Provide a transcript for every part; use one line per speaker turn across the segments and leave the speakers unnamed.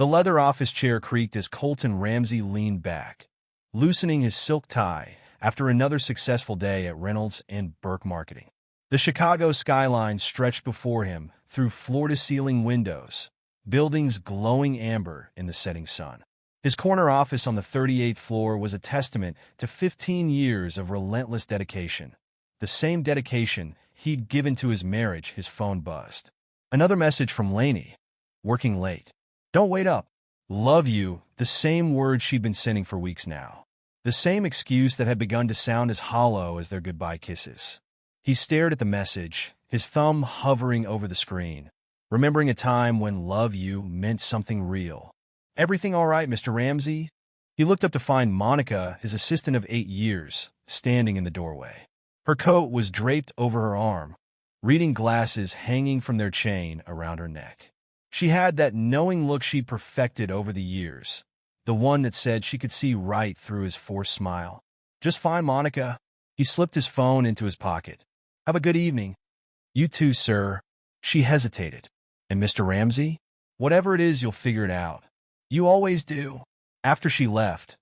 The leather office chair creaked as Colton Ramsey leaned back, loosening his silk tie after another successful day at Reynolds and Burke Marketing. The Chicago skyline stretched before him through floor-to-ceiling windows, buildings glowing amber in the setting sun. His corner office on the 38th floor was a testament to 15 years of relentless dedication. The same dedication he'd given to his marriage. His phone buzzed. Another message from Lainey. Working late. Don't wait up. Love you. The same words she'd been sending for weeks now. The same excuse that had begun to sound as hollow as their goodbye kisses. He stared at the message, his thumb hovering over the screen, remembering a time when love you meant something real. Everything all right, Mr. Ramsey? He looked up to find Monica, his assistant of 8 years, standing in the doorway. Her coat was draped over her arm, reading glasses hanging from their chain around her neck. She had that knowing look she'd perfected over the years, the one that said she could see right through his forced smile. Just fine, Monica. He slipped his phone into his pocket. Have a good evening. You too, sir. She hesitated. And Mr. Ramsey? Whatever it is, you'll figure it out. You always do. After she left,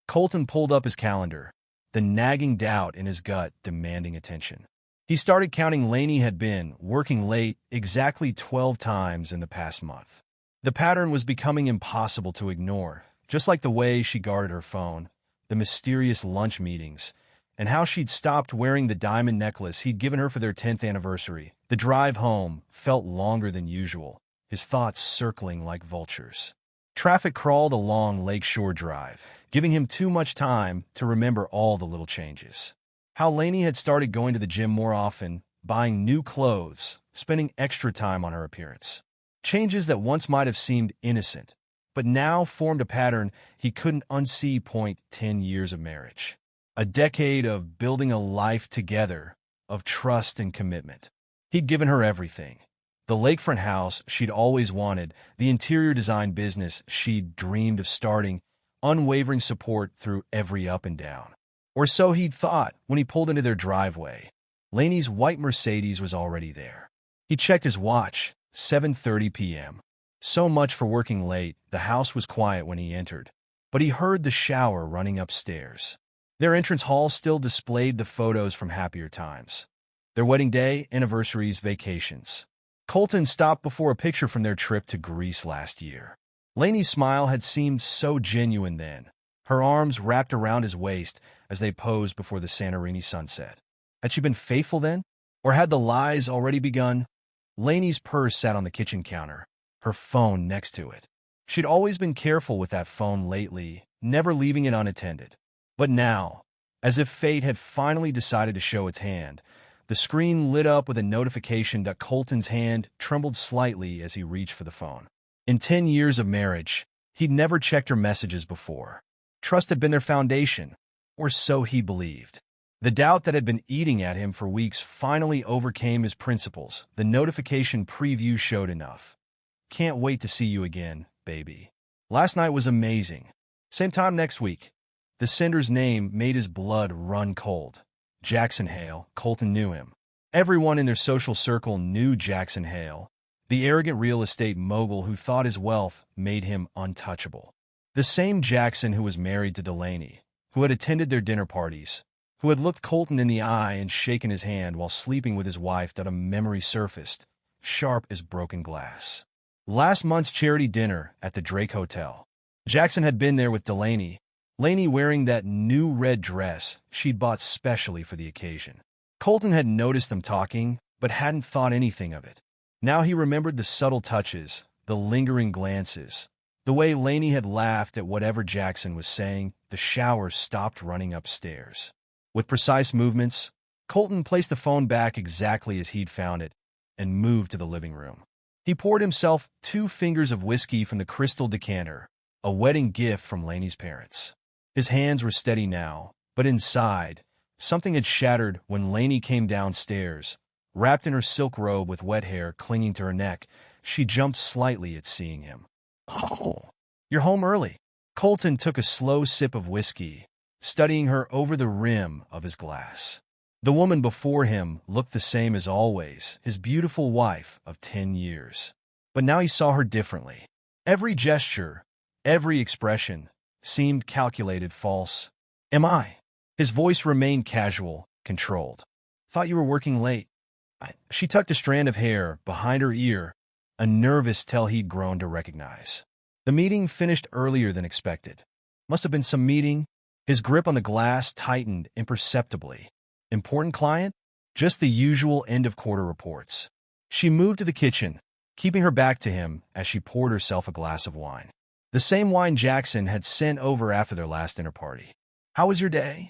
Colton pulled up his calendar, the nagging doubt in his gut demanding attention. He started counting. Lainey had been working late exactly 12 times in the past month. The pattern was becoming impossible to ignore, just like the way she guarded her phone, the mysterious lunch meetings, and how she'd stopped wearing the diamond necklace he'd given her for their 10th anniversary. The drive home felt longer than usual, his thoughts circling like vultures. Traffic crawled along Lakeshore Drive, giving him too much time to remember all the little changes. How Lainey had started going to the gym more often, buying new clothes, spending extra time on her appearance. Changes that once might have seemed innocent, but now formed a pattern he couldn't unsee. 10 years of marriage. A decade of building a life together, of trust and commitment. He'd given her everything. The lakefront house she'd always wanted, the interior design business she'd dreamed of starting, unwavering support through every up and down. Or so he'd thought when he pulled into their driveway. Lainey's white Mercedes was already there. He checked his watch, 7:30 p.m. So much for working late. The house was quiet when he entered, but he heard the shower running upstairs. Their entrance hall still displayed the photos from happier times. Their wedding day, anniversaries, vacations. Colton stopped before a picture from their trip to Greece last year. Lainey's smile had seemed so genuine then, her arms wrapped around his waist as they posed before the Santorini sunset. Had she been faithful then? Or had the lies already begun? Lainey's purse sat on the kitchen counter, her phone next to it. She'd always been careful with that phone lately, never leaving it unattended. But now, as if fate had finally decided to show its hand, the screen lit up with a notification that Colton's hand trembled slightly as he reached for the phone. In 10 years of marriage, he'd never checked her messages before. Trust had been their foundation, or so he believed. The doubt that had been eating at him for weeks finally overcame his principles. The notification preview showed enough. Can't wait to see you again, baby. Last night was amazing. Same time next week. The sender's name made his blood run cold. Jackson Hale. Colton knew him. Everyone in their social circle knew Jackson Hale, the arrogant real estate mogul who thought his wealth made him untouchable. The same Jackson who was married to Delaney, who had attended their dinner parties, who had looked Colton in the eye and shaken his hand while sleeping with his wife. That a memory surfaced, sharp as broken glass. Last month's charity dinner at the Drake Hotel. Jackson had been there with Delaney, Lainey wearing that new red dress she'd bought specially for the occasion. Colton had noticed them talking, but hadn't thought anything of it. Now he remembered the subtle touches, the lingering glances, the way Lainey had laughed at whatever Jackson was saying. The shower stopped running upstairs. With precise movements, Colton placed the phone back exactly as he'd found it and moved to the living room. He poured himself 2 fingers of whiskey from the crystal decanter, a wedding gift from Lainey's parents. His hands were steady now, but inside, something had shattered when Lainey came downstairs, wrapped in her silk robe with wet hair clinging to her neck. She jumped slightly at seeing him. "Oh, you're home early." Colton took a slow sip of whiskey, studying her over the rim of his glass. The woman before him looked the same as always, his beautiful wife of 10 years. But now he saw her differently. Every gesture, every expression, seemed calculated false. Am I? His voice remained casual, controlled. Thought you were working late. She tucked a strand of hair behind her ear, a nervous tell he'd grown to recognize. The meeting finished earlier than expected. Must have been some meeting. His grip on the glass tightened imperceptibly. Important client? Just the usual end-of-quarter reports. She moved to the kitchen, keeping her back to him as she poured herself a glass of wine. The same wine Jackson had sent over after their last dinner party. How was your day?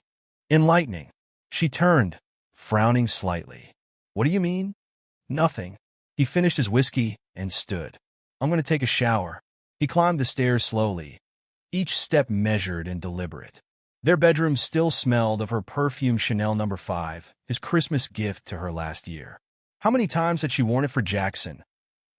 Enlightening. She turned, frowning slightly. What do you mean? Nothing. He finished his whiskey and stood. I'm going to take a shower. He climbed the stairs slowly, each step measured and deliberate. Their bedroom still smelled of her perfumed Chanel No. 5, his Christmas gift to her last year. How many times had she worn it for Jackson?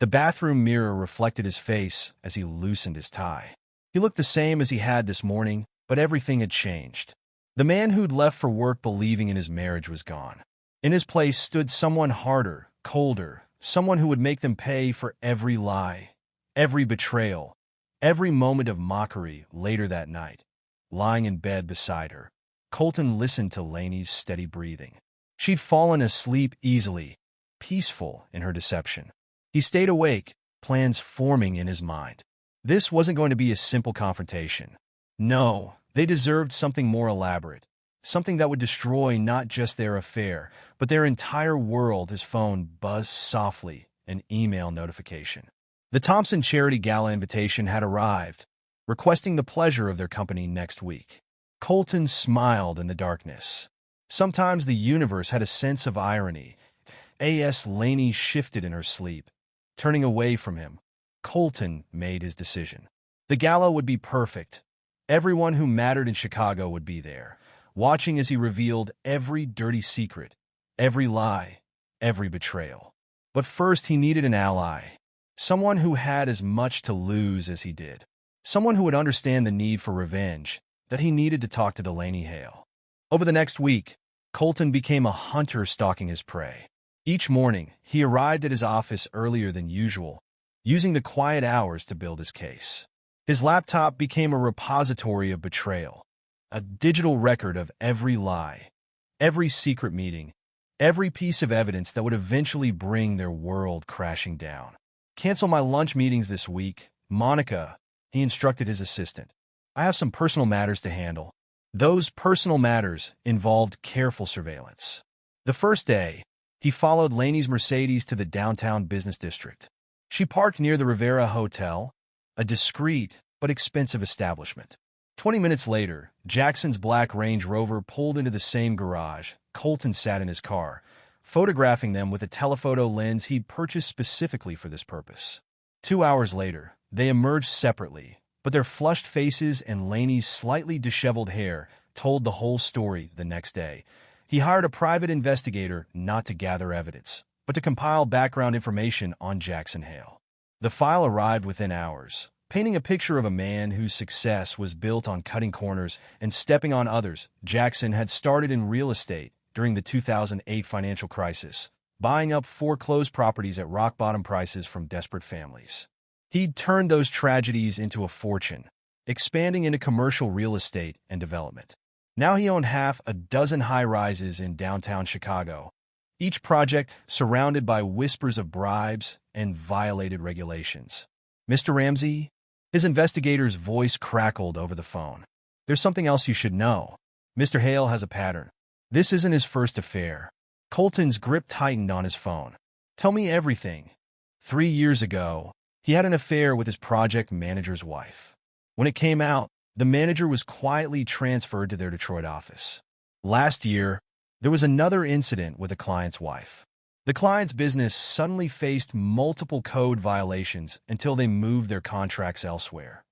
The bathroom mirror reflected his face as he loosened his tie. He looked the same as he had this morning, but everything had changed. The man who'd left for work believing in his marriage was gone. In his place stood someone harder, colder, someone who would make them pay for every lie, every betrayal, every moment of mockery. Later that night, lying in bed beside her, Colton listened to Lainey's steady breathing. She'd fallen asleep easily, peaceful in her deception. He stayed awake, plans forming in his mind. This wasn't going to be a simple confrontation. No, they deserved something more elaborate, something that would destroy not just their affair, but their entire world. His phone buzzed softly, an email notification. The Thompson Charity Gala invitation had arrived, requesting the pleasure of their company next week. Colton smiled in the darkness. Sometimes the universe had a sense of irony. A.S. Lainey shifted in her sleep. Turning away from him, Colton made his decision. The gala would be perfect. Everyone who mattered in Chicago would be there, watching as he revealed every dirty secret, every lie, every betrayal. But first he needed an ally, someone who had as much to lose as he did, someone who would understand the need for revenge, that he needed to talk to Delaney Hale. Over the next week, Colton became a hunter stalking his prey. Each morning, he arrived at his office earlier than usual, using the quiet hours to build his case. His laptop became a repository of betrayal, a digital record of every lie, every secret meeting, every piece of evidence that would eventually bring their world crashing down. Cancel my lunch meetings this week, Monica, he instructed his assistant. I have some personal matters to handle. Those personal matters involved careful surveillance. The first day, he followed Lainey's Mercedes to the downtown business district. She parked near the Rivera Hotel, a discreet but expensive establishment. 20 minutes later, Jackson's black Range Rover pulled into the same garage. Colton sat in his car, photographing them with a telephoto lens he'd purchased specifically for this purpose. 2 hours later, they emerged separately, but their flushed faces and Lainey's slightly disheveled hair told the whole story. The next day, he hired a private investigator not to gather evidence, but to compile background information on Jackson Hale. The file arrived within hours, painting a picture of a man whose success was built on cutting corners and stepping on others. Jackson had started in real estate during the 2008 financial crisis, buying up foreclosed properties at rock-bottom prices from desperate families. He'd turned those tragedies into a fortune, expanding into commercial real estate and development. Now he owned half a dozen high-rises in downtown Chicago, each project surrounded by whispers of bribes and violated regulations. Mr. Ramsey? His investigator's voice crackled over the phone. There's something else you should know. Mr. Hale has a pattern. This isn't his first affair. Colton's grip tightened on his phone. Tell me everything. 3 years ago, he had an affair with his project manager's wife. When it came out, the manager was quietly transferred to their Detroit office. Last year, there was another incident with a client's wife. The client's business suddenly faced multiple code violations until they moved their contracts elsewhere.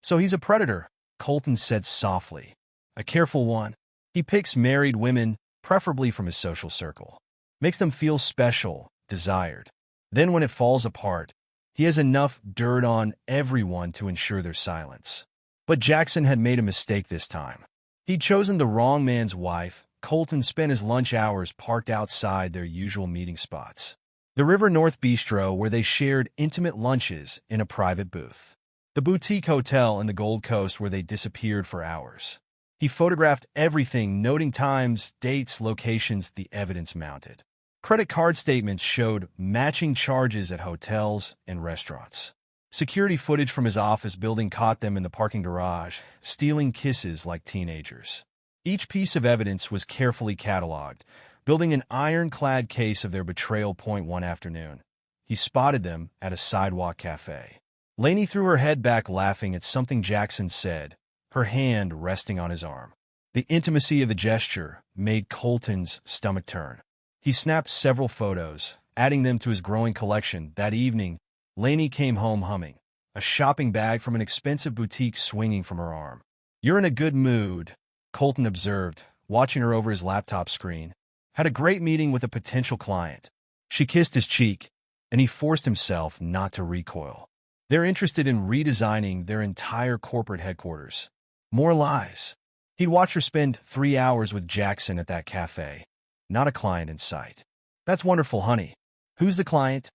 So he's a predator, Colton said softly. A careful one. He picks married women, preferably from his social circle. Makes them feel special, desired. Then when it falls apart, he has enough dirt on everyone to ensure their silence. But Jackson had made a mistake this time. He'd chosen the wrong man's wife. Colton spent his lunch hours parked outside their usual meeting spots, the River North Bistro, where they shared intimate lunches in a private booth. the boutique hotel in the Gold Coast where they disappeared for hours. He photographed everything, noting times, dates, locations, the evidence mounted. Credit card statements showed matching charges at hotels and restaurants. Security footage from his office building caught them in the parking garage, stealing kisses like teenagers. Each piece of evidence was carefully cataloged, building an ironclad case of their betrayal. One afternoon, he spotted them at a sidewalk cafe. Lainey threw her head back, laughing at something Jackson said, her hand resting on his arm. The intimacy of the gesture made Colton's stomach turn. He snapped several photos, adding them to his growing collection. That evening, Lainey came home humming, a shopping bag from an expensive boutique swinging from her arm. "You're in a good mood," Colton observed, watching her over his laptop screen. "Had a great meeting with a potential client." She kissed his cheek, and he forced himself not to recoil. They're interested in redesigning their entire corporate headquarters. More lies. He'd watch her spend 3 hours with Jackson at that cafe. Not a client in sight. "That's wonderful, honey. Who's the client?"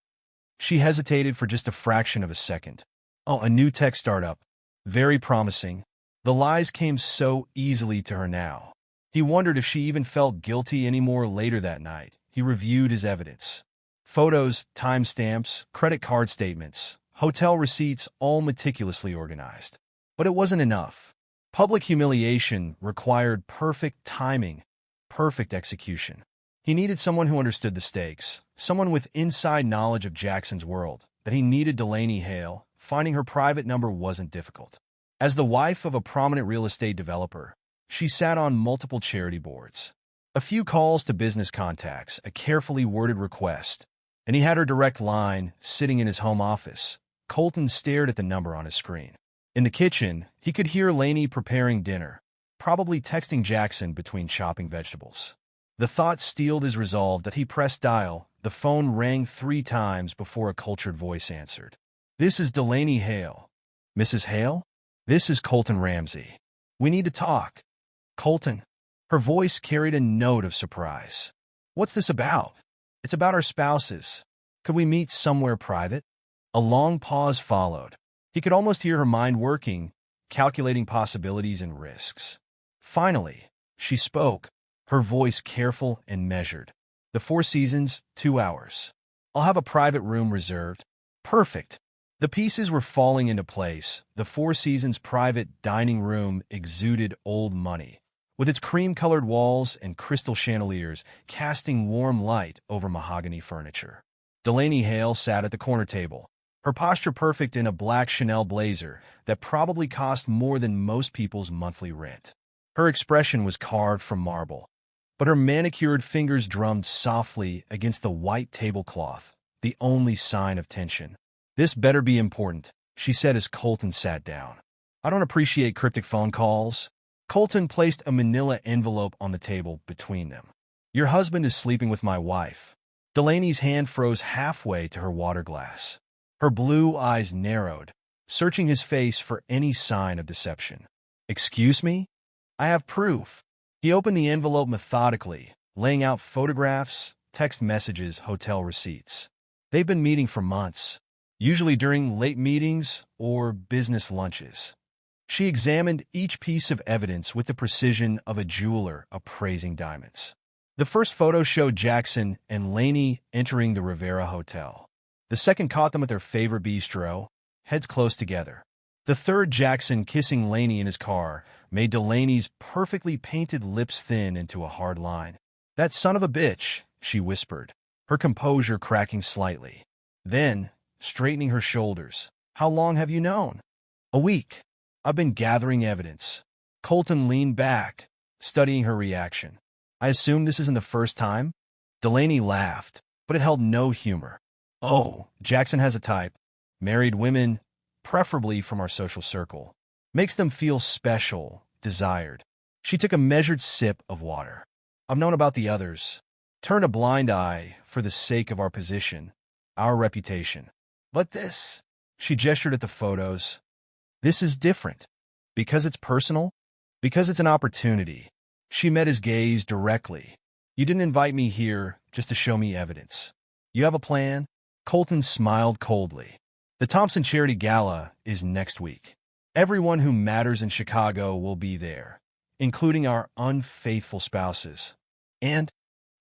She hesitated for just a fraction of a second. "Oh, a new tech startup. Very promising." The lies came so easily to her now. He wondered if she even felt guilty anymore. Later that night, he reviewed his evidence. Photos, timestamps, credit card statements, hotel receipts, all meticulously organized. But it wasn't enough. Public humiliation required perfect timing, perfect execution. He needed someone who understood the stakes, someone with inside knowledge of Jackson's world. That he needed Delaney Hale. Finding her private number wasn't difficult. As the wife of a prominent real estate developer, she sat on multiple charity boards. A few calls to business contacts, a carefully worded request, and he had her direct line sitting in his home office. Colton stared at the number on his screen. In the kitchen, he could hear Lainey preparing dinner, probably texting Jackson between chopping vegetables. The thought steeled his resolve that he pressed dial. The phone rang 3 times before a cultured voice answered. "This is Delaney Hale." "Mrs. Hale? This is Colton Ramsey. We need to talk." "Colton?" Her voice carried a note of surprise. "What's this about?" "It's about our spouses. Could we meet somewhere private?" A long pause followed. He could almost hear her mind working, calculating possibilities and risks. Finally, she spoke, her voice careful and measured. "The Four Seasons, 2 hours. I'll have a private room reserved." Perfect. The pieces were falling into place. The Four Seasons private dining room exuded old money, with its cream-colored walls and crystal chandeliers casting warm light over mahogany furniture. Delaney Hale sat at the corner table, her posture perfect in a black Chanel blazer that probably cost more than most people's monthly rent. Her expression was carved from marble, but her manicured fingers drummed softly against the white tablecloth, the only sign of tension. "This better be important," she said as Colton sat down. "I don't appreciate cryptic phone calls." Colton placed a manila envelope on the table between them. "Your husband is sleeping with my wife." Delaney's hand froze halfway to her water glass. Her blue eyes narrowed, searching his face for any sign of deception. "Excuse me? I have proof." He opened the envelope methodically, laying out photographs, text messages, hotel receipts. They've been meeting for months, usually during late meetings or business lunches. She examined each piece of evidence with the precision of a jeweler appraising diamonds. The first photo showed Jackson and Lainey entering the Rivera Hotel. The second caught them at their favorite bistro, heads close together. The third, Jackson kissing Lainey in his car, made Delaney's perfectly painted lips thin into a hard line. "That son of a bitch," she whispered, her composure cracking slightly. Then, straightening her shoulders, "How long have you known?" "A week. I've been gathering evidence." Colton leaned back, studying her reaction. "I assume this isn't the first time?" Delaney laughed, but it held no humor. "Oh, Jackson has a type. Married women, preferably from our social circle. Makes them feel special, desired." She took a measured sip of water. "I've known about the others. Turn a blind eye for the sake of our position, our reputation. But this," she gestured at the photos, "this is different. Because it's personal? Because it's an opportunity." She met his gaze directly. "You didn't invite me here just to show me evidence. You have a plan?" Colton smiled coldly. The Thompson Charity Gala is next week. Everyone who matters in Chicago will be there, including our unfaithful spouses. And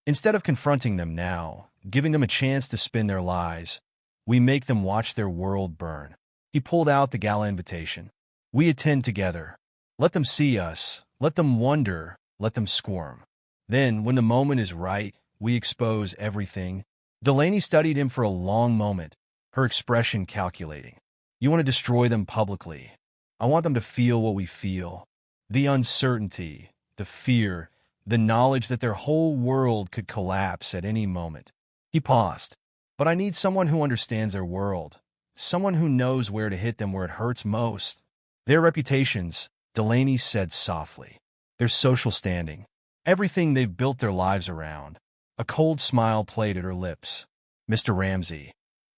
instead of confronting them now, giving them a chance to spin their lies, we make them watch their world burn. He pulled out the gala invitation. We attend together. Let them see us. Let them wonder. Let them squirm. Then, when the moment is right, we expose everything. Delaney studied him for a long moment, her expression calculating. You want to destroy them publicly. I want them to feel what we feel. The uncertainty, the fear, the knowledge that their whole world could collapse at any moment. He paused. But I need someone who understands their world. Someone who knows where to hit them where it hurts most. Their reputations, Delaney said softly. Their social standing. Everything they've built their lives around. A cold smile played at her lips. Mr. Ramsey,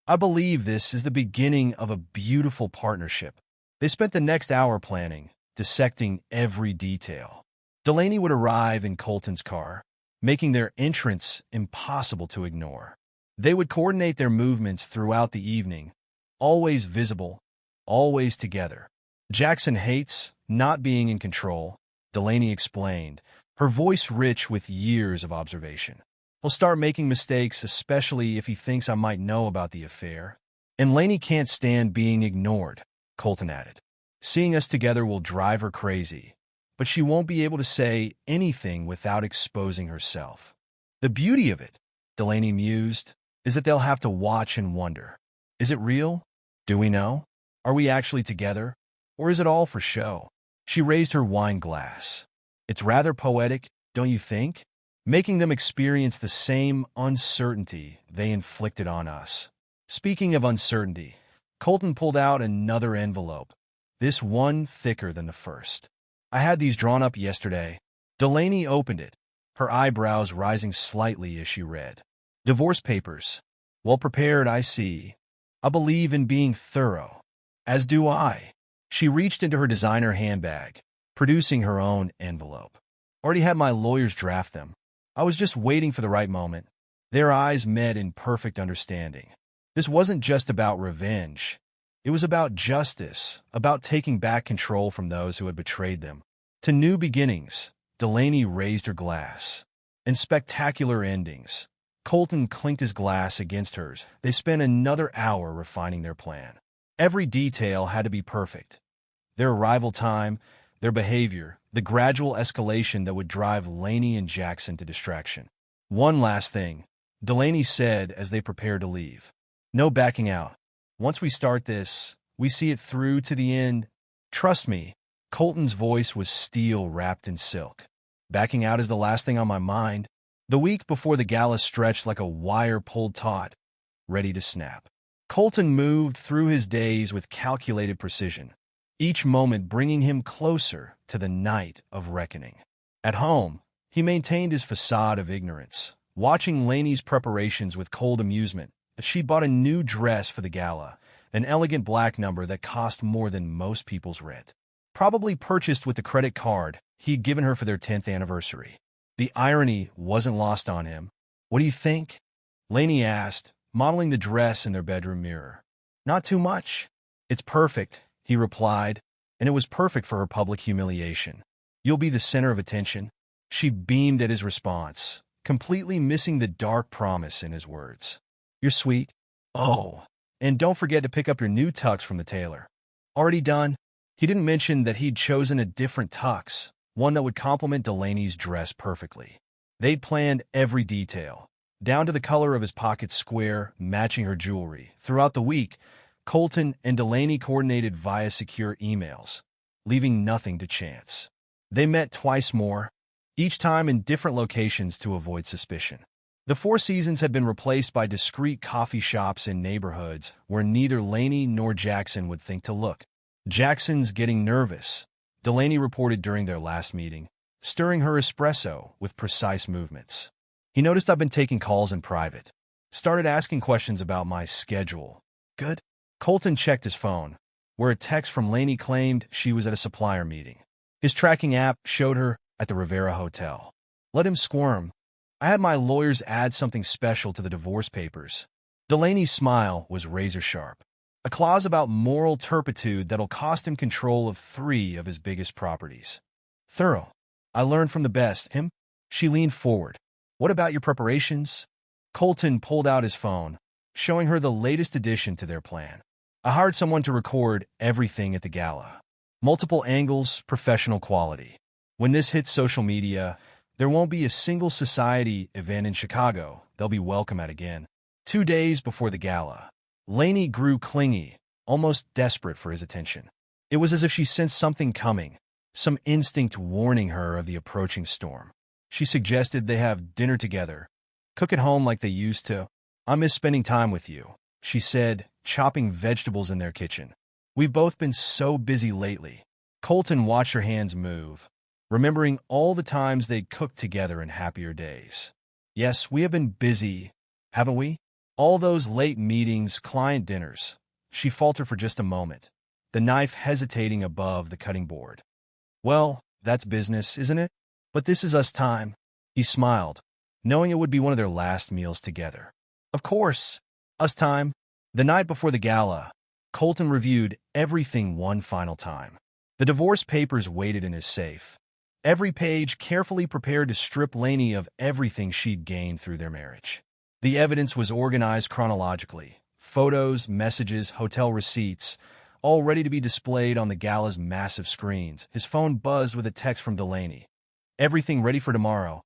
I believe this is the beginning of a beautiful partnership. They spent the next hour planning, dissecting every detail. Delaney would arrive in Colton's car, making their entrance impossible to ignore. They would coordinate their movements throughout the evening, always visible, always together. Jackson hates not being in control, Delaney explained, her voice rich with years of observation. He'll start making mistakes, especially if he thinks I might know about the affair. And Laney can't stand being ignored, Colton added. Seeing us together will drive her crazy, but she won't be able to say anything without exposing herself. The beauty of it, Delaney mused, is that they'll have to watch and wonder. Is it real? Do we know? Are we actually together? Or is it all for show? She raised her wine glass. It's rather poetic, don't you think? Making them experience the same uncertainty they inflicted on us. Speaking of uncertainty, Colton pulled out another envelope, this one thicker than the first. I had these drawn up yesterday. Delaney opened it, her eyebrows rising slightly as she read. Divorce papers. Well prepared, I see. I believe in being thorough. As do I. She reached into her designer handbag, producing her own envelope. Already had my lawyers draft them. I was just waiting for the right moment. Their eyes met in perfect understanding. This wasn't just about revenge. It was about justice, about taking back control from those who had betrayed them. To new beginnings, Delaney raised her glass. And spectacular endings. Colton clinked his glass against hers. They spent another hour refining their plan. Every detail had to be perfect. Their arrival time, their behavior, the gradual escalation that would drive Laney and Jackson to distraction. One last thing, Delaney said as they prepared to leave. No backing out. Once we start this, we see it through to the end. Trust me, Colton's voice was steel wrapped in silk. Backing out is the last thing on my mind. The week before the gala stretched like a wire-pulled taut, ready to snap. Colton moved through his days with calculated precision, each moment bringing him closer to the night of reckoning. At home, he maintained his facade of ignorance, watching Laney's preparations with cold amusement. She bought a new dress for the gala, an elegant black number that cost more than most people's rent. Probably purchased with the credit card he'd given her for their 10th anniversary. The irony wasn't lost on him. What do you think? Laney asked, modeling the dress in their bedroom mirror. Not too much. It's perfect, he replied, and it was perfect for her public humiliation. You'll be the center of attention. She beamed at his response, completely missing the dark promise in his words. You're sweet. Oh, and don't forget to pick up your new tux from the tailor. Already done? He didn't mention that he'd chosen a different tux, one that would complement Delaney's dress perfectly. They'd planned every detail, down to the color of his pocket square, matching her jewelry. Throughout the week, Colton and Delaney coordinated via secure emails, leaving nothing to chance. They met twice more, each time in different locations to avoid suspicion. The Four Seasons had been replaced by discreet coffee shops in neighborhoods where neither Laney nor Jackson would think to look. Jackson's getting nervous, Delaney reported during their last meeting, stirring her espresso with precise movements. He noticed I've been taking calls in private. Started asking questions about my schedule. Good. Colton checked his phone, where a text from Laney claimed she was at a supplier meeting. His tracking app showed her at the Rivera Hotel. Let him squirm. I had my lawyers add something special to the divorce papers. Delaney's smile was razor sharp. a clause about moral turpitude that'll cost him control of 3 of his biggest properties. Thorough. I learned from the best. Him? She leaned forward. What about your preparations? Colton pulled out his phone, showing her the latest addition to their plan. I hired someone to record everything at the gala. Multiple angles, professional quality. When this hits social media, there won't be a single society event in Chicago they'll be welcome at again. 2 days before the gala, Lainey grew clingy, almost desperate for his attention. It was as if she sensed something coming, some instinct warning her of the approaching storm. She suggested they have dinner together, cook at home like they used to. I miss spending time with you, she said, chopping vegetables in their kitchen. We've both been so busy lately. Colton watched her hands move, remembering all the times they'd cooked together in happier days. Yes, we have been busy, haven't we? All those late meetings, client dinners. She faltered for just a moment, the knife hesitating above the cutting board. Well, that's business, isn't it? But this is us time. He smiled, knowing it would be one of their last meals together. Of course, us time. The night before the gala, Colton reviewed everything one final time. The divorce papers waited in his safe, every page carefully prepared to strip Lainey of everything she'd gained through their marriage. The evidence was organized chronologically, photos, messages, hotel receipts, all ready to be displayed on the gala's massive screens. His phone buzzed with a text from Delaney. Everything ready for tomorrow.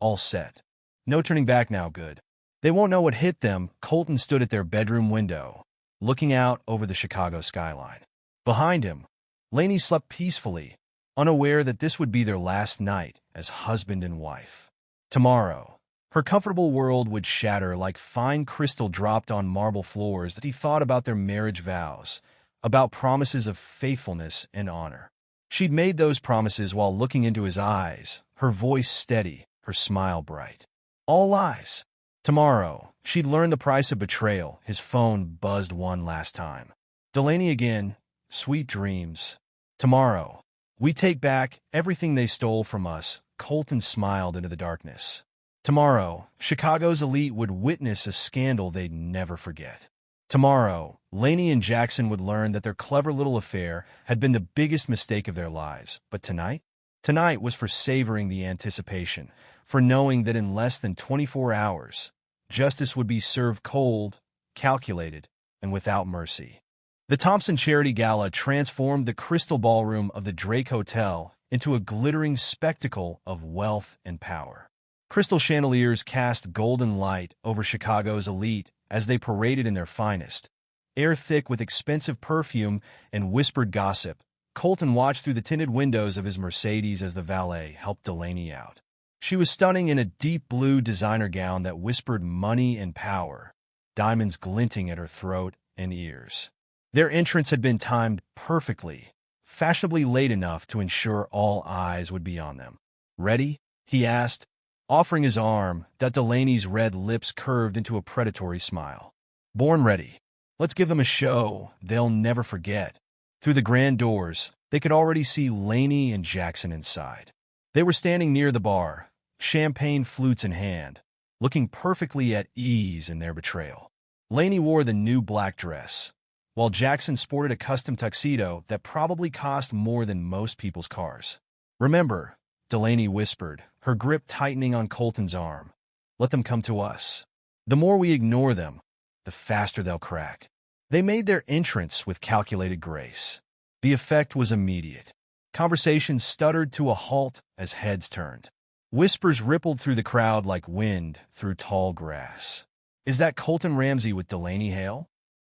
All set. No turning back now, good. They won't know what hit them. Colton stood at their bedroom window, looking out over the Chicago skyline. Behind him, Lainey slept peacefully, unaware that this would be their last night as husband and wife. Tomorrow, her comfortable world would shatter like fine crystal dropped on marble floors that he thought about their marriage vows, about promises of faithfulness and honor. She'd made those promises while looking into his eyes, her voice steady, her smile bright. All lies. Tomorrow, she'd learn the price of betrayal. His phone buzzed one last time. Delaney again. Sweet dreams. Tomorrow, we take back everything they stole from us. Colton smiled into the darkness. Tomorrow, Chicago's elite would witness a scandal they'd never forget. Tomorrow, Lainey and Jackson would learn that their clever little affair had been the biggest mistake of their lives. But tonight? Tonight was for savoring the anticipation, for knowing that in less than 24 hours, justice would be served cold, calculated, and without mercy. The Thompson Charity Gala transformed the Crystal Ballroom of the Drake Hotel into a glittering spectacle of wealth and power. Crystal chandeliers cast golden light over Chicago's elite as they paraded in their finest. Air thick with expensive perfume and whispered gossip, Colton watched through the tinted windows of his Mercedes as the valet helped Delaney out. She was stunning in a deep blue designer gown that whispered money and power, diamonds glinting at her throat and ears. Their entrance had been timed perfectly, fashionably late enough to ensure all eyes would be on them. Ready? He asked, offering his arm, that Delaney's red lips curved into a predatory smile. Born ready. Let's give them a show they'll never forget. Through the grand doors, they could already see Lainey and Jackson inside. They were standing near the bar, champagne flutes in hand, looking perfectly at ease in their betrayal. Lainey wore the new black dress, while Jackson sported a custom tuxedo that probably cost more than most people's cars. Remember, Delaney whispered, her grip tightening on Colton's arm. Let them come to us. The more we ignore them, the faster they'll crack. They made their entrance with calculated grace. The effect was immediate. Conversations stuttered to a halt as heads turned. Whispers rippled through the crowd like wind through tall grass. Is that Colton Ramsey with Delaney Hale?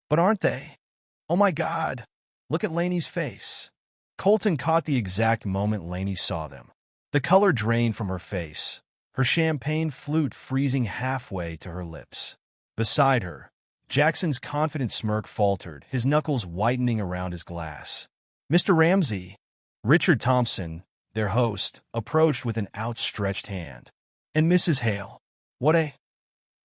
But aren't they? Oh my God, look at Lainey's face. Colton caught the exact moment Lainey saw them. The color drained from her face, her champagne flute freezing halfway to her lips. Beside her, Jackson's confident smirk faltered, his knuckles whitening around his glass. Mr. Ramsey, Richard Thompson, their host, approached with an outstretched hand. And Mrs. Hale, what a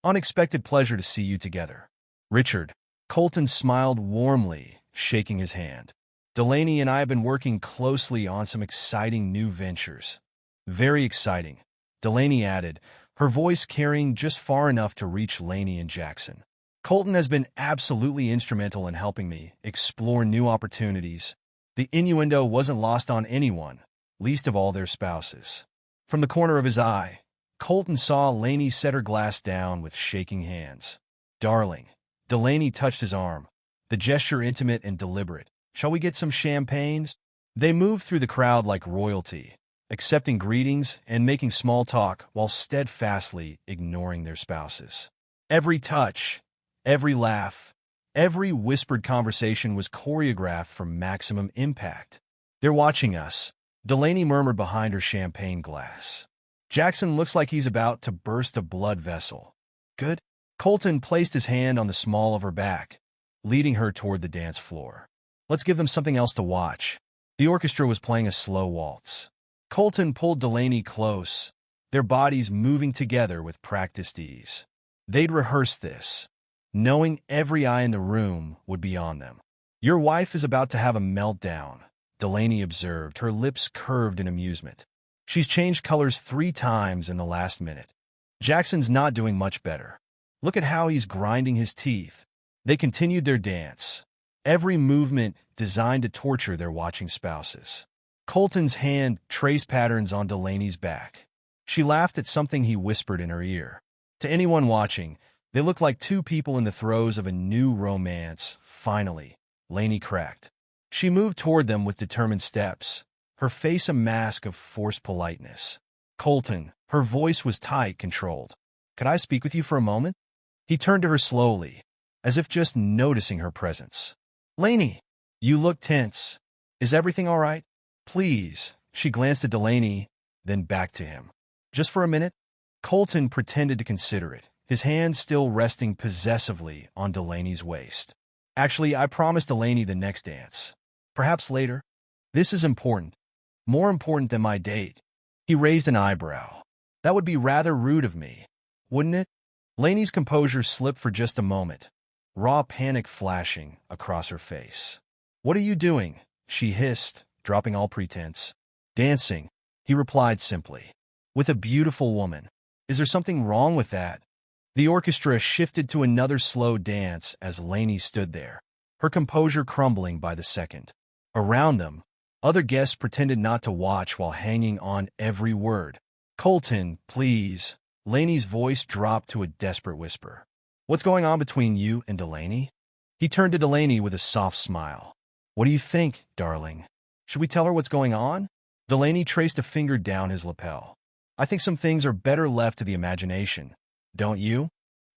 unexpected pleasure to see you together. Richard, Colton smiled warmly, shaking his hand. Delaney and I have been working closely on some exciting new ventures. Very exciting, Delaney added, her voice carrying just far enough to reach Lainey and Jackson. Colton has been absolutely instrumental in helping me explore new opportunities. The innuendo wasn't lost on anyone, least of all their spouses. From the corner of his eye, Colton saw Lainey set her glass down with shaking hands. "Darling." Delaney touched his arm, the gesture intimate and deliberate. "Shall we get some champagnes?" They moved through the crowd like royalty, accepting greetings and making small talk while steadfastly ignoring their spouses. Every touch, every laugh, every whispered conversation was choreographed for maximum impact. "They're watching us," Delaney murmured behind her champagne glass. "Jackson looks like he's about to burst a blood vessel." "Good." Colton placed his hand on the small of her back, leading her toward the dance floor. "Let's give them something else to watch." The orchestra was playing a slow waltz. Colton pulled Delaney close, their bodies moving together with practiced ease. They'd rehearsed this, knowing every eye in the room would be on them. "Your wife is about to have a meltdown," Delaney observed, her lips curved in amusement. "She's changed colors 3 times in the last minute. Jackson's not doing much better. Look at how he's grinding his teeth." They continued their dance, every movement designed to torture their watching spouses. Colton's hand traced patterns on Delaney's back. She laughed at something he whispered in her ear. To anyone watching, they looked like two people in the throes of a new romance. Finally, Lainey cracked. She moved toward them with determined steps, her face a mask of forced politeness. "Colton," her voice was tight, controlled. "Could I speak with you for a moment?" He turned to her slowly, as if just noticing her presence. "Lainey, you look tense. Is everything all right? Please." She glanced at Delaney, then back to him. "Just for a minute?" Colton pretended to consider it, his hand still resting possessively on Delaney's waist. "Actually, I promised Delaney the next dance. Perhaps later. This is important. More important than my date." He raised an eyebrow. "That would be rather rude of me, wouldn't it?" Lainey's composure slipped for just a moment, raw panic flashing across her face. "What are you doing?" she hissed, dropping all pretense. "Dancing," he replied simply. "With a beautiful woman. Is there something wrong with that?" The orchestra shifted to another slow dance as Lainey stood there, her composure crumbling by the second. Around them, other guests pretended not to watch while hanging on every word. "Colton, please." Lainey's voice dropped to a desperate whisper. "What's going on between you and Delaney?" He turned to Delaney with a soft smile. "What do you think, darling? Should we tell her what's going on?" Delaney traced a finger down his lapel. "I think some things are better left to the imagination. Don't you?"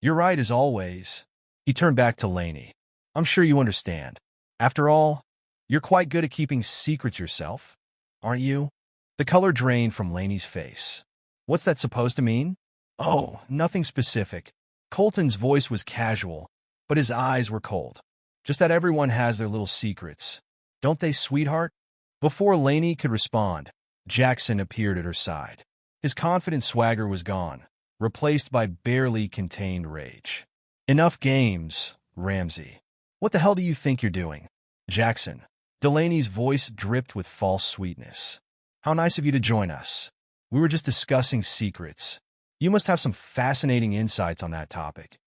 "You're right as always." He turned back to Lainey. "I'm sure you understand. After all, you're quite good at keeping secrets yourself, aren't you?" The color drained from Lainey's face. "What's that supposed to mean?" "Oh, nothing specific." Colton's voice was casual, but his eyes were cold. "Just that everyone has their little secrets. Don't they, sweetheart?" Before Lainey could respond, Jackson appeared at her side. His confident swagger was gone, replaced by barely contained rage. "Enough games, Ramsey. What the hell do you think you're doing?" "Jackson." Delaney's voice dripped with false sweetness. "How nice of you to join us. We were just discussing secrets. You must have some fascinating insights on that topic."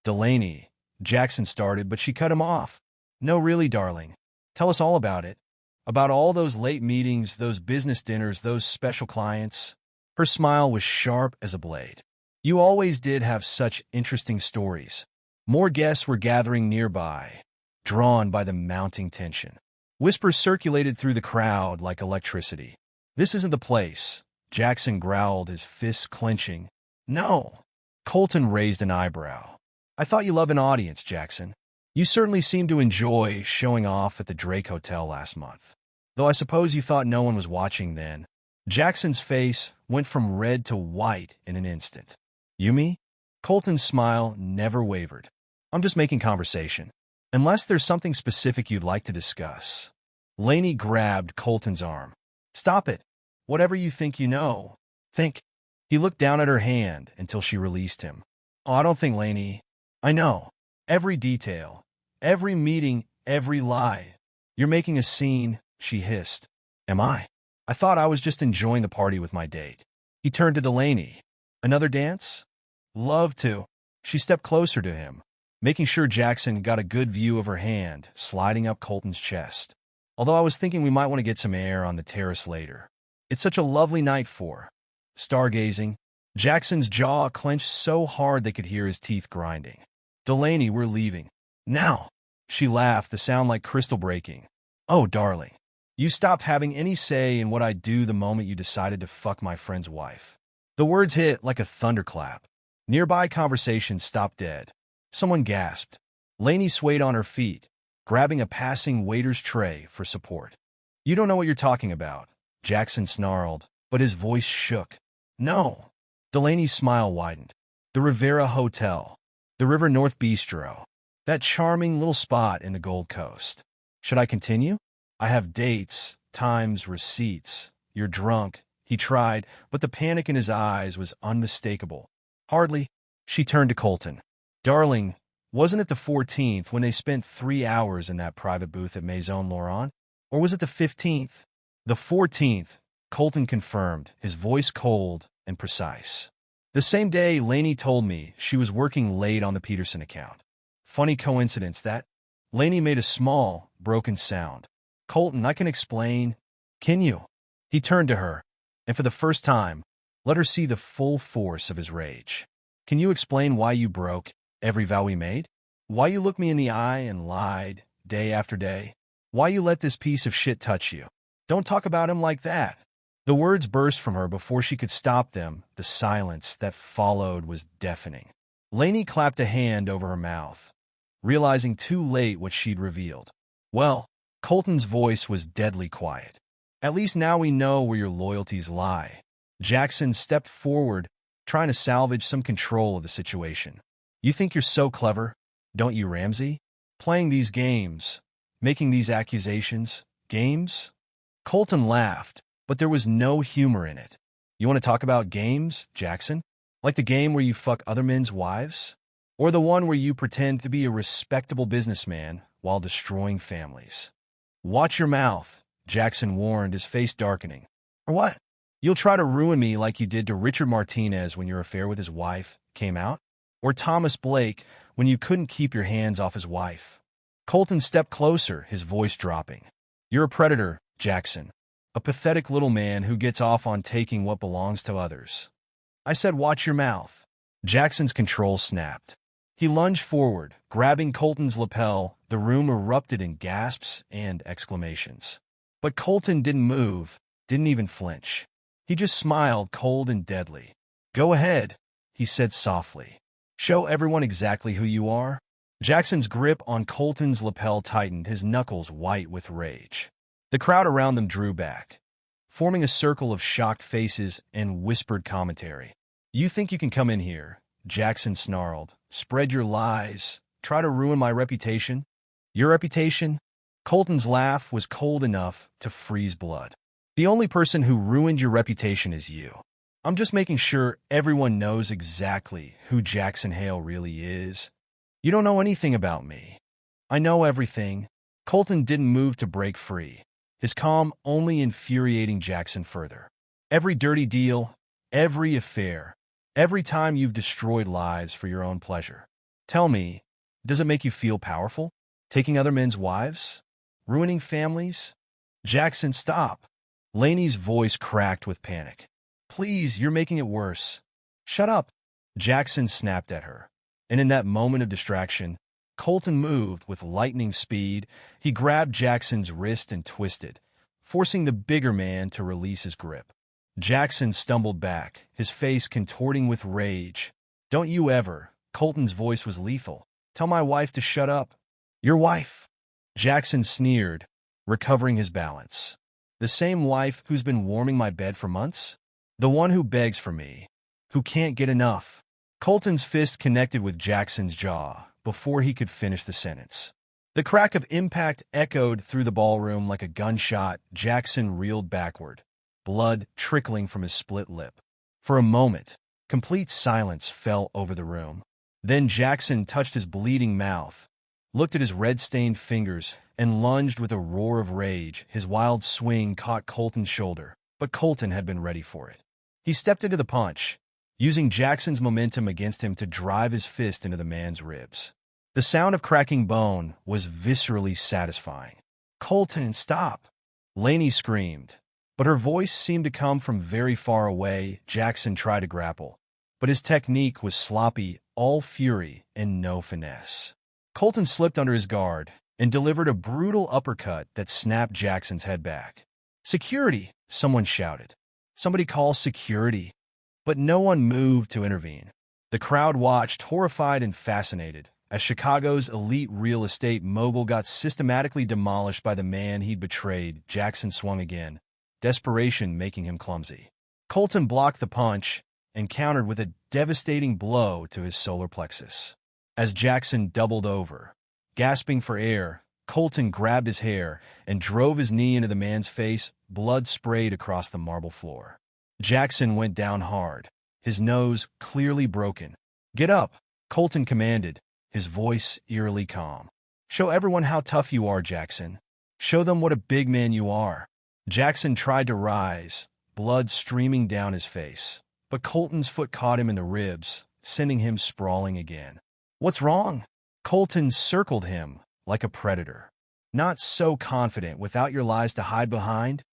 "Delaney," Jackson started, but she cut him off. "No, really, darling. Tell us all about it. About all those late meetings, those business dinners, those special clients." Her smile was sharp as a blade. "You always did have such interesting stories." More guests were gathering nearby, drawn by the mounting tension. Whispers circulated through the crowd like electricity. "This isn't the place," Jackson growled, his fists clenching. "No." Colton raised an eyebrow. "I thought you loved an audience, Jackson. You certainly seemed to enjoy showing off at the Drake Hotel last month. Though I suppose you thought no one was watching then." Jackson's face went from red to white in an instant. "You me?" Colton's smile never wavered. "I'm just making conversation. Unless there's something specific you'd like to discuss." Lainey grabbed Colton's arm. "Stop it. Whatever you think you know. Think." He looked down at her hand until she released him. "Oh, I don't think, Lainey. I know. Every detail. Every meeting. Every lie. You're making a scene," she hissed. "Am I? I thought I was just enjoying the party with my date." He turned to Delaney. "Another dance?" "Love to." She stepped closer to him, making sure Jackson got a good view of her hand sliding up Colton's chest. Although I was thinking we might want to get some air on the terrace later. It's such a lovely night for stargazing. Jackson's jaw clenched so hard they could hear his teeth grinding. Delaney, we're leaving. Now. She laughed, the sound like crystal breaking. Oh, darling. You stopped having any say in what I do the moment you decided to fuck my friend's wife. The words hit like a thunderclap. Nearby conversations stopped dead. Someone gasped. Lainey swayed on her feet, grabbing a passing waiter's tray for support. You don't know what you're talking about, Jackson snarled, but his voice shook. No. Delaney's smile widened. The Rivera Hotel. The River North Bistro. That charming little spot in the Gold Coast. Should I continue? I have dates, times, receipts. You're drunk. He tried, but the panic in his eyes was unmistakable. Hardly. She turned to Colton. Darling, wasn't it the 14th when they spent 3 hours in that private booth at Maison Laurent? Or was it the 15th? The 14th, Colton confirmed, his voice cold and precise. The same day, Lainey told me she was working late on the Peterson account. Funny coincidence that Lainey made a small, broken sound. Colton, I can explain. Can you? He turned to her, and for the first time, let her see the full force of his rage. Can you explain why you broke every vow we made? Why you looked me in the eye and lied day after day? Why you let this piece of shit touch you? Don't talk about him like that. The words burst from her before she could stop them. The silence that followed was deafening. Lainey clapped a hand over her mouth, realizing too late what she'd revealed. Well, Colton's voice was deadly quiet. At least now we know where your loyalties lie. Jackson stepped forward, trying to salvage some control of the situation. You think you're so clever, don't you, Ramsey? Playing these games, making these accusations, games? Colton laughed, but there was no humor in it. You want to talk about games, Jackson? Like the game where you fuck other men's wives? Or the one where you pretend to be a respectable businessman while destroying families? Watch your mouth, Jackson warned, his face darkening. Or what? You'll try to ruin me like you did to Richard Martinez when your affair with his wife came out? Or Thomas Blake when you couldn't keep your hands off his wife? Colton stepped closer, his voice dropping. You're a predator, Jackson. A pathetic little man who gets off on taking what belongs to others. I said watch your mouth. Jackson's control snapped. He lunged forward, grabbing Colton's lapel. The room erupted in gasps and exclamations. But Colton didn't move, didn't even flinch. He just smiled, cold and deadly. Go ahead, he said softly. Show everyone exactly who you are. Jackson's grip on Colton's lapel tightened, his knuckles white with rage. The crowd around them drew back, forming a circle of shocked faces and whispered commentary. You think you can come in here, Jackson snarled, spread your lies, try to ruin my reputation? Your reputation? Colton's laugh was cold enough to freeze blood. The only person who ruined your reputation is you. I'm just making sure everyone knows exactly who Jackson Hale really is. You don't know anything about me. I know everything. Colton didn't move to break free, his calm only infuriating Jackson further. Every dirty deal, every affair, every time you've destroyed lives for your own pleasure. Tell me, does it make you feel powerful? Taking other men's wives? Ruining families? Jackson, stop. Lainey's voice cracked with panic. Please, you're making it worse. Shut up. Jackson snapped at her. And in that moment of distraction, Colton moved with lightning speed. He grabbed Jackson's wrist and twisted, forcing the bigger man to release his grip. Jackson stumbled back, his face contorting with rage. Don't you ever, Colton's voice was lethal, tell my wife to shut up. Your wife? Jackson sneered, recovering his balance. The same wife who's been warming my bed for months? The one who begs for me, who can't get enough. Colton's fist connected with Jackson's jaw before he could finish the sentence. The crack of impact echoed through the ballroom like a gunshot. Jackson reeled backward, blood trickling from his split lip. For a moment, complete silence fell over the room. Then Jackson touched his bleeding mouth, looked at his red-stained fingers, and lunged with a roar of rage. His wild swing caught Colton's shoulder, but Colton had been ready for it. He stepped into the punch, using Jackson's momentum against him to drive his fist into the man's ribs. The sound of cracking bone was viscerally satisfying. "Colton, stop!" Lainey screamed, but her voice seemed to come from very far away. Jackson tried to grapple, but his technique was sloppy, all fury and no finesse. Colton slipped under his guard and delivered a brutal uppercut that snapped Jackson's head back. "Security!" someone shouted. "Somebody call security!" But no one moved to intervene. The crowd watched, horrified and fascinated, as Chicago's elite real estate mogul got systematically demolished by the man he'd betrayed. Jackson swung again, desperation making him clumsy. Colton blocked the punch and countered with a devastating blow to his solar plexus. As Jackson doubled over, gasping for air, Colton grabbed his hair and drove his knee into the man's face. Blood sprayed across the marble floor. Jackson went down hard, his nose clearly broken. "Get up," Colton commanded, his voice eerily calm. "Show everyone how tough you are, Jackson. Show them what a big man you are." Jackson tried to rise, blood streaming down his face, but Colton's foot caught him in the ribs, sending him sprawling again. "What's wrong?" Colton circled him like a predator. "Not so confident without your lies to hide behind?"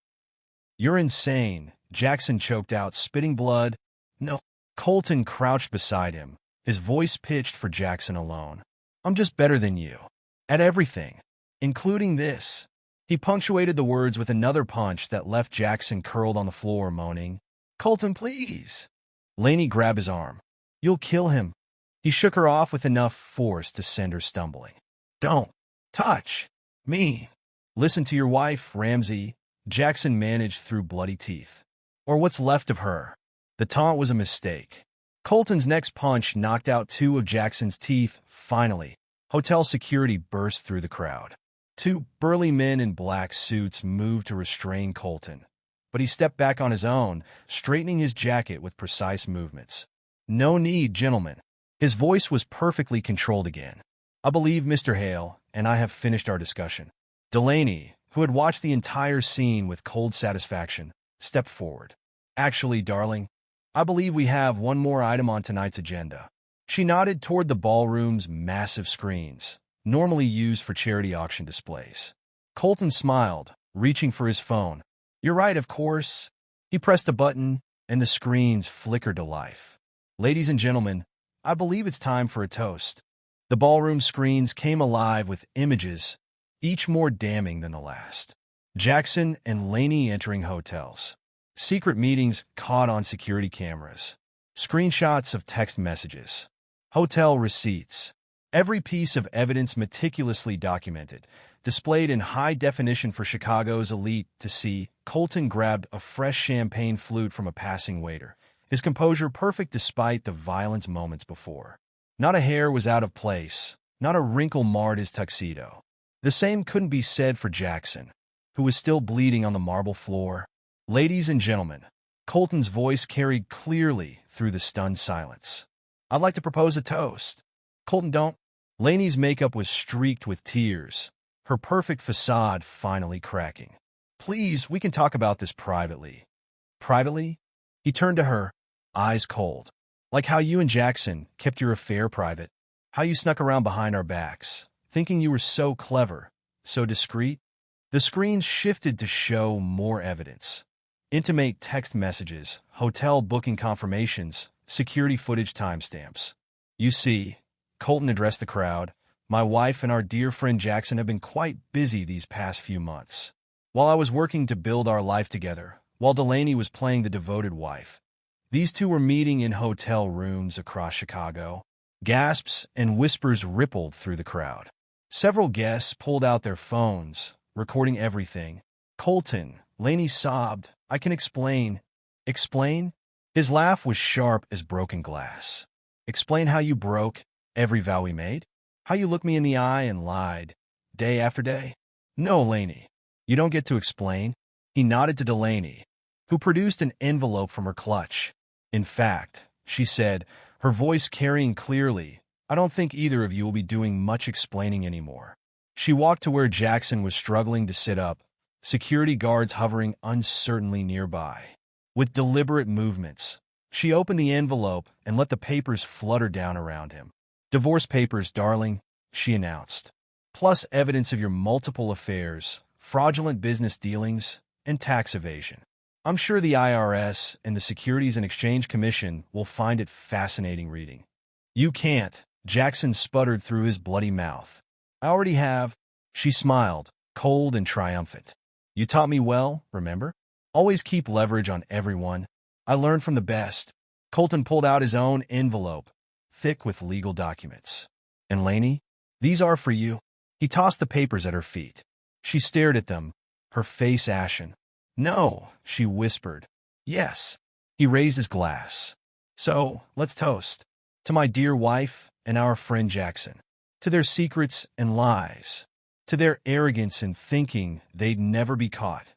"You're insane," Jackson choked out, spitting blood. "No." Colton crouched beside him, his voice pitched for Jackson alone. "I'm just better than you. At everything. Including this." He punctuated the words with another punch that left Jackson curled on the floor, moaning. "Colton, please." Lainey grabbed his arm. "You'll kill him." He shook her off with enough force to send her stumbling. "Don't touch me. Listen to your wife, Ramsey," Jackson managed through bloody teeth. "Or what's left of her." The taunt was a mistake. Colton's next punch knocked out two of Jackson's teeth. Finally, hotel security burst through the crowd. Two burly men in black suits moved to restrain Colton, but he stepped back on his own, straightening his jacket with precise movements. "No need, gentlemen." His voice was perfectly controlled again. "I believe Mr. Hale, and I have finished our discussion." Delaney, who had watched the entire scene with cold satisfaction, stepped forward. "Actually, darling, I believe we have one more item on tonight's agenda." She nodded toward the ballroom's massive screens, normally used for charity auction displays. Colton smiled, reaching for his phone. "You're right, of course." He pressed a button, and the screens flickered to life. "Ladies and gentlemen, I believe it's time for a toast." The ballroom screens came alive with images, each more damning than the last. Jackson and Lainey entering hotels. Secret meetings caught on security cameras. Screenshots of text messages. Hotel receipts. Every piece of evidence meticulously documented, displayed in high definition for Chicago's elite to see. Colton grabbed a fresh champagne flute from a passing waiter, his composure perfect despite the violent moments before. Not a hair was out of place, not a wrinkle marred his tuxedo. The same couldn't be said for Jackson, who was still bleeding on the marble floor. "Ladies and gentlemen," Colton's voice carried clearly through the stunned silence. "I'd like to propose a toast." "Colton, don't." Lainey's makeup was streaked with tears, her perfect facade finally cracking. "Please, we can talk about this privately." "Privately?" He turned to her, eyes cold. "Like how you and Jackson kept your affair private, how you snuck around behind our backs, thinking you were so clever, so discreet." The screens shifted to show more evidence. Intimate text messages, hotel booking confirmations, security footage timestamps. "You see," Colton addressed the crowd, "my wife and our dear friend Jackson have been quite busy these past few months. While I was working to build our life together, while Delaney was playing the devoted wife, these two were meeting in hotel rooms across Chicago." Gasps and whispers rippled through the crowd. Several guests pulled out their phones, recording everything. "Colton," Lainey sobbed, "I can explain." "Explain?" His laugh was sharp as broken glass. "Explain how you broke every vow we made? How you looked me in the eye and lied, day after day?" "No, Lainey, you don't get to explain." He nodded to Delaney, who produced an envelope from her clutch. "In fact," she said, her voice carrying clearly, "I don't think either of you will be doing much explaining anymore." She walked to where Jackson was struggling to sit up, security guards hovering uncertainly nearby. With deliberate movements, she opened the envelope and let the papers flutter down around him. "Divorce papers, darling," she announced. Plus evidence of your multiple affairs, fraudulent business dealings, and tax evasion. I'm sure the IRS and the Securities and Exchange Commission will find it fascinating reading. You can't, Jackson sputtered through his bloody mouth. I already have. She smiled, cold and triumphant. You taught me well, remember? Always keep leverage on everyone. I learned from the best. Colton pulled out his own envelope, thick with legal documents. And Lainey, these are for you. He tossed the papers at her feet. She stared at them, her face ashen. No, she whispered. Yes. He raised his glass. So, let's toast. To my dear wife and our friend Jackson. To their secrets and lies. To their arrogance in thinking they'd never be caught.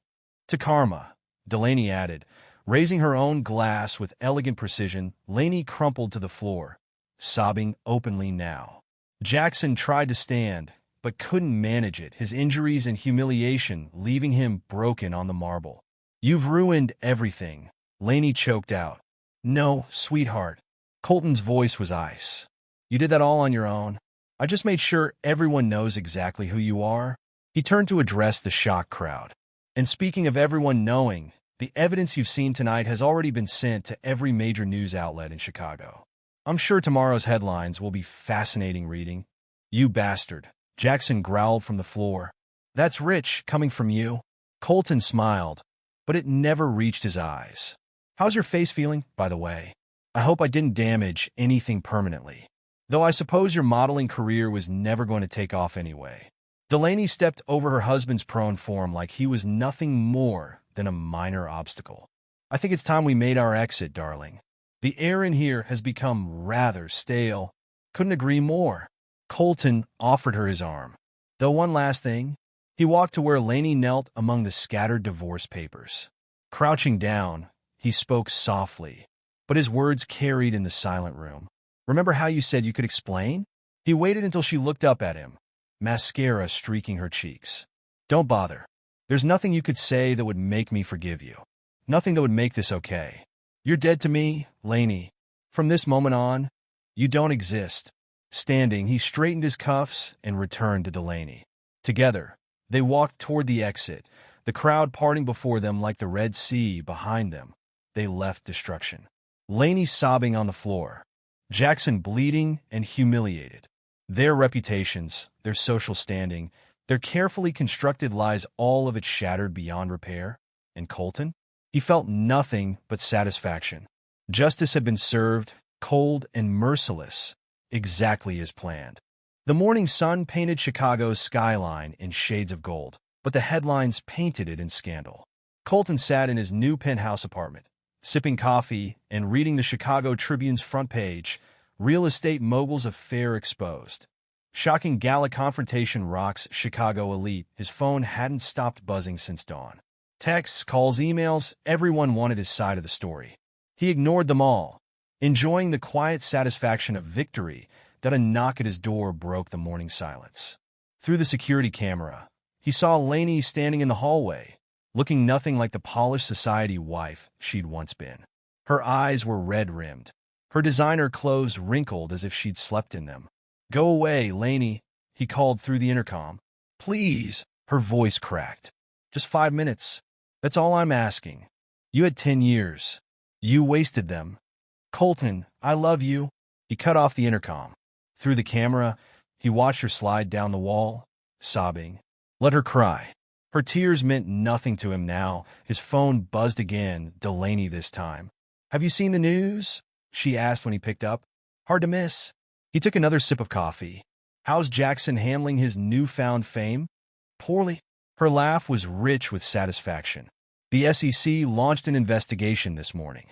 To karma, Delaney added. Raising her own glass with elegant precision, Lainey crumpled to the floor, sobbing openly now. Jackson tried to stand, but couldn't manage it, his injuries and humiliation leaving him broken on the marble. You've ruined everything, Lainey choked out. No, sweetheart. Colton's voice was ice. You did that all on your own. I just made sure everyone knows exactly who you are. He turned to address the shocked crowd. And speaking of everyone knowing, the evidence you've seen tonight has already been sent to every major news outlet in Chicago. I'm sure tomorrow's headlines will be fascinating reading. You bastard, Jackson growled from the floor. That's rich, coming from you. Colton smiled, but it never reached his eyes. How's your face feeling, by the way? I hope I didn't damage anything permanently. Though I suppose your modeling career was never going to take off anyway. Delaney stepped over her husband's prone form like he was nothing more than a minor obstacle. I think it's time we made our exit, darling. The air in here has become rather stale. Couldn't agree more. Colton offered her his arm. Though one last thing, he walked to where Lainey knelt among the scattered divorce papers. Crouching down, he spoke softly, but his words carried in the silent room. Remember how you said you could explain? He waited until she looked up at him, mascara streaking her cheeks. Don't bother. There's nothing you could say that would make me forgive you. Nothing that would make this okay. You're dead to me, Lainey. From this moment on, you don't exist. Standing, he straightened his cuffs and returned to Delaney. Together, they walked toward the exit, the crowd parting before them like the Red Sea behind them. They left destruction. Lainey sobbing on the floor. Jackson bleeding and humiliated. Their reputations, their social standing, their carefully constructed lies, all of it shattered beyond repair. And Colton? He felt nothing but satisfaction. Justice had been served, cold and merciless, exactly as planned. The morning sun painted Chicago's skyline in shades of gold, but the headlines painted it in scandal. Colton sat in his new penthouse apartment, sipping coffee and reading the Chicago Tribune's front page, Real Estate Mogul's Affair Exposed. Shocking gala confrontation rocks Chicago elite. His phone hadn't stopped buzzing since dawn. Texts, calls, emails, everyone wanted his side of the story. He ignored them all, enjoying the quiet satisfaction of victory that a knock at his door broke the morning silence. Through the security camera, he saw Lainey standing in the hallway, looking nothing like the polished society wife she'd once been. Her eyes were red-rimmed, her designer clothes wrinkled as if she'd slept in them. Go away, Lainey, he called through the intercom. Please, her voice cracked. Just 5 minutes. That's all I'm asking. You had 10 years. You wasted them. Colton, I love you. He cut off the intercom. Through the camera, he watched her slide down the wall, sobbing. Let her cry. Her tears meant nothing to him now. His phone buzzed again, Delaney this time. Have you seen the news? She asked when he picked up. Hard to miss. He took another sip of coffee. How's Jackson handling his newfound fame? Poorly. Her laugh was rich with satisfaction. The SEC launched an investigation this morning.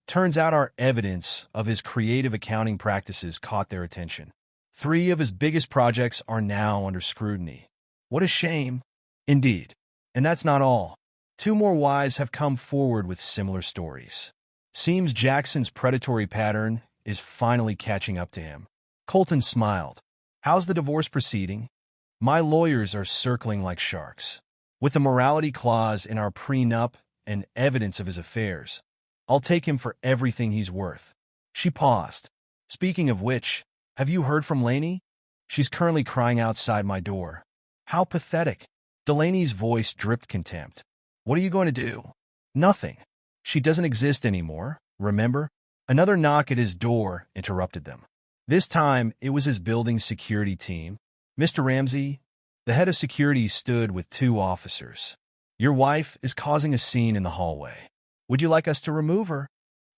Turns out our evidence of his creative accounting practices caught their attention. 3 of his biggest projects are now under scrutiny. What a shame. Indeed. And that's not all. 2 more wives have come forward with similar stories. Seems Jackson's predatory pattern is finally catching up to him. Colton smiled. How's the divorce proceeding? My lawyers are circling like sharks. With the morality clause in our prenup and evidence of his affairs, I'll take him for everything he's worth. She paused. Speaking of which, have you heard from Lainey? She's currently crying outside my door. How pathetic. Delaney's voice dripped contempt. What are you going to do? Nothing. She doesn't exist anymore, remember? Another knock at his door interrupted them. This time, it was his building's security team. Mr. Ramsey, the head of security, stood with two officers. Your wife is causing a scene in the hallway. Would you like us to remove her?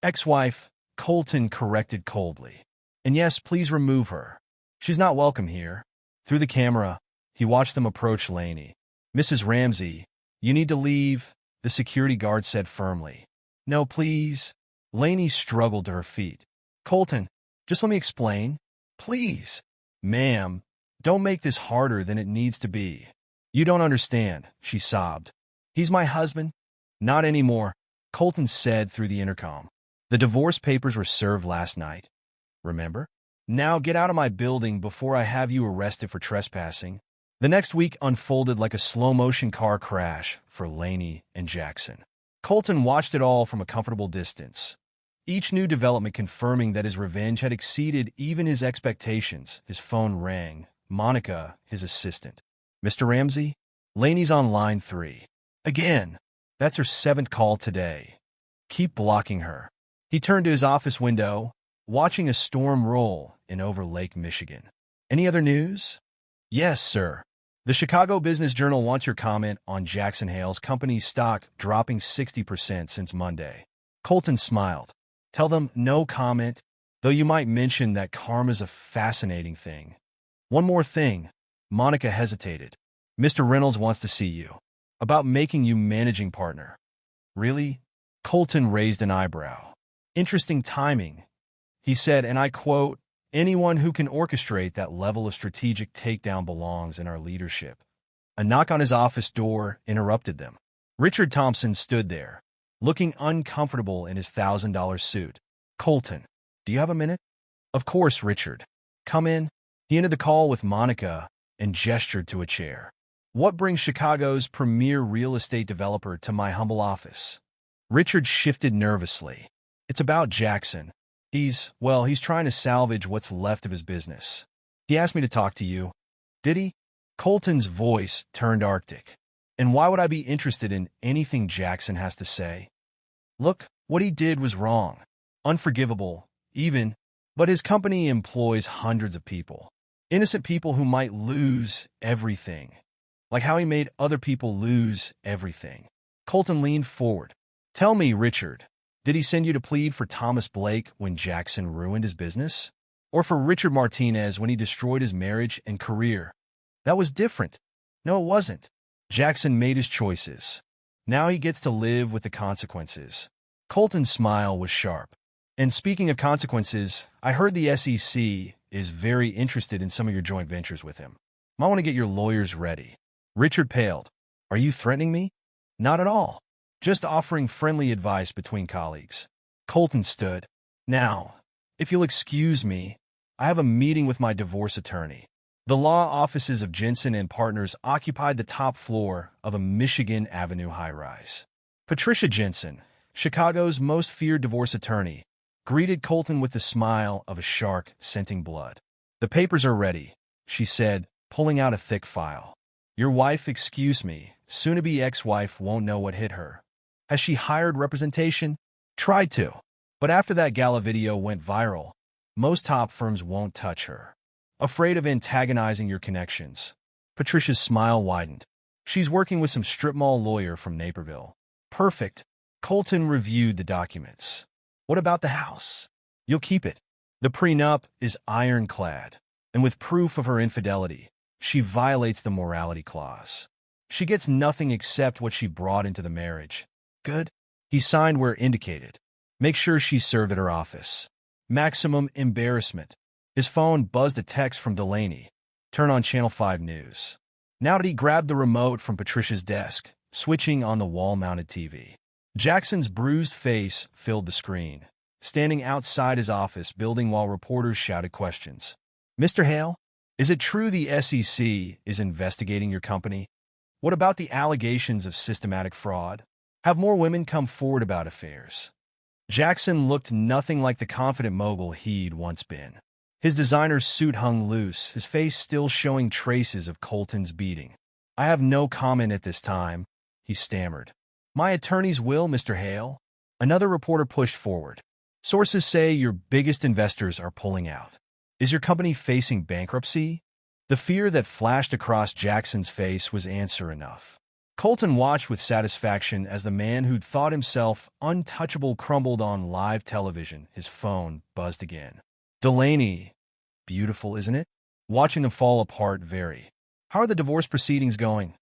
Ex-wife, Colton corrected coldly. And yes, please remove her. She's not welcome here. Through the camera, he watched them approach Laney. Mrs. Ramsey, you need to leave, the security guard said firmly. No, please. Laney struggled to her feet. Colton, just let me explain. Please. Ma'am, don't make this harder than it needs to be. You don't understand, she sobbed. He's my husband. Not anymore, Colton said through the intercom. The divorce papers were served last night. Remember? Now get out of my building before I have you arrested for trespassing. The next week unfolded like a slow-motion car crash for Laney and Jackson. Colton watched it all from a comfortable distance. Each new development confirming that his revenge had exceeded even his expectations. His phone rang. Monica, his assistant. Mr. Ramsey? Laney's on line 3. Again. That's her 7th call today. Keep blocking her. He turned to his office window, watching a storm roll in over Lake Michigan. Any other news? Yes, sir. The Chicago Business Journal wants your comment on Jackson Hale's company's stock dropping 60% since Monday. Colton smiled. Tell them no comment, though you might mention that karma's a fascinating thing. One more thing. Monica hesitated. Mr. Reynolds wants to see you. About making you managing partner. Really? Colton raised an eyebrow. Interesting timing. He said, and I quote, anyone who can orchestrate that level of strategic takedown belongs in our leadership. A knock on his office door interrupted them. Richard Thompson stood there, looking uncomfortable in his $1,000 suit. Colton, do you have a minute? Of course, Richard. Come in. He ended the call with Monica and gestured to a chair. What brings Chicago's premier real estate developer to my humble office? Richard shifted nervously. It's about Jackson. He's trying to salvage what's left of his business. He asked me to talk to you. Did he? Colton's voice turned arctic. And why would I be interested in anything Jackson has to say? Look, what he did was wrong. Unforgivable, even. But his company employs hundreds of people. Innocent people who might lose everything. Like how he made other people lose everything. Colton leaned forward. Tell me, Richard. Did he send you to plead for Thomas Blake when Jackson ruined his business? Or for Richard Martinez when he destroyed his marriage and career? That was different. No, it wasn't. Jackson made his choices. Now he gets to live with the consequences. Colton's smile was sharp. And speaking of consequences, I heard the SEC is very interested in some of your joint ventures with him. Might want to get your lawyers ready. Richard paled. Are you threatening me? Not at all. Just offering friendly advice between colleagues. Colton stood. Now, if you'll excuse me, I have a meeting with my divorce attorney. The law offices of Jensen and Partners occupied the top floor of a Michigan Avenue high-rise. Patricia Jensen, Chicago's most feared divorce attorney, greeted Colton with the smile of a shark scenting blood. The papers are ready, she said, pulling out a thick file. Your wife, excuse me, soon-to-be ex-wife won't know what hit her. Has she hired representation? Tried to. But after that gala video went viral, most top firms won't touch her. Afraid of antagonizing your connections. Patricia's smile widened. She's working with some strip mall lawyer from Naperville. Perfect. Colton reviewed the documents. What about the house? You'll keep it. The prenup is ironclad, and with proof of her infidelity, she violates the morality clause. She gets nothing except what she brought into the marriage. Good. He signed where indicated. Make sure she's served at her office. Maximum embarrassment. His phone buzzed a text from Delaney. Turn on Channel 5 News. Now he grabbed the remote from Patricia's desk, switching on the wall-mounted TV. Jackson's bruised face filled the screen, standing outside his office building while reporters shouted questions. Mr. Hale, is it true the SEC is investigating your company? What about the allegations of systematic fraud? Have more women come forward about affairs? Jackson looked nothing like the confident mogul he'd once been. His designer suit hung loose, his face still showing traces of Colton's beating. "I have no comment at this time," he stammered. "My attorneys will, Mr. Hale." Another reporter pushed forward. "Sources say your biggest investors are pulling out. Is your company facing bankruptcy?" The fear that flashed across Jackson's face was answer enough. Colton watched with satisfaction as the man who'd thought himself untouchable crumbled on live television. His phone buzzed again. "Delaney. Beautiful, isn't it?" Watching them fall apart very. "How are the divorce proceedings going?"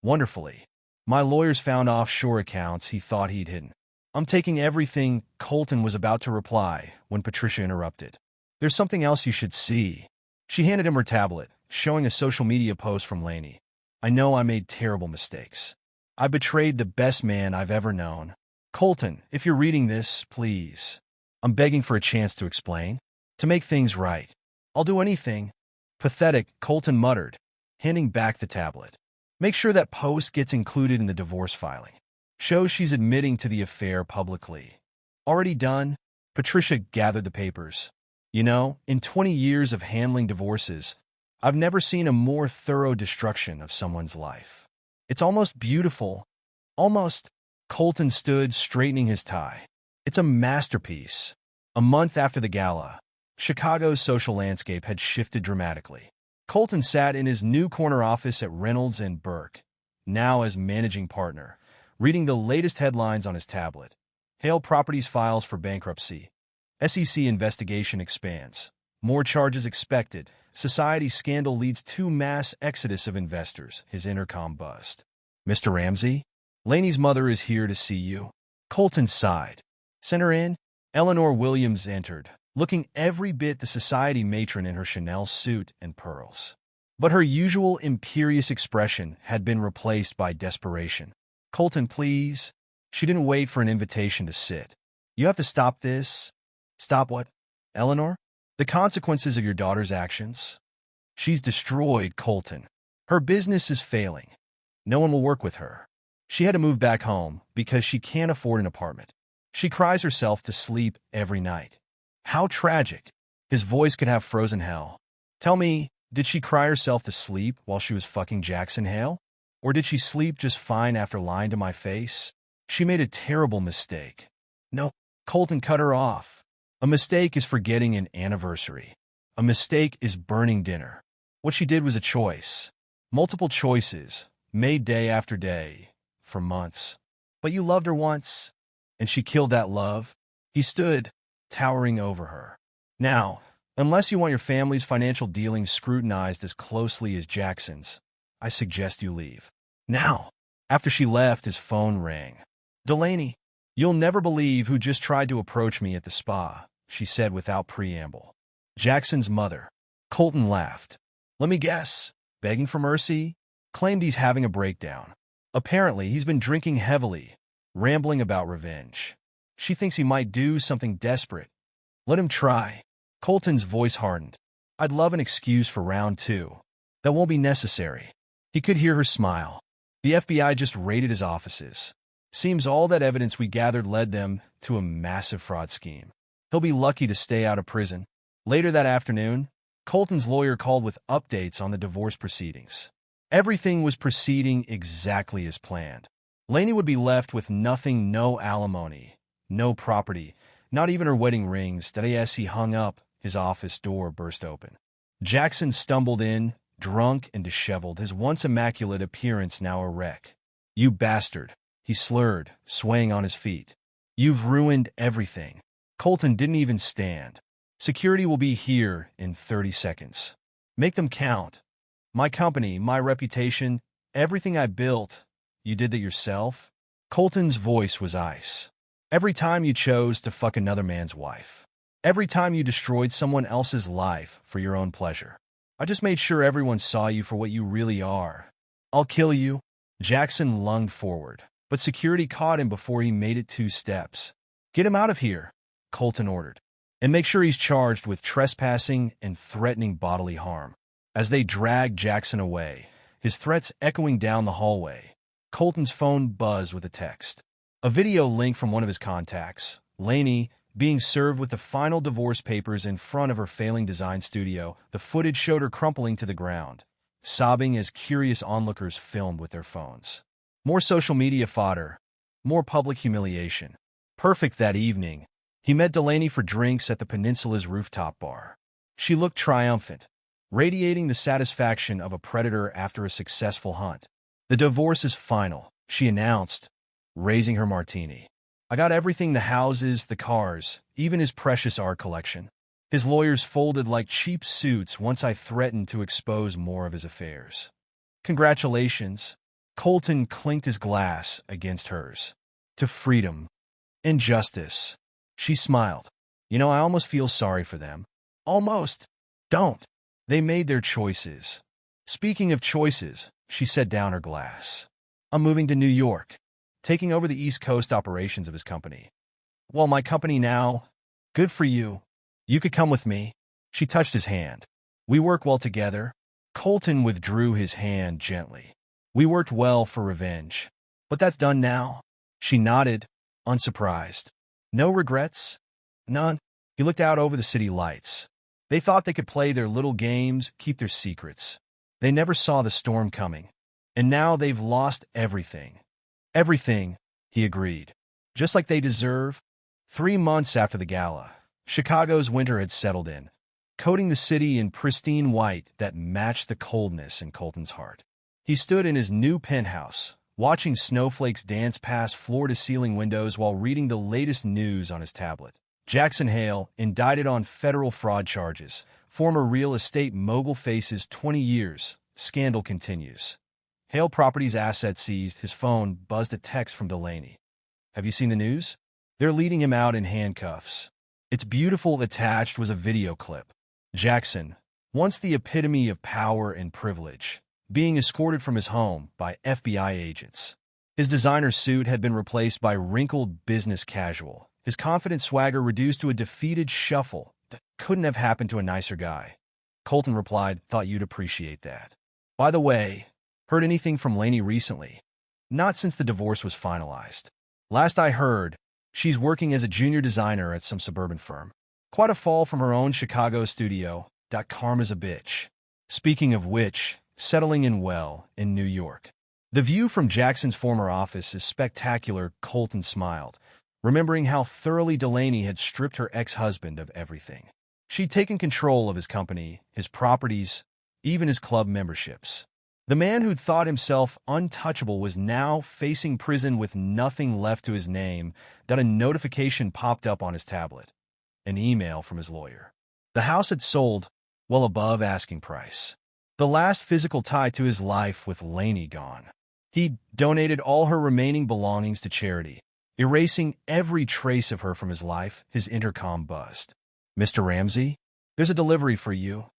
"Wonderfully. My lawyers found offshore accounts he thought he'd hidden." "I'm taking everything," Colton was about to reply when Patricia interrupted. "There's something else you should see." She handed him her tablet, showing a social media post from Laney. "I know I made terrible mistakes. I betrayed the best man I've ever known. Colton, if you're reading this, please. I'm begging for a chance to explain, to make things right. I'll do anything." "Pathetic," Colton muttered, handing back the tablet. "Make sure that post gets included in the divorce filing. Shows she's admitting to the affair publicly." "Already done?" Patricia gathered the papers. "You know, in 20 years of handling divorces, I've never seen a more thorough destruction of someone's life. It's almost beautiful. Almost." Colton stood, straightening his tie. "It's a masterpiece." A month after the gala, Chicago's social landscape had shifted dramatically. Colton sat in his new corner office at Reynolds and Burke, now as managing partner, reading the latest headlines on his tablet. Hale Properties files for bankruptcy. SEC investigation expands. More charges expected. Society scandal leads to mass exodus of investors. His intercom buzzed. "Mr. Ramsey? Laney's mother is here to see you." Colton sighed. "Send her in." Eleanor Williams entered, looking every bit the society matron in her Chanel suit and pearls. But her usual imperious expression had been replaced by desperation. "Colton, please." She didn't wait for an invitation to sit. "You have to stop this." "Stop what?" "Eleanor? The consequences of your daughter's actions." "She's destroyed, Colton. Her business is failing. No one will work with her. She had to move back home because she can't afford an apartment. She cries herself to sleep every night." "How tragic." His voice could have frozen hell. "Tell me, did she cry herself to sleep while she was fucking Jackson Hale? Or did she sleep just fine after lying to my face? She made a terrible mistake." "No." Colton cut her off. "A mistake is forgetting an anniversary. A mistake is burning dinner. What she did was a choice. Multiple choices, made day after day, for months. But you loved her once, and she killed that love." He stood, towering over her. "Now, unless you want your family's financial dealings scrutinized as closely as Jackson's, I suggest you leave. Now." After she left, his phone rang. "Delaney, you'll never believe who just tried to approach me at the spa," she said without preamble. "Jackson's mother." Colton laughed. "Let me guess. Begging for mercy?" Claimed he's having a breakdown. Apparently, he's been drinking heavily, rambling about revenge. She thinks he might do something desperate. "Let him try." Colton's voice hardened. "I'd love an excuse for round two." "That won't be necessary." He could hear her smile. "The FBI just raided his offices. Seems all that evidence we gathered led them to a massive fraud scheme. He'll be lucky to stay out of prison." Later that afternoon, Colton's lawyer called with updates on the divorce proceedings. Everything was proceeding exactly as planned. Laney would be left with nothing, no alimony, no property, not even her wedding rings. That as he hung up, his office door burst open. Jackson stumbled in, drunk and disheveled, his once immaculate appearance now a wreck. "You bastard," he slurred, swaying on his feet. "You've ruined everything." Colton didn't even stand. "Security will be here in 30 seconds. Make them count. My company, my reputation, everything I built. You did that yourself?" Colton's voice was ice. "Every time you chose to fuck another man's wife. Every time you destroyed someone else's life for your own pleasure. I just made sure everyone saw you for what you really are. I'll kill you." Jackson lunged forward, but security caught him before he made it 2 steps. "Get him out of here," Colton ordered. "And make sure he's charged with trespassing and threatening bodily harm." As they dragged Jackson away, his threats echoing down the hallway, Colton's phone buzzed with a text. A video link from one of his contacts. "Laney, being served with the final divorce papers in front of her failing design studio. The footage showed her crumpling to the ground, sobbing as curious onlookers filmed with their phones. More social media fodder, more public humiliation. Perfect that evening, he met Delaney for drinks at the peninsula's rooftop bar. She looked triumphant, radiating the satisfaction of a predator after a successful hunt. "The divorce is final," she announced, raising her martini. "I got everything, the houses, the cars, even his precious art collection." His lawyers folded like cheap suits once I threatened to expose more of his affairs. "Congratulations." Colton clinked his glass against hers. "To freedom and justice." She smiled. "You know, I almost feel sorry for them." "Almost." "Don't. They made their choices." "Speaking of choices," she set down her glass. "I'm moving to New York, taking over the East Coast operations of his company." "Well, my company now." "Good for you. You could come with me." She touched his hand. "We work well together." Colton withdrew his hand gently. "We worked well for revenge. But that's done now." She nodded, unsurprised. "No regrets?" "None." He looked out over the city lights. They thought they could play their little games, keep their secrets. They never saw the storm coming. And now they've lost everything. "Everything," he agreed. "Just like they deserve." 3 months after the gala, Chicago's winter had settled in, coating the city in pristine white that matched the coldness in Colton's heart. He stood in his new penthouse, watching snowflakes dance past floor-to-ceiling windows while reading the latest news on his tablet. Jackson Hale, indicted on federal fraud charges. Former real estate mogul faces 20 years. Scandal continues. Hale Properties assets seized. His phone buzzed a text from Delaney. "Have you seen the news? They're leading him out in handcuffs." It's beautiful. Attached was a video clip. Jackson, once the epitome of power and privilege, being escorted from his home by FBI agents. His designer suit had been replaced by wrinkled business casual, his confident swagger reduced to a defeated shuffle that couldn't have happened to a nicer guy. Colton replied, "Thought you'd appreciate that. By the way, heard anything from Lainey recently?" "Not since the divorce was finalized. Last I heard, she's working as a junior designer at some suburban firm. Quite a fall from her own Chicago studio. Karma's a bitch." Speaking of which, settling in well in New York. The view from Jackson's former office is spectacular. Colton smiled, remembering how thoroughly Delaney had stripped her ex-husband of everything. She'd taken control of his company, his properties, even his club memberships. The man who'd thought himself untouchable was now facing prison with nothing left to his name. A notification popped up on his tablet. An email from his lawyer. The house had sold, well above asking price. The last physical tie to his life with Lainey gone. He'd donated all her remaining belongings to charity, erasing every trace of her from his life. His intercom buzzed. "Mr. Ramsey, there's a delivery for you.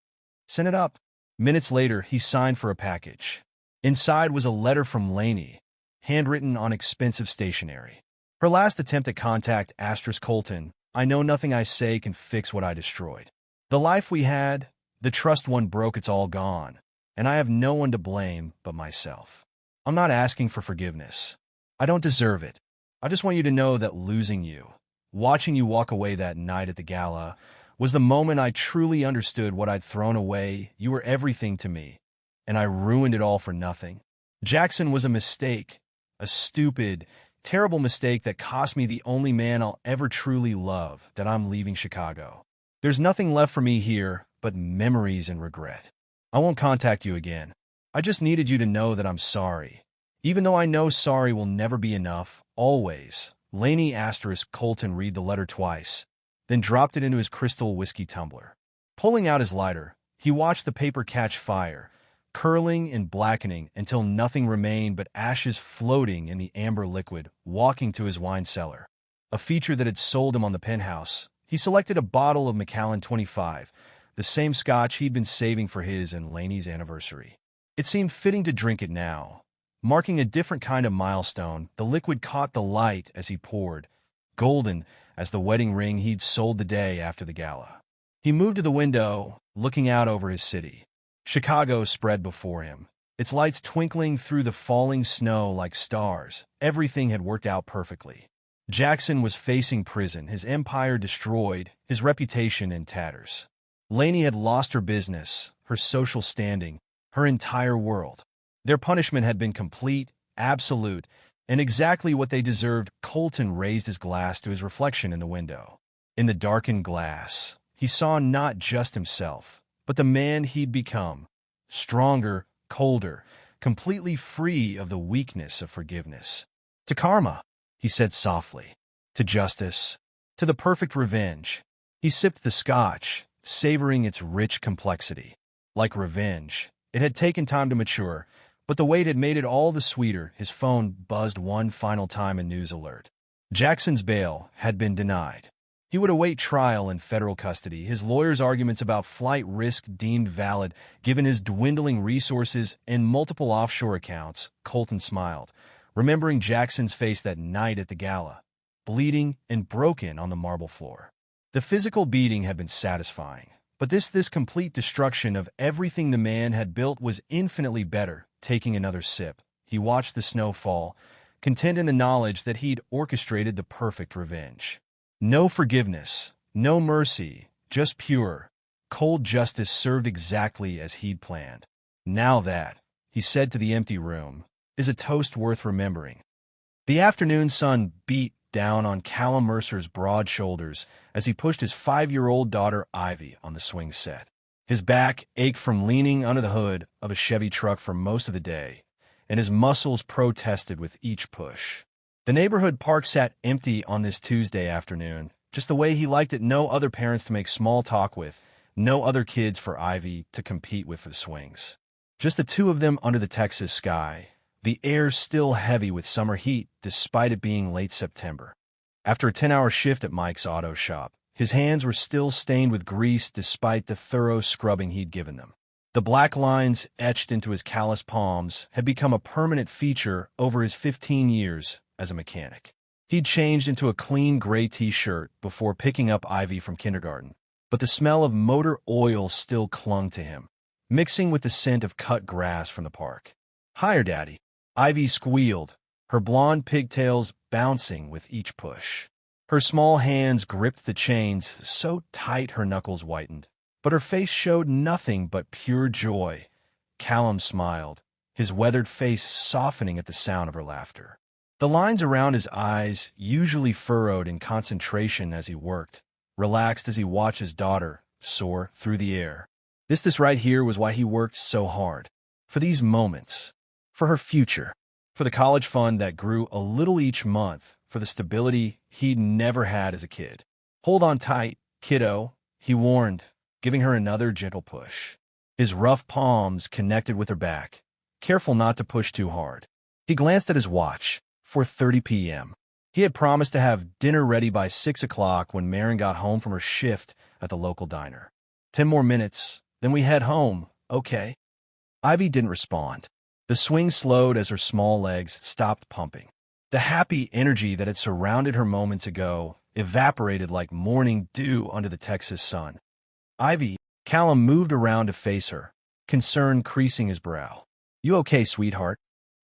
Send it up." Minutes later, he signed for a package. Inside was a letter from Lainey, handwritten on expensive stationery. Her last attempt at contact, Colton, "I know nothing I say can fix what I destroyed. The life we had, the trust one broke, it's all gone, and I have no one to blame but myself. I'm not asking for forgiveness. I don't deserve it. I just want you to know that losing you, watching you walk away that night at the gala, was the moment I truly understood what I'd thrown away. You were everything to me, and I ruined it all for nothing. Jackson was a mistake, a stupid, terrible mistake that cost me the only man I'll ever truly love. I'm leaving Chicago. There's nothing left for me here but memories and regret. I won't contact you again. I just needed you to know that I'm sorry. Even though I know sorry will never be enough, always." Lainey Colton read the letter twice, then dropped it into his crystal whiskey tumbler. Pulling out his lighter, he watched the paper catch fire, curling and blackening until nothing remained but ashes floating in the amber liquid. Walking to his wine cellar, a feature that had sold him on the penthouse, he selected a bottle of Macallan 25, the same scotch he'd been saving for his and Lainey's anniversary. It seemed fitting to drink it now, marking a different kind of milestone. The liquid caught the light as he poured, golden as the wedding ring he'd sold the day after the gala. He moved to the window, looking out over his city. Chicago spread before him, its lights twinkling through the falling snow like stars. Everything had worked out perfectly. Jackson was facing prison, his empire destroyed, his reputation in tatters. Lainey had lost her business, her social standing, her entire world. Their punishment had been complete, absolute, and exactly what they deserved. Colton raised his glass to his reflection in the window. In the darkened glass, he saw not just himself, but the man he'd become. Stronger, colder, completely free of the weakness of forgiveness. To karma, he said softly. To justice. To the perfect revenge. He sipped the scotch, savoring its rich complexity. Like revenge, it had taken time to mature, but the wait had made it all the sweeter. His phone buzzed one final time in news alert. Jackson's bail had been denied. He would await trial in federal custody, his lawyer's arguments about flight risk deemed valid given his dwindling resources and multiple offshore accounts. Colton smiled, remembering Jackson's face that night at the gala, bleeding and broken on the marble floor. The physical beating had been satisfying, but this complete destruction of everything the man had built was infinitely better. Taking another sip, he watched the snow fall, content in the knowledge that he'd orchestrated the perfect revenge. No forgiveness, no mercy, just pure, cold justice served exactly as he'd planned. Now that, he said to the empty room, is a toast worth remembering. The afternoon sun beat down on Callum Mercer's broad shoulders as he pushed his 5-year-old daughter Ivy on the swing set. His back ached from leaning under the hood of a Chevy truck for most of the day, and his muscles protested with each push. The neighborhood park sat empty on this Tuesday afternoon, just the way he liked it. No other parents to make small talk with, no other kids for Ivy to compete with for the swings. Just the two of them under the Texas sky, the air still heavy with summer heat despite it being late September. After a 10-hour shift at Mike's auto shop, his hands were still stained with grease despite the thorough scrubbing he'd given them. The black lines etched into his calloused palms had become a permanent feature over his 15 years as a mechanic. He'd changed into a clean gray t-shirt before picking up Ivy from kindergarten, but the smell of motor oil still clung to him, mixing with the scent of cut grass from the park. "Higher, Daddy," Ivy squealed, her blonde pigtails bouncing with each push. Her small hands gripped the chains so tight her knuckles whitened, but her face showed nothing but pure joy. Callum smiled, his weathered face softening at the sound of her laughter. The lines around his eyes, usually furrowed in concentration as he worked, relaxed as he watched his daughter soar through the air. This right here was why he worked so hard. For these moments. For her future. For the college fund that grew a little each month. For the stability he'd never had as a kid. "Hold on tight, kiddo," he warned, giving her another gentle push. His rough palms connected with her back, careful not to push too hard. He glanced at his watch. 4:30 p.m. He had promised to have dinner ready by 6 o'clock when Marin got home from her shift at the local diner. 10 more minutes, then we head home, okay? Ivy didn't respond. The swing slowed as her small legs stopped pumping. The happy energy that had surrounded her moments ago evaporated like morning dew under the Texas sun. "Ivy," Callum moved around to face her, concern creasing his brow. "You okay, sweetheart?"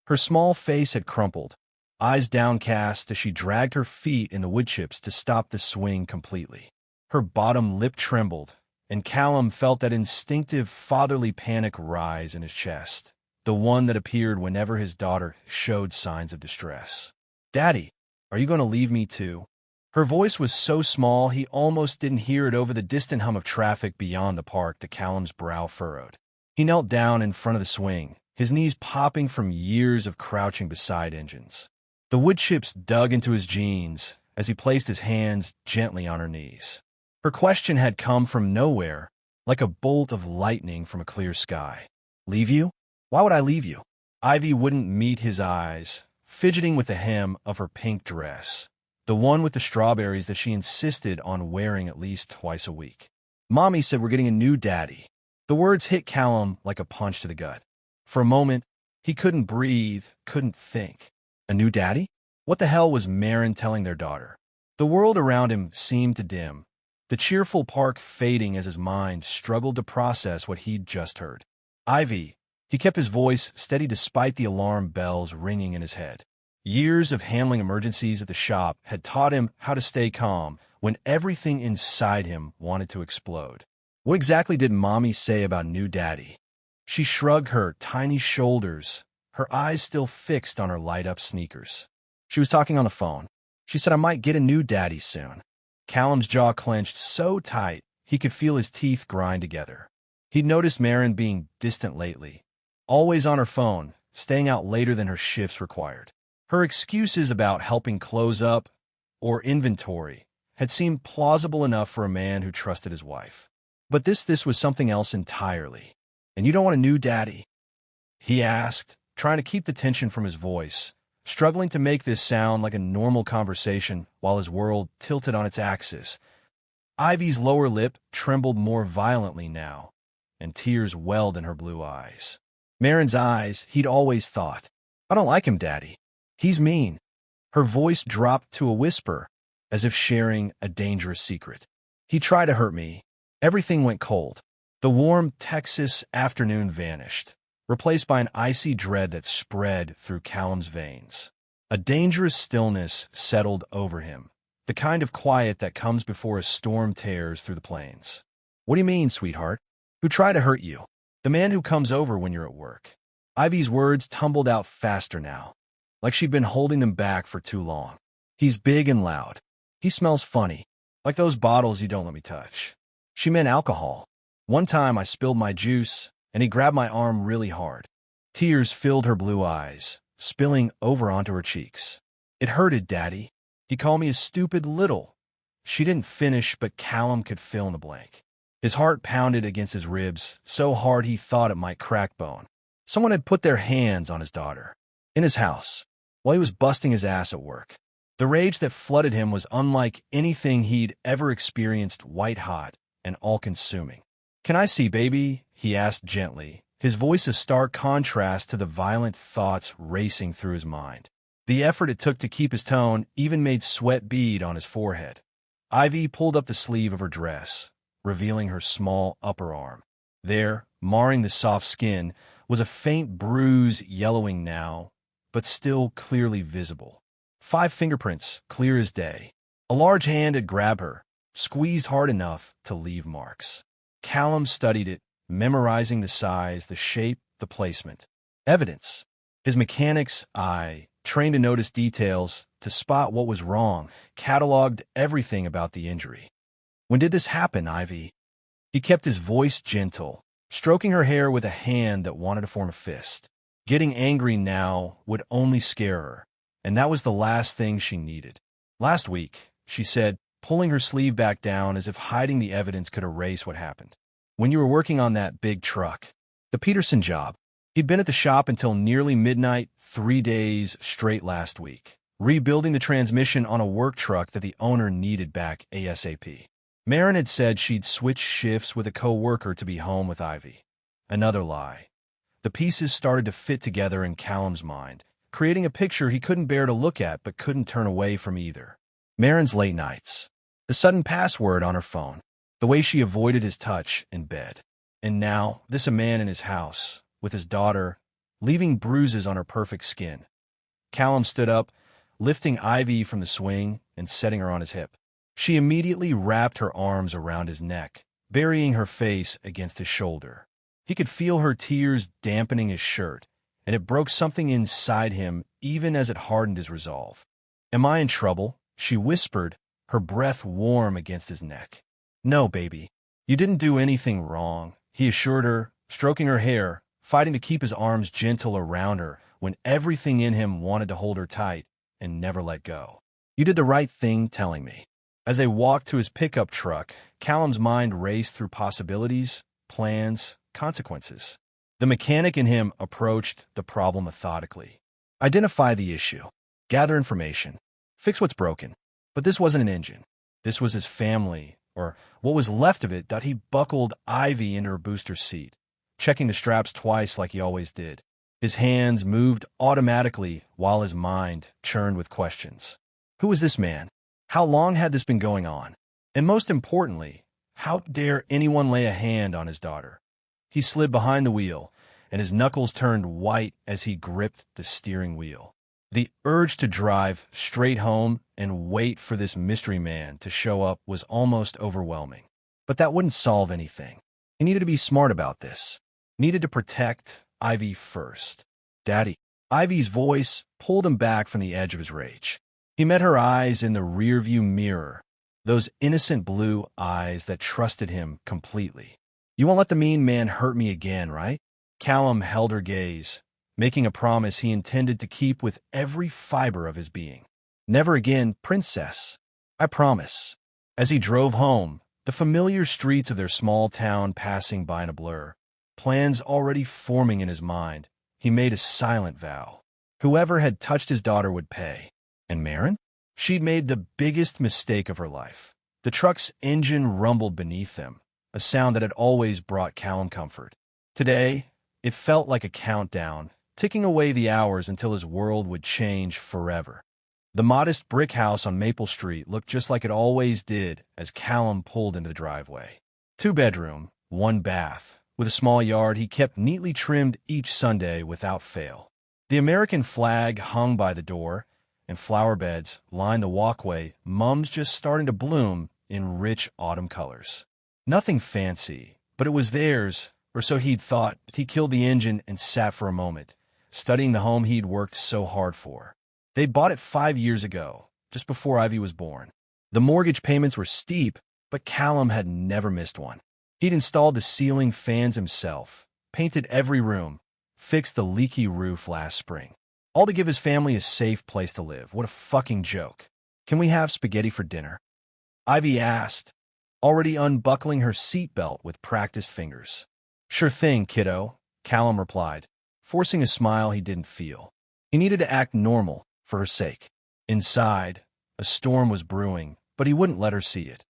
Her small face had crumpled, eyes downcast as she dragged her feet in the wood chips to stop the swing completely. Her bottom lip trembled, and Callum felt that instinctive fatherly panic rise in his chest, the one that appeared whenever his daughter showed signs of distress. "Daddy, are you going to leave me too?" Her voice was so small he almost didn't hear it over the distant hum of traffic beyond the park. Callum's brow furrowed. He knelt down in front of the swing, his knees popping from years of crouching beside engines. The wood chips dug into his jeans as he placed his hands gently on her knees. Her question had come from nowhere, like a bolt of lightning from a clear sky. "Leave you? Why would I leave you?" Ivy wouldn't meet his eyes, fidgeting with the hem of her pink dress, the one with the strawberries that she insisted on wearing at least twice a week. "Mommy said we're getting a new daddy." The words hit Callum like a punch to the gut. For a moment, he couldn't breathe, couldn't think. A new daddy? What the hell was Marin telling their daughter? The world around him seemed to dim, the cheerful park fading as his mind struggled to process what he'd just heard. "Ivy," he kept his voice steady despite the alarm bells ringing in his head. Years of handling emergencies at the shop had taught him how to stay calm when everything inside him wanted to explode. What exactly did Mommy say about new daddy? She shrugged her tiny shoulders, her eyes still fixed on her light-up sneakers. She was talking on the phone. She said I might get a new daddy soon. Callum's jaw clenched so tight he could feel his teeth grind together. He'd noticed Maren being distant lately, always on her phone, staying out later than her shifts required. Her excuses about helping close up or inventory had seemed plausible enough for a man who trusted his wife. But this was something else entirely. "And you don't want a new daddy?" he asked, trying to keep the tension from his voice, struggling to make this sound like a normal conversation while his world tilted on its axis. Ivy's lower lip trembled more violently now, and tears welled in her blue eyes. Maren's eyes, he'd always thought, "I don't like him, Daddy. He's mean." Her voice dropped to a whisper, as if sharing a dangerous secret. "He tried to hurt me." Everything went cold. The warm Texas afternoon vanished, replaced by an icy dread that spread through Callum's veins. A dangerous stillness settled over him, the kind of quiet that comes before a storm tears through the plains. "What do you mean, sweetheart? Who tried to hurt you?" "The man who comes over when you're at work." Ivy's words tumbled out faster now, like she'd been holding them back for too long. "He's big and loud. He smells funny, like those bottles you don't let me touch." She meant alcohol. "One time I spilled my juice, and he grabbed my arm really hard." Tears filled her blue eyes, spilling over onto her cheeks. "It hurted, Daddy. He called me a stupid little." She didn't finish, but Callum could fill in the blank. His heart pounded against his ribs so hard he thought it might crack bone. Someone had put their hands on his daughter, in his house, while he was busting his ass at work. The rage that flooded him was unlike anything he'd ever experienced, white-hot and all-consuming. "Can I see, baby?" he asked gently, his voice a stark contrast to the violent thoughts racing through his mind. The effort it took to keep his tone even made sweat bead on his forehead. Ivy pulled up the sleeve of her dress, revealing her small upper arm. There, marring the soft skin, was a faint bruise yellowing now, but still clearly visible. 5 fingerprints, clear as day. A large hand had grabbed her, squeezed hard enough to leave marks. Callum studied it, memorizing the size, the shape, the placement. Evidence. His mechanic's eye, trained to notice details, to spot what was wrong, cataloged everything about the injury. "When did this happen, Ivy?" He kept his voice gentle, stroking her hair with a hand that wanted to form a fist. Getting angry now would only scare her, and that was the last thing she needed. "Last week," she said, pulling her sleeve back down as if hiding the evidence could erase what happened. "When you were working on that big truck, the Peterson job." He'd been at the shop until nearly midnight, 3 days straight last week, rebuilding the transmission on a work truck that the owner needed back ASAP. Maren had said she'd switch shifts with a co-worker to be home with Ivy. Another lie. The pieces started to fit together in Callum's mind, creating a picture he couldn't bear to look at but couldn't turn away from either. Maren's late nights, the sudden password on her phone, the way she avoided his touch in bed. And now, this a man in his house, with his daughter, leaving bruises on her perfect skin. Callum stood up, lifting Ivy from the swing and setting her on his hip. She immediately wrapped her arms around his neck, burying her face against his shoulder. He could feel her tears dampening his shirt, and it broke something inside him even as it hardened his resolve. "Am I in trouble?" she whispered, her breath warm against his neck. "No, baby. You didn't do anything wrong," he assured her, stroking her hair, fighting to keep his arms gentle around her when everything in him wanted to hold her tight and never let go. "You did the right thing telling me." As they walked to his pickup truck, Callum's mind raced through possibilities, plans, consequences. The mechanic in him approached the problem methodically. Identify the issue, gather information, fix what's broken. But this wasn't an engine. This was his family, or what was left of it. He buckled Ivy into her booster seat, checking the straps twice like he always did. His hands moved automatically while his mind churned with questions. Who was this man? How long had this been going on? And most importantly, how dare anyone lay a hand on his daughter? He slid behind the wheel, and his knuckles turned white as he gripped the steering wheel. The urge to drive straight home and wait for this mystery man to show up was almost overwhelming. But that wouldn't solve anything. He needed to be smart about this. Needed to protect Ivy first. Daddy. Ivy's voice pulled him back from the edge of his rage. He met her eyes in the rearview mirror, those innocent blue eyes that trusted him completely. You won't let the mean man hurt me again, right? Callum held her gaze, making a promise he intended to keep with every fiber of his being. Never again, princess. I promise. As he drove home, the familiar streets of their small town passing by in a blur, plans already forming in his mind, he made a silent vow. Whoever had touched his daughter would pay. And Marin? She'd made the biggest mistake of her life. The truck's engine rumbled beneath them, a sound that had always brought Callum comfort. Today, it felt like a countdown, ticking away the hours until his world would change forever. The modest brick house on Maple Street looked just like it always did as Callum pulled into the driveway. 2-bedroom, 1 bath, with a small yard he kept neatly trimmed each Sunday without fail. The American flag hung by the door, and flower beds lined the walkway, mums just starting to bloom in rich autumn colors. Nothing fancy, but it was theirs, or so he'd thought. He killed the engine and sat for a moment, studying the home he'd worked so hard for. They'd bought it 5 years ago, just before Ivy was born. The mortgage payments were steep, but Callum had never missed one. He'd installed the ceiling fans himself, painted every room, fixed the leaky roof last spring. All to give his family a safe place to live. What a fucking joke. Can we have spaghetti for dinner? Ivy asked, already unbuckling her seatbelt with practiced fingers. Sure thing, kiddo, Callum replied, forcing a smile he didn't feel. He needed to act normal for her sake. Inside, a storm was brewing, but he wouldn't let her see it.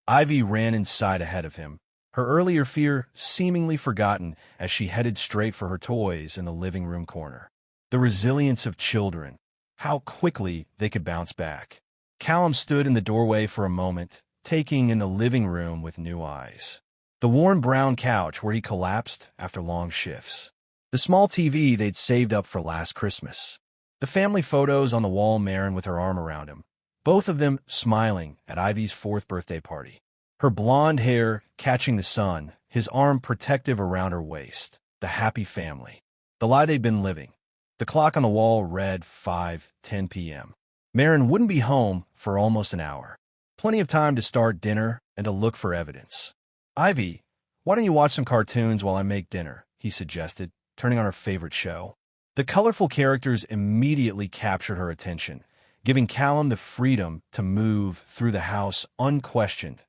Ivy ran inside ahead of him, her earlier fear seemingly forgotten as she headed straight for her toys in the living room corner. The resilience of children, how quickly they could bounce back. Callum stood in the doorway for a moment, taking in the living room with new eyes. The worn brown couch where he collapsed after long shifts. The small TV they'd saved up for last Christmas. The family photos on the wall, Marin with her arm around him, both of them smiling at Ivy's 4th birthday party. Her blonde hair catching the sun, his arm protective around her waist. The happy family. The lie they'd been living. The clock on the wall read 5:10 p.m. Marin wouldn't be home for almost an hour. Plenty of time to start dinner and to look for evidence. Ivy, why don't you watch some cartoons while I make dinner, he suggested, turning on her favorite show. The colorful characters immediately captured her attention, giving Callum the freedom to move through the house unquestioned.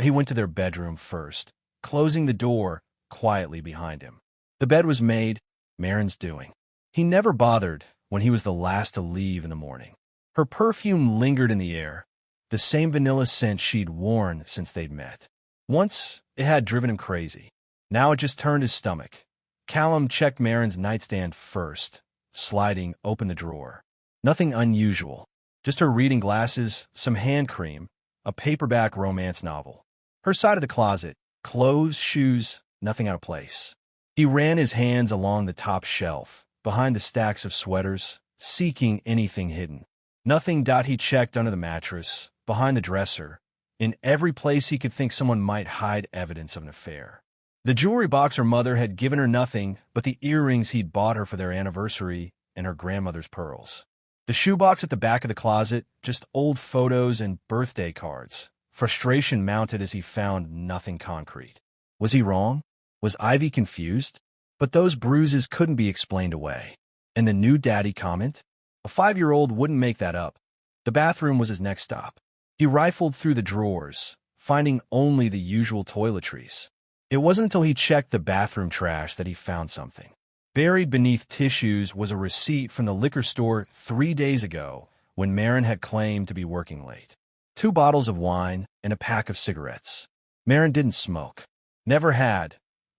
He went to their bedroom first, closing the door quietly behind him. The bed was made, Marin's doing. He never bothered when he was the last to leave in the morning. Her perfume lingered in the air, the same vanilla scent she'd worn since they'd met. Once, it had driven him crazy. Now it just turned his stomach. Callum checked Marin's nightstand first, sliding open the drawer. Nothing unusual, just her reading glasses, some hand cream, a paperback romance novel. Her side of the closet, clothes, shoes, nothing out of place. He ran his hands along the top shelf, behind the stacks of sweaters, seeking anything hidden. Nothing. He checked under the mattress, behind the dresser, in every place he could think someone might hide evidence of an affair. The jewelry box her mother had given her nothing but the earrings he'd bought her for their anniversary and her grandmother's pearls. The shoebox at the back of the closet, just old photos and birthday cards. Frustration mounted as he found nothing concrete. Was he wrong? Was Ivy confused? But those bruises couldn't be explained away. And the new daddy comment? A 5-year-old wouldn't make that up. The bathroom was his next stop. He rifled through the drawers, finding only the usual toiletries. It wasn't until he checked the bathroom trash that he found something. Buried beneath tissues was a receipt from the liquor store 3 days ago when Marin had claimed to be working late. 2 bottles of wine and a pack of cigarettes. Marin didn't smoke. Never had.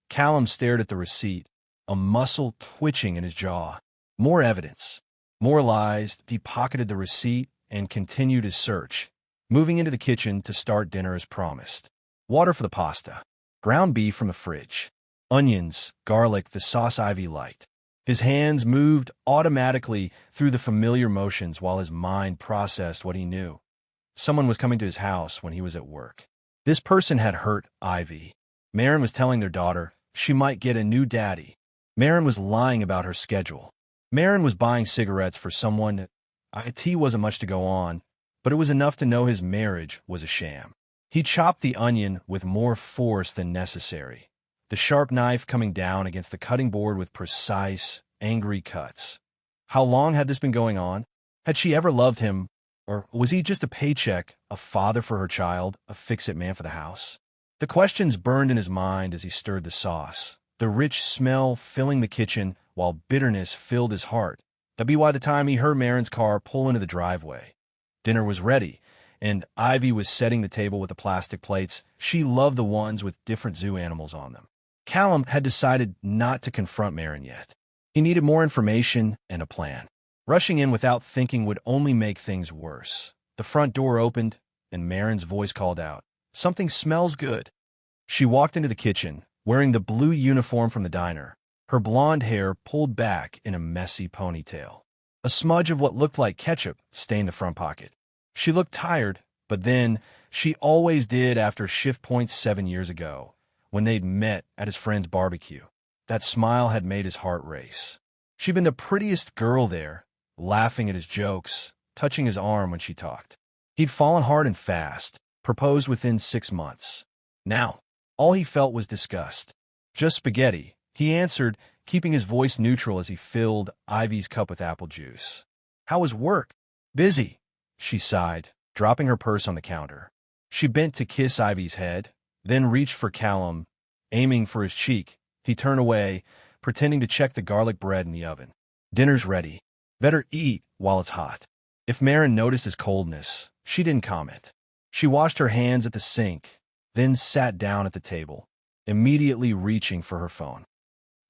Callum stared at the receipt, a muscle twitching in his jaw. More evidence. More lies. He pocketed the receipt and continued his search, moving into the kitchen to start dinner as promised. Water for the pasta. Ground beef from the fridge. Onions, garlic, the sauce Ivy liked. His hands moved automatically through the familiar motions while his mind processed what he knew. Someone was coming to his house when he was at work. This person had hurt Ivy. Maren was telling their daughter she might get a new daddy. Maren was lying about her schedule. Maren was buying cigarettes for someone. It wasn't much to go on, but it was enough to know his marriage was a sham. He chopped the onion with more force than necessary, the sharp knife coming down against the cutting board with precise, angry cuts. How long had this been going on? Had she ever loved him? Or was he just a paycheck, a father for her child, a fix-it man for the house? The questions burned in his mind as he stirred the sauce, the rich smell filling the kitchen while bitterness filled his heart. That'd be why the time he heard Maren's car pull into the driveway. Dinner was ready, and Ivy was setting the table with the plastic plates. She loved the ones with different zoo animals on them. Callum had decided not to confront Maren yet. He needed more information and a plan. Rushing in without thinking would only make things worse. The front door opened, and Maren's voice called out, "Something smells good." She walked into the kitchen, wearing the blue uniform from the diner, her blonde hair pulled back in a messy ponytail. A smudge of what looked like ketchup stained the front pocket. She looked tired, but then she always did after shift points 7 years ago, when they'd met at his friend's barbecue. That smile had made his heart race. She'd been the prettiest girl there, laughing at his jokes, touching his arm when she talked. He'd fallen hard and fast, proposed within 6 months. Now, all he felt was disgust. "Just spaghetti," he answered, keeping his voice neutral as he filled Ivy's cup with apple juice. "How was work?" "Busy," she sighed, dropping her purse on the counter. She bent to kiss Ivy's head, then reached for Callum, aiming for his cheek. He turned away, pretending to check the garlic bread in the oven. "Dinner's ready. Better eat while it's hot." If Maren noticed his coldness, she didn't comment. She washed her hands at the sink, then sat down at the table, immediately reaching for her phone.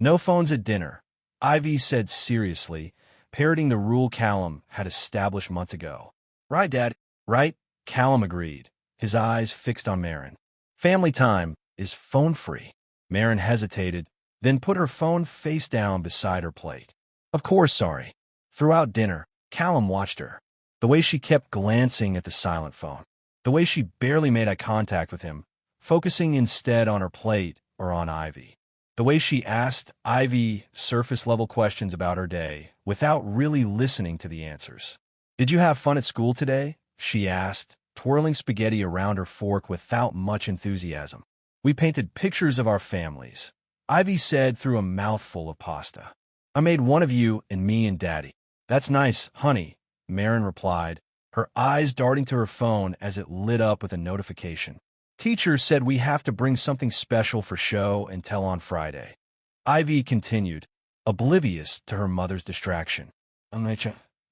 "No phones at dinner," Ivy said seriously, parroting the rule Callum had established months ago. "Right, Dad, right?" Callum agreed, his eyes fixed on Maren. "Family time is phone-free." Maren hesitated, then put her phone face down beside her plate. "Of course, sorry." Throughout dinner, Callum watched her. The way she kept glancing at the silent phone. The way she barely made eye contact with him, focusing instead on her plate or on Ivy. The way she asked Ivy surface-level questions about her day without really listening to the answers. "Did you have fun at school today?" she asked, twirling spaghetti around her fork without much enthusiasm. "We painted pictures of our families," Ivy said through a mouthful of pasta. "I made one of you and me and Daddy." "That's nice, honey," Maren replied, her eyes darting to her phone as it lit up with a notification. "Teacher said we have to bring something special for show and tell on Friday." Ivy continued, oblivious to her mother's distraction.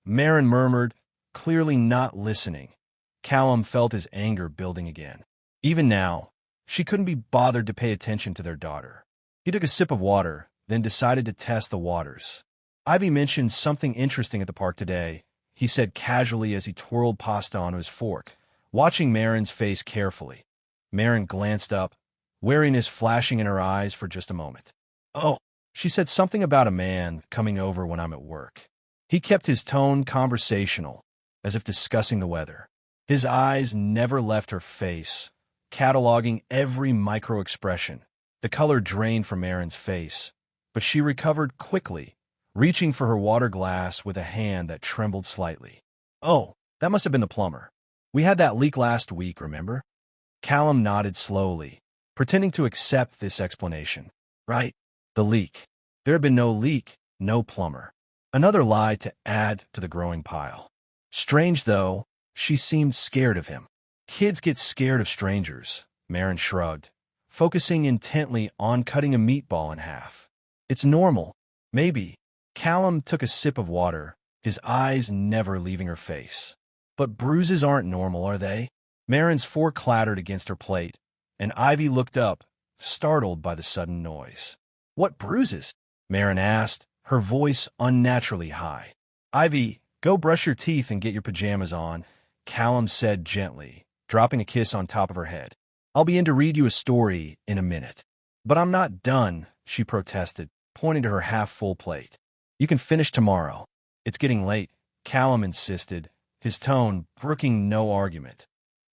Maren murmured, clearly not listening. Callum felt his anger building again. Even now, she couldn't be bothered to pay attention to their daughter. He took a sip of water, then decided to test the waters. "Ivy mentioned something interesting at the park today," he said casually as he twirled pasta onto his fork, watching Maren's face carefully. Maren glanced up, wariness flashing in her eyes for just a moment. "Oh," she said, "something about a man coming over when I'm at work." He kept his tone conversational, as if discussing the weather. His eyes never left her face, cataloging every micro-expression. The color drained from Maren's face, but she recovered quickly, reaching for her water glass with a hand that trembled slightly. "Oh, that must have been the plumber. We had that leak last week, remember?" Callum nodded slowly, pretending to accept this explanation. "Right, the leak. There had been no leak, no plumber." Another lie to add to the growing pile. Strange, though, she seemed scared of him. "Kids get scared of strangers," Maren shrugged, focusing intently on cutting a meatball in half. "It's normal, maybe." Callum took a sip of water, his eyes never leaving her face. "But bruises aren't normal, are they?" Maren's fork clattered against her plate, and Ivy looked up, startled by the sudden noise. "What bruises?" Maren asked, her voice unnaturally high. "Ivy, go brush your teeth and get your pajamas on," Callum said gently, dropping a kiss on top of her head. "I'll be in to read you a story in a minute." "But I'm not done," she protested, pointing to her half-full plate. You can finish tomorrow. It's getting late, Callum insisted, his tone brooking no argument.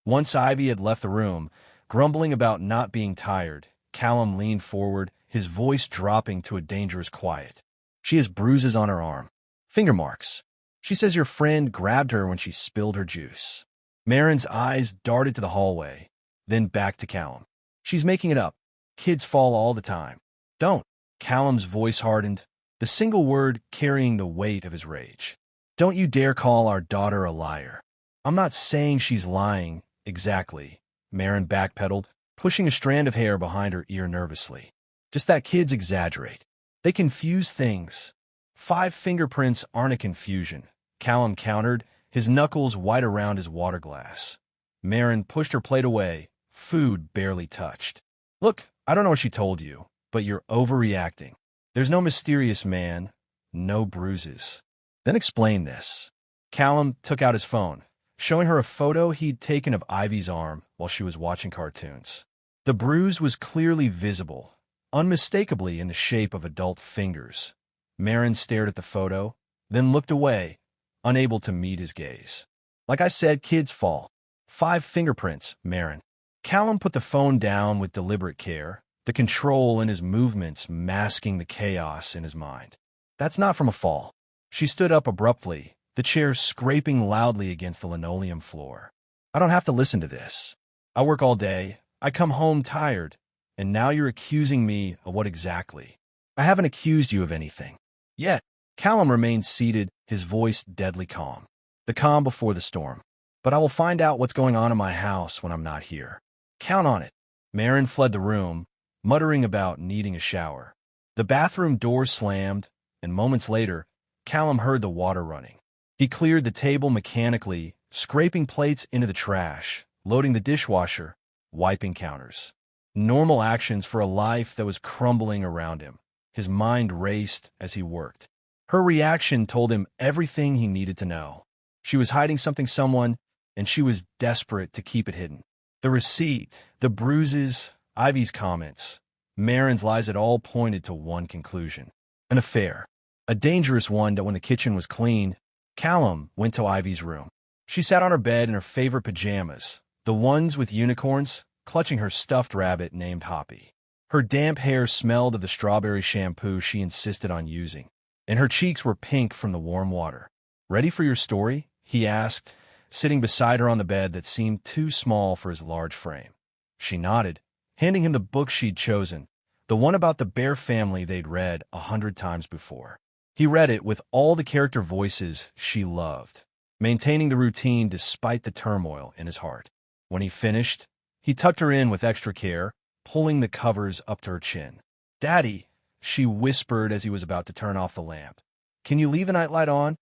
Once Ivy had left the room, grumbling about not being tired, Callum leaned forward, his voice dropping to a dangerous quiet. She has bruises on her arm. Finger marks. She says your friend grabbed her when she spilled her juice. Marin's eyes darted to the hallway, then back to Callum. She's making it up. Kids fall all the time. Don't. Callum's voice hardened, the single word carrying the weight of his rage. Don't you dare call our daughter a liar. I'm not saying she's lying, exactly, Marin backpedaled, pushing a strand of hair behind her ear nervously. Just that kids exaggerate. They confuse things. 5 fingerprints aren't a confusion, Callum countered, his knuckles white around his water glass. Marin pushed her plate away, food barely touched. Look, I don't know what she told you, but you're overreacting. There's no mysterious man, no bruises. Then explain this. Callum took out his phone, showing her a photo he'd taken of Ivy's arm while she was watching cartoons. The bruise was clearly visible, unmistakably in the shape of adult fingers. Marin stared at the photo, then looked away, unable to meet his gaze. Like I said, kids fall. 5 fingerprints, Marin. Callum put the phone down with deliberate care, the control in his movements masking the chaos in his mind. That's not from a fall. She stood up abruptly, the chair scraping loudly against the linoleum floor. I don't have to listen to this. I work all day, I come home tired, and now you're accusing me of what exactly? I haven't accused you of anything. Yet, Callum remained seated, his voice deadly calm. The calm before the storm. But I will find out what's going on in my house when I'm not here. Count on it. Marin fled the room, muttering about needing a shower. The bathroom door slammed, and moments later, Callum heard the water running. He cleared the table mechanically, scraping plates into the trash, loading the dishwasher, wiping counters. Normal actions for a life that was crumbling around him. His mind raced as he worked. Her reaction told him everything he needed to know. She was hiding someone, and she was desperate to keep it hidden. The receipt, the bruises, Ivy's comments, Marin's lies had all pointed to one conclusion. An affair. A dangerous one that when the kitchen was clean, Callum went to Ivy's room. She sat on her bed in her favorite pajamas, the ones with unicorns, clutching her stuffed rabbit named Hoppy. Her damp hair smelled of the strawberry shampoo she insisted on using, and her cheeks were pink from the warm water. Ready for your story? He asked, sitting beside her on the bed that seemed too small for his large frame. She nodded, handing him the book she'd chosen, the one about the Bear family they'd read 100 times before. He read it with all the character voices she loved, maintaining the routine despite the turmoil in his heart. When he finished, he tucked her in with extra care, pulling the covers up to her chin. "Daddy," she whispered as he was about to turn off the lamp. "Can you leave the nightlight on?"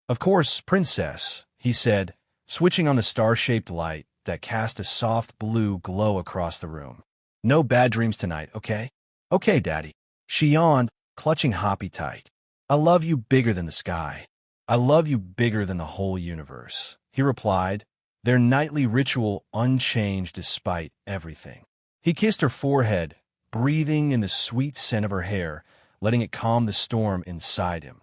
"Of course, princess," he said, switching on the star-shaped light that cast a soft blue glow across the room. "No bad dreams tonight, okay?" "Okay, Daddy." She yawned, clutching Hoppy tight. "I love you bigger than the sky. I love you bigger than the whole universe," he replied, their nightly ritual unchanged despite everything. He kissed her forehead, breathing in the sweet scent of her hair, letting it calm the storm inside him.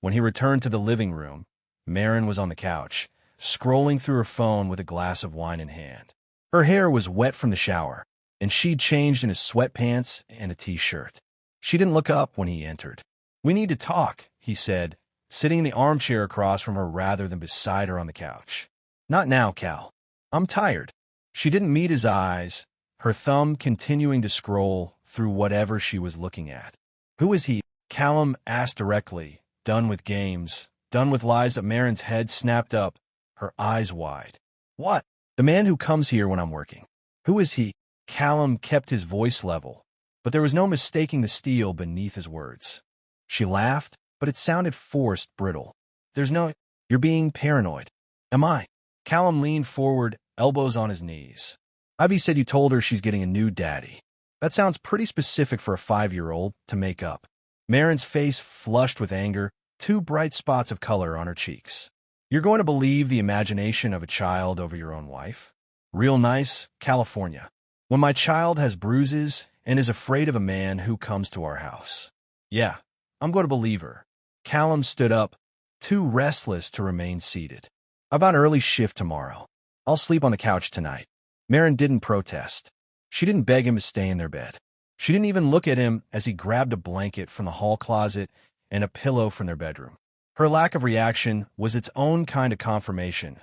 When he returned to the living room, Marin was on the couch, scrolling through her phone with a glass of wine in hand. Her hair was wet from the shower, and she'd changed into sweatpants and a t-shirt. She didn't look up when he entered. "We need to talk," he said, sitting in the armchair across from her rather than beside her on the couch. "Not now, Cal. I'm tired." She didn't meet his eyes, her thumb continuing to scroll through whatever she was looking at. "Who is he?" Callum asked directly, done with games, done with lies. That Marin's head snapped up, her eyes wide. "What?" "The man who comes here when I'm working." "Who is he?" Callum kept his voice level, but there was no mistaking the steel beneath his words. She laughed, but it sounded forced, brittle. "There's no... You're being paranoid." "Am I?" Callum leaned forward, elbows on his knees. "Ivy said you told her she's getting a new daddy. That sounds pretty specific for a 5-year-old to make up." Marin's face flushed with anger, 2 bright spots of color on her cheeks. "You're going to believe the imagination of a child over your own wife? Real nice, California. When my child has bruises and is afraid of a man who comes to our house. Yeah, I'm going to believe her." Callum stood up, too restless to remain seated. "I've got an early shift tomorrow. I'll sleep on the couch tonight." Maren didn't protest. She didn't beg him to stay in their bed. She didn't even look at him as he grabbed a blanket from the hall closet and a pillow from their bedroom. Her lack of reaction was its own kind of confirmation.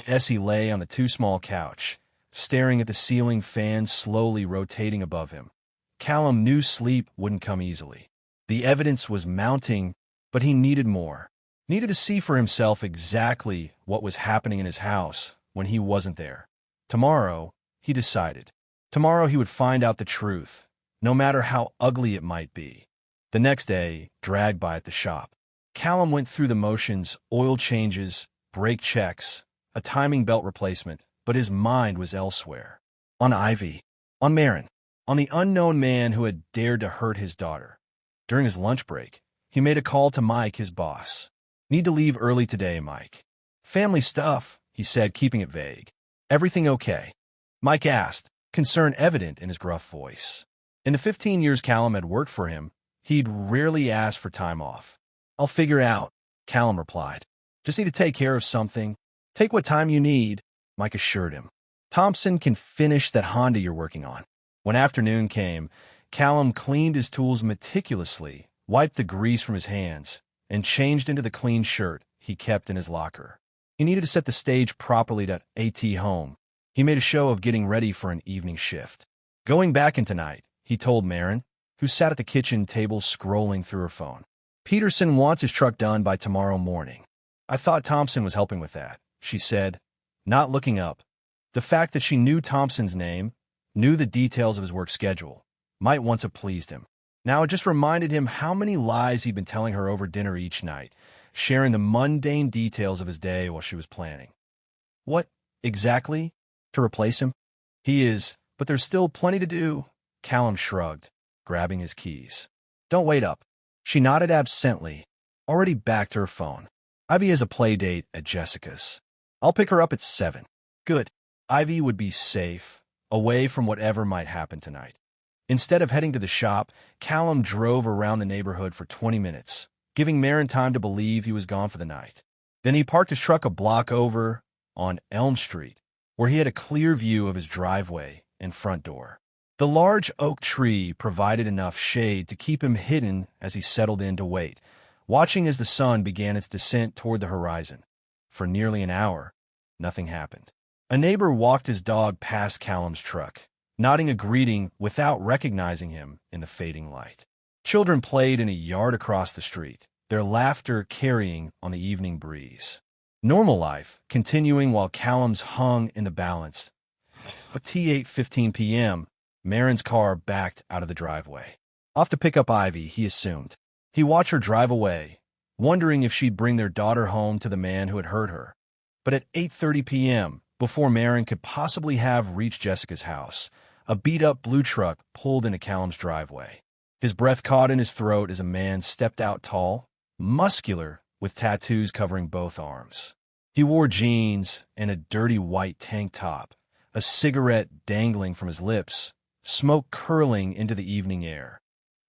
As he lay on the too small couch, staring at the ceiling fan slowly rotating above him, Callum knew sleep wouldn't come easily. The evidence was mounting, but he needed more. Needed to see for himself exactly what was happening in his house when he wasn't there. Tomorrow, he decided. Tomorrow he would find out the truth, no matter how ugly it might be. The next day, dragged by at the shop, Callum went through the motions, oil changes, brake checks, a timing belt replacement, but his mind was elsewhere. On Ivy, on Maren, on the unknown man who had dared to hurt his daughter. During his lunch break, he made a call to Mike, his boss. "Need to leave early today, Mike." "Family stuff," he said, keeping it vague. "Everything okay?" Mike asked, concern evident in his gruff voice. In the 15 years Callum had worked for him, he'd rarely asked for time off. "I'll figure it out," Callum replied. "Just need to take care of something." "Take what time you need," Mike assured him. "Thompson can finish that Honda you're working on." When afternoon came, Callum cleaned his tools meticulously, wiped the grease from his hands, and changed into the clean shirt he kept in his locker. He needed to set the stage properly to AT home. He made a show of getting ready for an evening shift. "Going back in tonight," he told Maren, who sat at the kitchen table scrolling through her phone. "Peterson wants his truck done by tomorrow morning." "I thought Thompson was helping with that," she said, not looking up. The fact that she knew Thompson's name, knew the details of his work schedule, might once have pleased him. Now it just reminded him how many lies he'd been telling her over dinner each night, sharing the mundane details of his day while she was planning. "What, exactly? To replace him?" "He is, but there's still plenty to do." Callum shrugged, grabbing his keys. "Don't wait up." She nodded absently, already back to her phone. "Ivy has a play date at Jessica's. I'll pick her up at 7. Good. Ivy would be safe, away from whatever might happen tonight. Instead of heading to the shop, Callum drove around the neighborhood for 20 minutes, giving Maren time to believe he was gone for the night. Then he parked his truck a block over on Elm Street, where he had a clear view of his driveway and front door. The large oak tree provided enough shade to keep him hidden as he settled in to wait, watching as the sun began its descent toward the horizon. For nearly an hour, nothing happened. A neighbor walked his dog past Callum's truck, nodding a greeting without recognizing him in the fading light. Children played in a yard across the street, their laughter carrying on the evening breeze. Normal life continuing while Callum's hung in the balance. At 8:15 p.m., Maren's car backed out of the driveway. Off to pick up Ivy, he assumed. He watched her drive away, wondering if she'd bring their daughter home to the man who had hurt her. But at 8:30 p.m., before Maren could possibly have reached Jessica's house, a beat-up blue truck pulled into Callum's driveway. His breath caught in his throat as a man stepped out tall, muscular, with tattoos covering both arms. He wore jeans and a dirty white tank top, a cigarette dangling from his lips, smoke curling into the evening air.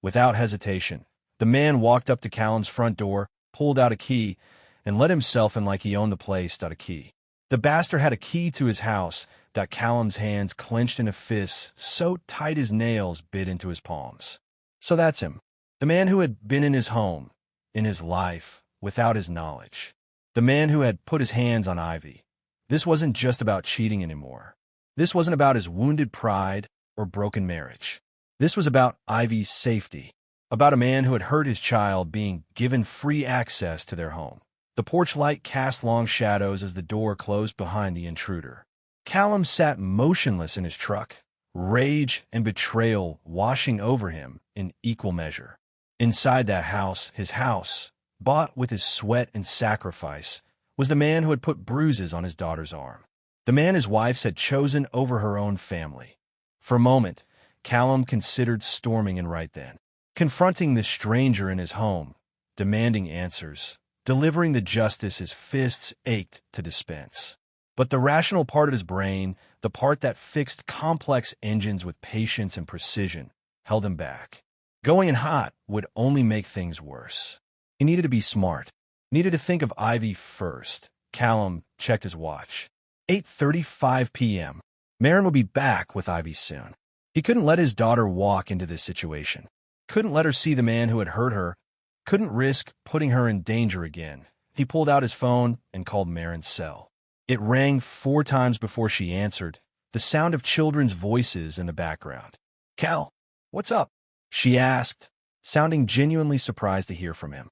Without hesitation, the man walked up to Callum's front door, pulled out a key, and let himself in like he owned the place without a key. The bastard had a key to his house that Callum's hands clenched in a fist so tight his nails bit into his palms. So that's him. The man who had been in his home, in his life, without his knowledge. The man who had put his hands on Ivy. This wasn't just about cheating anymore. This wasn't about his wounded pride or broken marriage. This was about Ivy's safety, about a man who had hurt his child being given free access to their home. The porch light cast long shadows as the door closed behind the intruder. Callum sat motionless in his truck, rage and betrayal washing over him in equal measure. Inside that house, his house, bought with his sweat and sacrifice, was the man who had put bruises on his daughter's arm. The man his wife had chosen over her own family. For a moment, Callum considered storming in right then, confronting this stranger in his home, demanding answers, delivering the justice his fists ached to dispense. But the rational part of his brain, the part that fixed complex engines with patience and precision, held him back. Going in hot would only make things worse. He needed to be smart. Needed to think of Ivy first. Callum checked his watch. 8:35 p.m. Marin would be back with Ivy soon. He couldn't let his daughter walk into this situation. Couldn't let her see the man who had hurt her. Couldn't risk putting her in danger again. He pulled out his phone and called Marin's cell. It rang 4 times before she answered, the sound of children's voices in the background. "Cal, what's up?" she asked, sounding genuinely surprised to hear from him.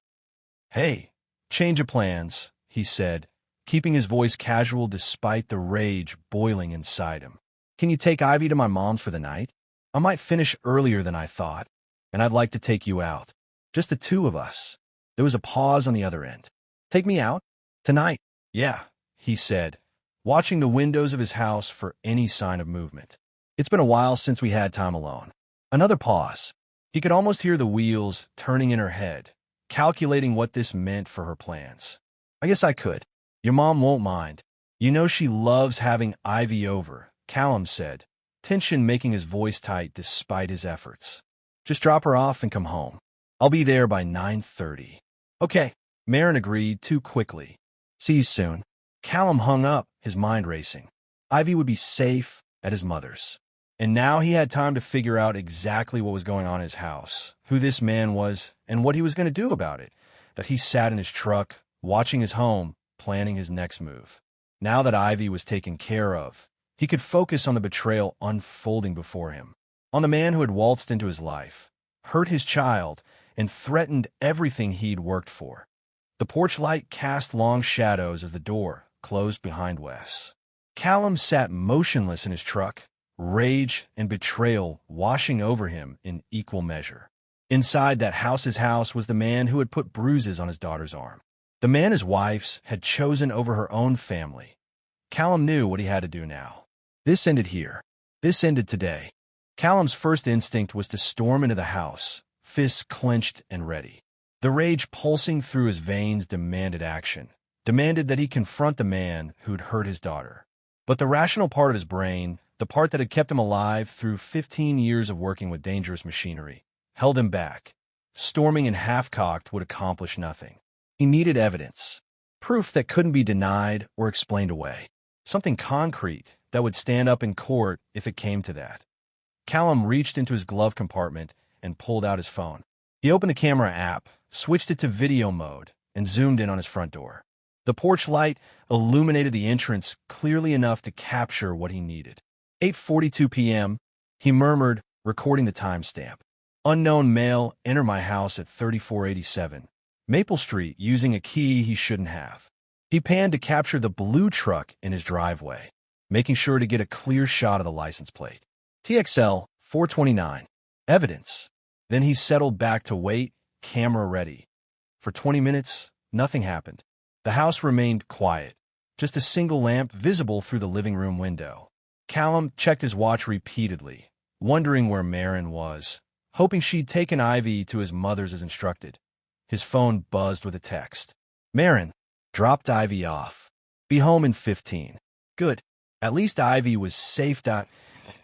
"Hey, change of plans," he said, keeping his voice casual despite the rage boiling inside him. "Can you take Ivy to my mom's for the night? I might finish earlier than I thought, and I'd like to take you out. Just the 2 of us." There was a pause on the other end. "Take me out? Tonight?" "Yeah," he said, watching the windows of his house for any sign of movement. "It's been a while since we had time alone." Another pause. He could almost hear the wheels turning in her head, calculating what this meant for her plans. "I guess I could. Your mom won't mind. You know she loves having Ivy over," Callum said, tension making his voice tight despite his efforts. "Just drop her off and come home. I'll be there by 9:30. "Okay," Marin agreed too quickly. "See you soon." Callum hung up, his mind racing. Ivy would be safe at his mother's. And now he had time to figure out exactly what was going on in his house, who this man was, and what he was going to do about it. That he sat in his truck, watching his home, planning his next move. Now that Ivy was taken care of, he could focus on the betrayal unfolding before him. On the man who had waltzed into his life, hurt his child, and threatened everything he'd worked for. The porch light cast long shadows as the door closed behind Wes. Callum sat motionless in his truck, rage and betrayal washing over him in equal measure. Inside that house's house was the man who had put bruises on his daughter's arm. The man his wife's had chosen over her own family. Callum knew what he had to do now. This ended here. This ended today. Callum's first instinct was to storm into the house, fists clenched and ready. The rage pulsing through his veins demanded action, demanded that he confront the man who'd hurt his daughter. But the rational part of his brain, the part that had kept him alive through 15 years of working with dangerous machinery, held him back. Storming and half-cocked would accomplish nothing. He needed evidence, proof that couldn't be denied or explained away, something concrete that would stand up in court if it came to that. Callum reached into his glove compartment and pulled out his phone. He opened the camera app, switched it to video mode, and zoomed in on his front door. The porch light illuminated the entrance clearly enough to capture what he needed. 8:42 p.m., he murmured, recording the timestamp. "Unknown male enter my house at 3487 Maple Street using a key he shouldn't have." He panned to capture the blue truck in his driveway, making sure to get a clear shot of the license plate. TXL 429. Evidence. Then he settled back to wait, camera ready. For 20 minutes, nothing happened. The house remained quiet, just a single lamp visible through the living room window. Callum checked his watch repeatedly, wondering where Marin was, hoping she'd taken Ivy to his mother's as instructed. His phone buzzed with a text. "Marin, dropped Ivy off. Be home in 15. Good. At least Ivy was safe. At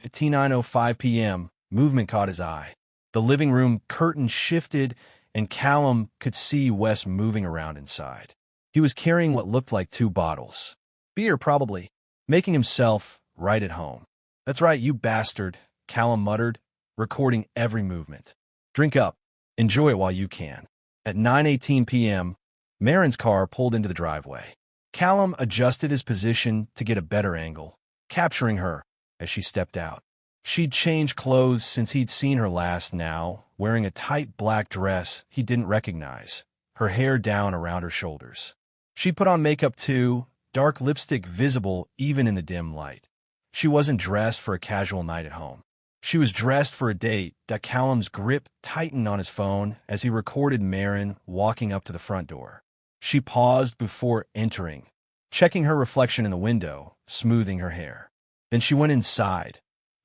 9:05 p.m., movement caught his eye. The living room curtain shifted, and Callum could see Wes moving around inside. He was carrying what looked like 2 bottles. Beer, probably. Making himself right at home. "That's right, you bastard," Callum muttered, recording every movement. "Drink up. Enjoy it while you can." At 9:18 p.m., Marin's car pulled into the driveway. Callum adjusted his position to get a better angle, capturing her as she stepped out. She'd changed clothes since he'd seen her last now, wearing a tight black dress he didn't recognize, her hair down around her shoulders. She'd put on makeup too, dark lipstick visible even in the dim light. She wasn't dressed for a casual night at home. She was dressed for a date. That Callum's grip tightened on his phone as he recorded Marin walking up to the front door. She paused before entering, checking her reflection in the window, smoothing her hair. Then she went inside.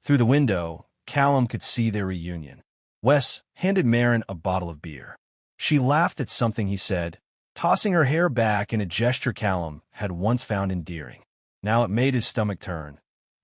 Through the window, Callum could see their reunion. Wes handed Marin a bottle of beer. She laughed at something he said, tossing her hair back in a gesture Callum had once found endearing. Now it made his stomach turn.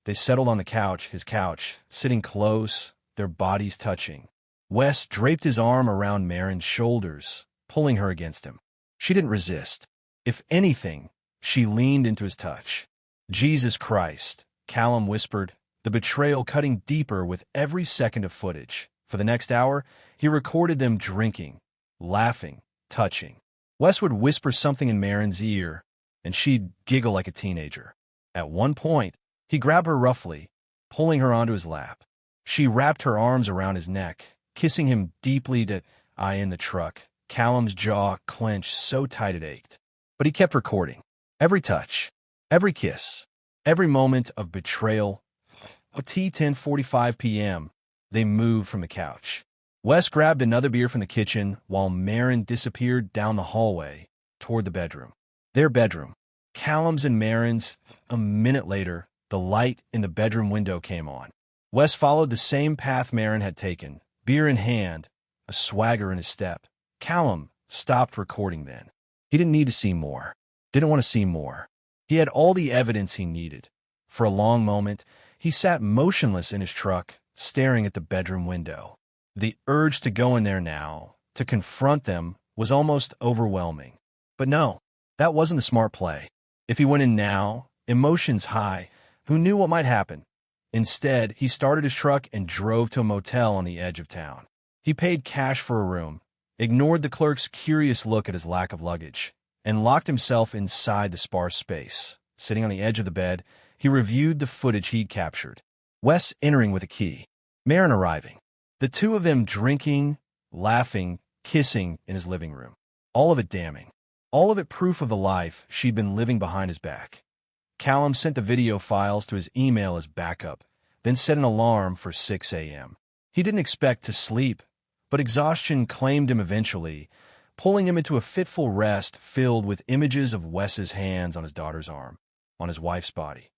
They settled on the couch, his couch, sitting close, their bodies touching. Wes draped his arm around Marin's shoulders, pulling her against him. She didn't resist. If anything, she leaned into his touch. "Jesus Christ," Callum whispered, the betrayal cutting deeper with every second of footage. For the next hour, he recorded them drinking, laughing, touching. Wes would whisper something in Marin's ear, and she'd giggle like a teenager. At one point, he grabbed her roughly, pulling her onto his lap. She wrapped her arms around his neck, kissing him deeply to eye in the truck. Callum's jaw clenched so tight it ached. But he kept recording. Every touch, every kiss, every moment of betrayal. At 10:45 p.m., they moved from the couch. Wes grabbed another beer from the kitchen while Marin disappeared down the hallway toward the bedroom. Their bedroom. Callum's and Marin's. A minute later, the light in the bedroom window came on. Wes followed the same path Marin had taken, beer in hand, a swagger in his step. Callum stopped recording then. He didn't need to see more. Didn't want to see more. He had all the evidence he needed. For a long moment, he sat motionless in his truck, staring at the bedroom window. The urge to go in there now, to confront them, was almost overwhelming. But no, that wasn't the smart play. If he went in now, emotions high, who knew what might happen? Instead, he started his truck and drove to a motel on the edge of town. He paid cash for a room, ignored the clerk's curious look at his lack of luggage, and locked himself inside the sparse space. Sitting on the edge of the bed, he reviewed the footage he'd captured. Wes entering with a key, Marin arriving. The two of them drinking, laughing, kissing in his living room. All of it damning. All of it proof of the life she'd been living behind his back. Callum sent the video files to his email as backup, then set an alarm for 6 a.m. He didn't expect to sleep, but exhaustion claimed him eventually, pulling him into a fitful rest filled with images of Wes's hands on his daughter's arm, on his wife's body.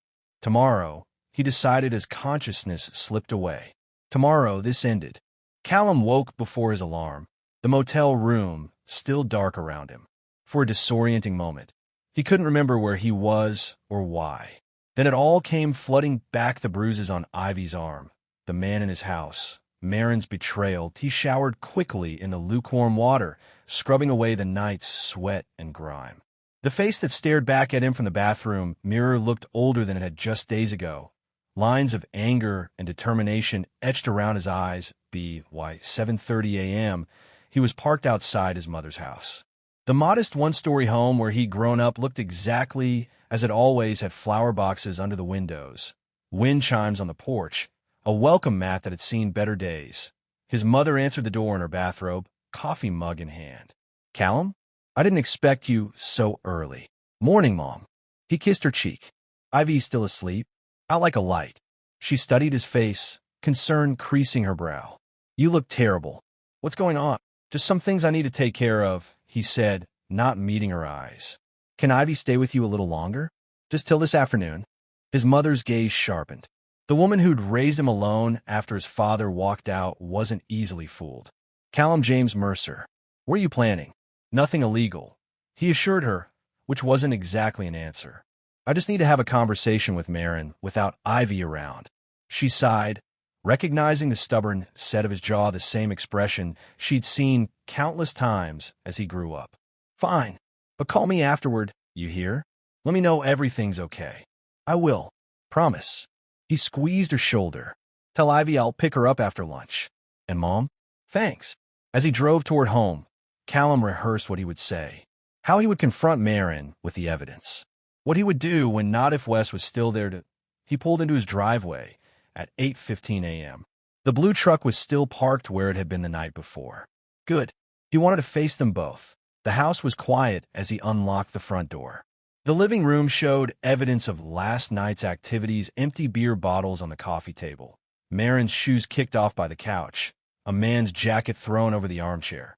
Tomorrow, he decided as consciousness slipped away. Tomorrow, this ended. Callum woke before his alarm, the motel room still dark around him. For a disorienting moment, he couldn't remember where he was or why. Then it all came flooding back, the bruises on Ivy's arm, the man in his house, Marin's betrayal. He showered quickly in the lukewarm water, scrubbing away the night's sweat and grime. The face that stared back at him from the bathroom mirror looked older than it had just days ago. Lines of anger and determination etched around his eyes. By 7:30 a.m., he was parked outside his mother's house. The modest one-story home where he'd grown up looked exactly as it always had: flower boxes under the windows, wind chimes on the porch, a welcome mat that had seen better days. His mother answered the door in her bathrobe, coffee mug in hand. "Callum? I didn't expect you so early." "Morning, Mom." He kissed her cheek. "Ivy's still asleep?" "Out like a light." She studied his face, concern creasing her brow. "You look terrible. What's going on?" "Just some things I need to take care of," he said, not meeting her eyes. "Can Ivy stay with you a little longer? Just till this afternoon?" His mother's gaze sharpened. The woman who'd raised him alone after his father walked out wasn't easily fooled. "Callum James Mercer. Where are you planning?" "Nothing illegal," he assured her, which wasn't exactly an answer. "I just need to have a conversation with Marin without Ivy around." She sighed, recognizing the stubborn set of his jaw, the same expression she'd seen countless times as he grew up. "Fine, but call me afterward, you hear? Let me know everything's okay." "I will. Promise." He squeezed her shoulder. "Tell Ivy I'll pick her up after lunch." "And Mom?" "Thanks." As he drove toward home, Callum rehearsed what he would say, how he would confront Marin with the evidence, what he would do when not if Wes was still there to... He pulled into his driveway at 8:15 a.m. The blue truck was still parked where it had been the night before. Good. He wanted to face them both. The house was quiet as he unlocked the front door. The living room showed evidence of last night's activities: empty beer bottles on the coffee table, Marin's shoes kicked off by the couch, a man's jacket thrown over the armchair.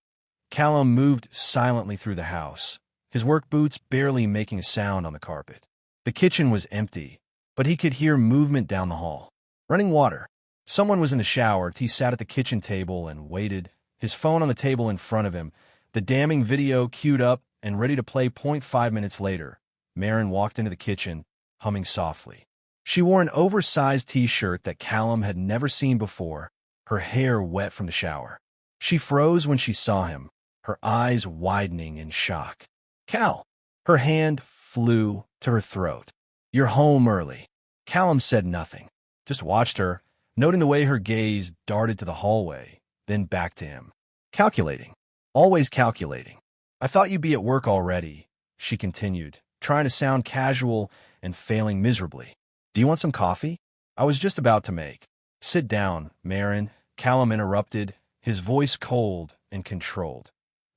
Callum moved silently through the house, his work boots barely making a sound on the carpet. The kitchen was empty, but he could hear movement down the hall. Running water. Someone was in the shower. He sat at the kitchen table and waited, his phone on the table in front of him, the damning video queued up and ready to play. 0.5 minutes later, Marin walked into the kitchen, humming softly. She wore an oversized t-shirt that Callum had never seen before, her hair wet from the shower. She froze when she saw him, her eyes widening in shock. Cal! Her hand flew to her throat. You're home early. Callum said nothing, just watched her, noting the way her gaze darted to the hallway, then back to him. Calculating. Always calculating. I thought you'd be at work already, she continued, trying to sound casual and failing miserably. Do you want some coffee? I was just about to make. Sit down, Marin, Callum interrupted, his voice cold and controlled.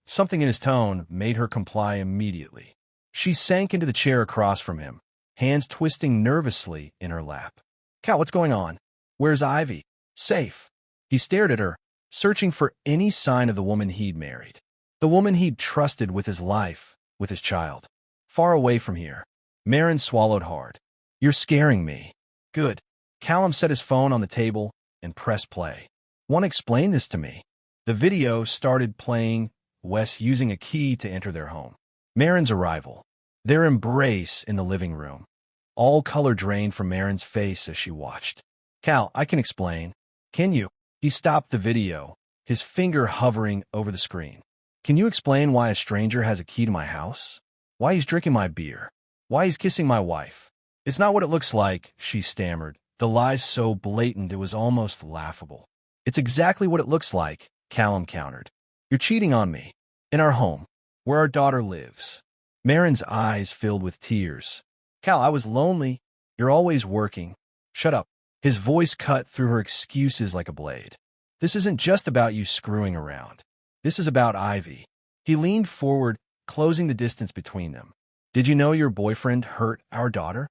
Something in his tone made her comply immediately. She sank into the chair across from him, hands twisting nervously in her lap. Cal, what's going on? Where's Ivy? Safe. He stared at her, searching for any sign of the woman he'd married. The woman he'd trusted with his life, with his child. Far away from here. Marin swallowed hard. You're scaring me. Good. Callum set his phone on the table and pressed play. Want to explain this to me? The video started playing, Wes using a key to enter their home. Marin's arrival. Their embrace in the living room. All color drained from Marin's face as she watched. Cal, I can explain. Can you? He stopped the video, his finger hovering over the screen. Can you explain why a stranger has a key to my house? Why he's drinking my beer? Why he's kissing my wife? It's not what it looks like, she stammered, the lies so blatant it was almost laughable. It's exactly what it looks like, Callum countered. You're cheating on me. In our home, where our daughter lives. Marin's eyes filled with tears. Cal, I was lonely. You're always working. Shut up. His voice cut through her excuses like a blade. This isn't just about you screwing around. This is about Ivy. He leaned forward, closing the distance between them. Did you know your boyfriend hurt our daughter?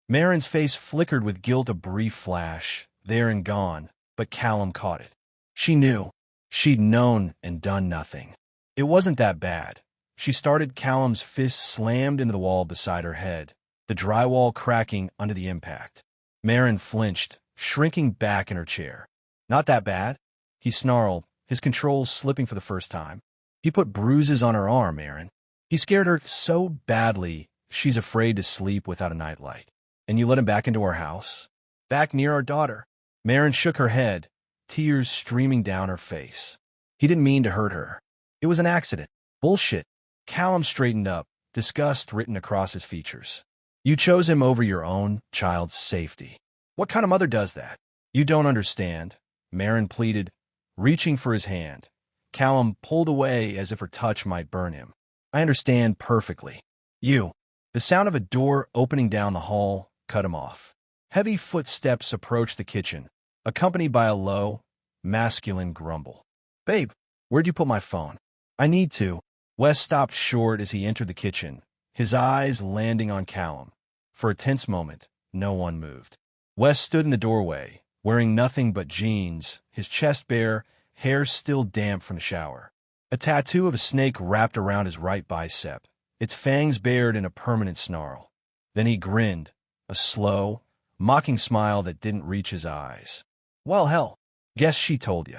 Marin's face flickered with guilt a brief flash, there and gone, but Callum caught it. She knew. She'd known and done nothing. It wasn't that bad. She started. Callum's fist slammed into the wall beside her head, the drywall cracking under the impact. Marin flinched, shrinking back in her chair. Not that bad? He snarled, his control slipping for the first time. He put bruises on her arm, Marin. He scared her so badly she's afraid to sleep without a nightlight. And you let him back into our house? Back near our daughter? Marin shook her head, tears streaming down her face. He didn't mean to hurt her. It was an accident. Bullshit. Callum straightened up, disgust written across his features. You chose him over your own child's safety. What kind of mother does that? You don't understand, Marin pleaded, reaching for his hand. Callum pulled away as if her touch might burn him. I understand perfectly. You. The sound of a door opening down the hall cut him off. Heavy footsteps approached the kitchen, accompanied by a low, masculine grumble. Babe, where'd you put my phone? I need to. Wes stopped short as he entered the kitchen, his eyes landing on Callum. For a tense moment, no one moved. Wes stood in the doorway, wearing nothing but jeans, his chest bare, hair still damp from the shower. A tattoo of a snake wrapped around his right bicep, its fangs bared in a permanent snarl. Then he grinned, a slow, mocking smile that didn't reach his eyes. Well, hell, guess she told you.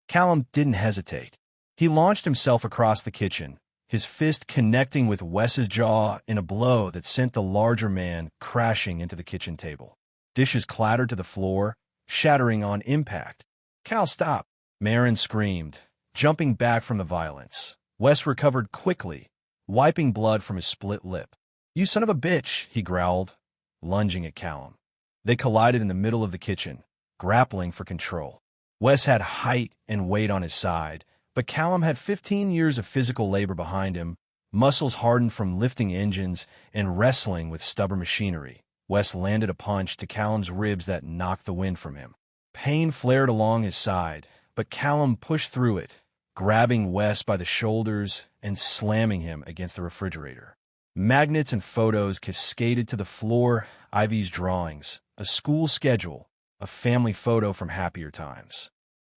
Callum didn't hesitate. He launched himself across the kitchen, his fist connecting with Wes's jaw in a blow that sent the larger man crashing into the kitchen table. Dishes clattered to the floor, shattering on impact. Cal, stop! Marin screamed, jumping back from the violence. Wes recovered quickly, wiping blood from his split lip. You son of a bitch, he growled, lunging at Callum. They collided in the middle of the kitchen, grappling for control. Wes had height and weight on his side, but Callum had 15 years of physical labor behind him, muscles hardened from lifting engines and wrestling with stubborn machinery. Wes landed a punch to Callum's ribs that knocked the wind from him. Pain flared along his side, but Callum pushed through it, grabbing Wes by the shoulders and slamming him against the refrigerator. Magnets and photos cascaded to the floor, Ivy's drawings, a school schedule, a family photo from happier times.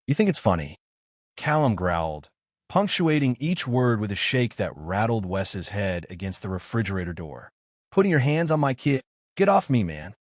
You think it's funny? Callum growled, punctuating each word with a shake that rattled Wes's head against the refrigerator door. Putting your hands on my kid? Get off me, man.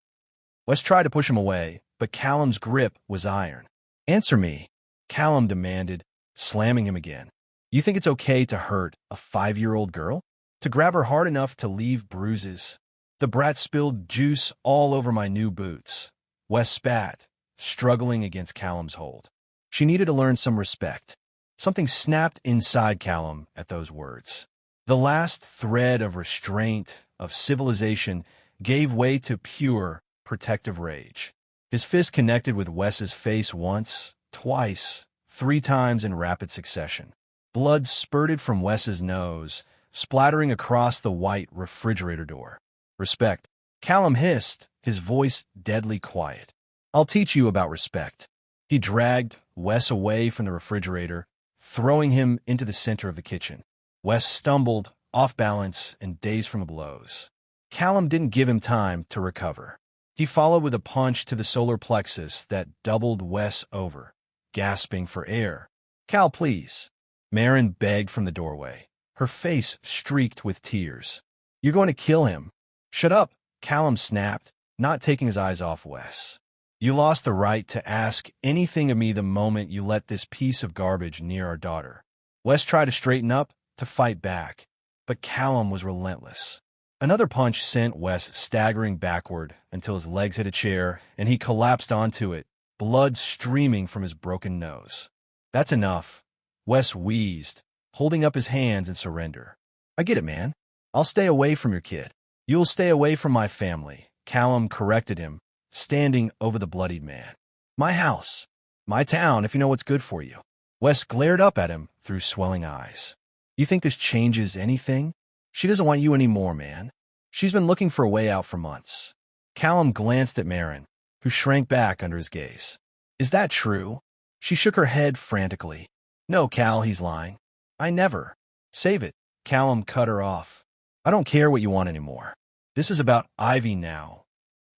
Wes tried to push him away, but Callum's grip was iron. Answer me, Callum demanded, slamming him again. You think it's okay to hurt a 5-year-old girl? To grab her hard enough to leave bruises? The brat spilled juice all over my new boots. Wes spat, struggling against Callum's hold. She needed to learn some respect. Something snapped inside Callum at those words. The last thread of restraint, of civilization, gave way to pure, protective rage. His fist connected with Wes's face once, twice, 3 times in rapid succession. Blood spurted from Wes's nose, splattering across the white refrigerator door. Respect. Callum hissed, his voice deadly quiet. I'll teach you about respect. He dragged Wes away from the refrigerator, throwing him into the center of the kitchen. Wes stumbled, off balance and dazed from the blows. Callum didn't give him time to recover. He followed with a punch to the solar plexus that doubled Wes over, gasping for air. Cal, please. Marin begged from the doorway, her face streaked with tears. You're going to kill him. Shut up, Callum snapped, not taking his eyes off Wes. You lost the right to ask anything of me the moment you let this piece of garbage near our daughter. Wes tried to straighten up, to fight back, but Callum was relentless. Another punch sent Wes staggering backward until his legs hit a chair and he collapsed onto it, blood streaming from his broken nose. That's enough. Wes wheezed, holding up his hands in surrender. I get it, man. I'll stay away from your kid. You'll stay away from my family, Callum corrected him, standing over the bloodied man. My house. My town, if you know what's good for you. Wes glared up at him through swelling eyes. You think this changes anything? She doesn't want you anymore, man. She's been looking for a way out for months. Callum glanced at Marin, who shrank back under his gaze. Is that true? She shook her head frantically. No, Cal, he's lying. I never. Save it. Callum cut her off. I don't care what you want anymore. This is about Ivy now.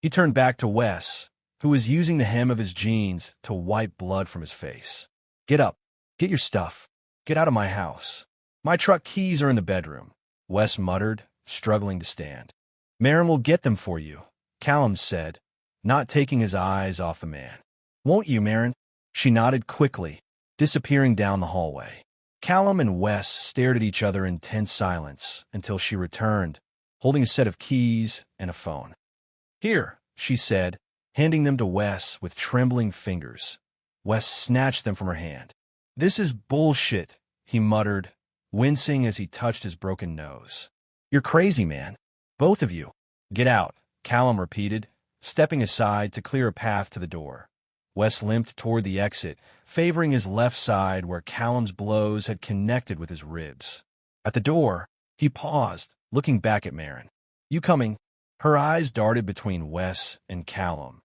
He turned back to Wes, who was using the hem of his jeans to wipe blood from his face. Get up. Get your stuff. Get out of my house. My truck keys are in the bedroom, Wes muttered, struggling to stand. Marin will get them for you, Callum said, not taking his eyes off the man. Won't you, Marin? She nodded quickly, disappearing down the hallway. Callum and Wes stared at each other in tense silence until she returned, holding a set of keys and a phone. Here, she said, handing them to Wes with trembling fingers. Wes snatched them from her hand. This is bullshit, he muttered, wincing as he touched his broken nose. You're crazy, man. Both of you. Get out, Callum repeated, stepping aside to clear a path to the door. Wes limped toward the exit, favoring his left side where Callum's blows had connected with his ribs. At the door, he paused, looking back at Marin. You coming? Her eyes darted between Wes and Callum,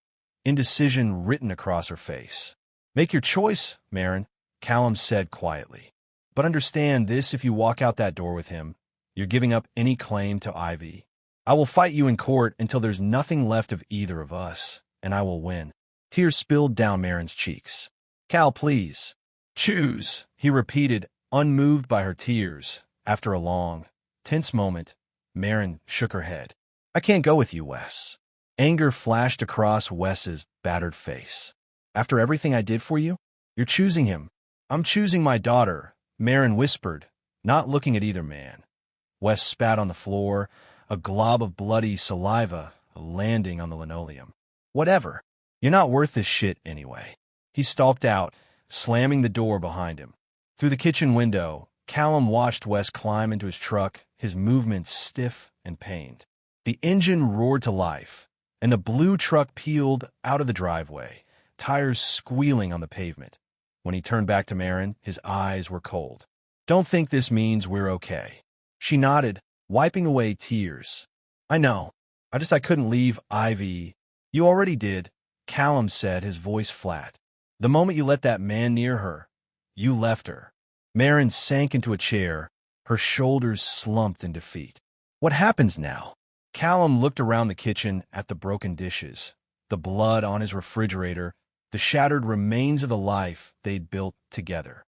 indecision written across her face. Make your choice, Marin, Callum said quietly. But understand this, if you walk out that door with him, you're giving up any claim to Ivy. I will fight you in court until there's nothing left of either of us, and I will win. Tears spilled down Marin's cheeks. Cal, please. Choose, he repeated, unmoved by her tears. After a long, tense moment, Marin shook her head. I can't go with you, Wes. Anger flashed across Wes's battered face. After everything I did for you, you're choosing him. I'm choosing my daughter, Marin whispered, not looking at either man. Wes spat on the floor, a glob of bloody saliva landing on the linoleum. Whatever. You're not worth this shit anyway. He stalked out, slamming the door behind him. Through the kitchen window, Callum watched Wes climb into his truck, his movements stiff and pained. The engine roared to life, and the blue truck peeled out of the driveway, tires squealing on the pavement. When he turned back to Marin, his eyes were cold. Don't think this means we're okay. She nodded, wiping away tears. I know. I couldn't leave Ivy. You already did, Callum said, his voice flat. The moment you let that man near her, you left her. Marin sank into a chair, her shoulders slumped in defeat. What happens now? Callum looked around the kitchen at the broken dishes, the blood on his refrigerator, the shattered remains of the life they'd built together.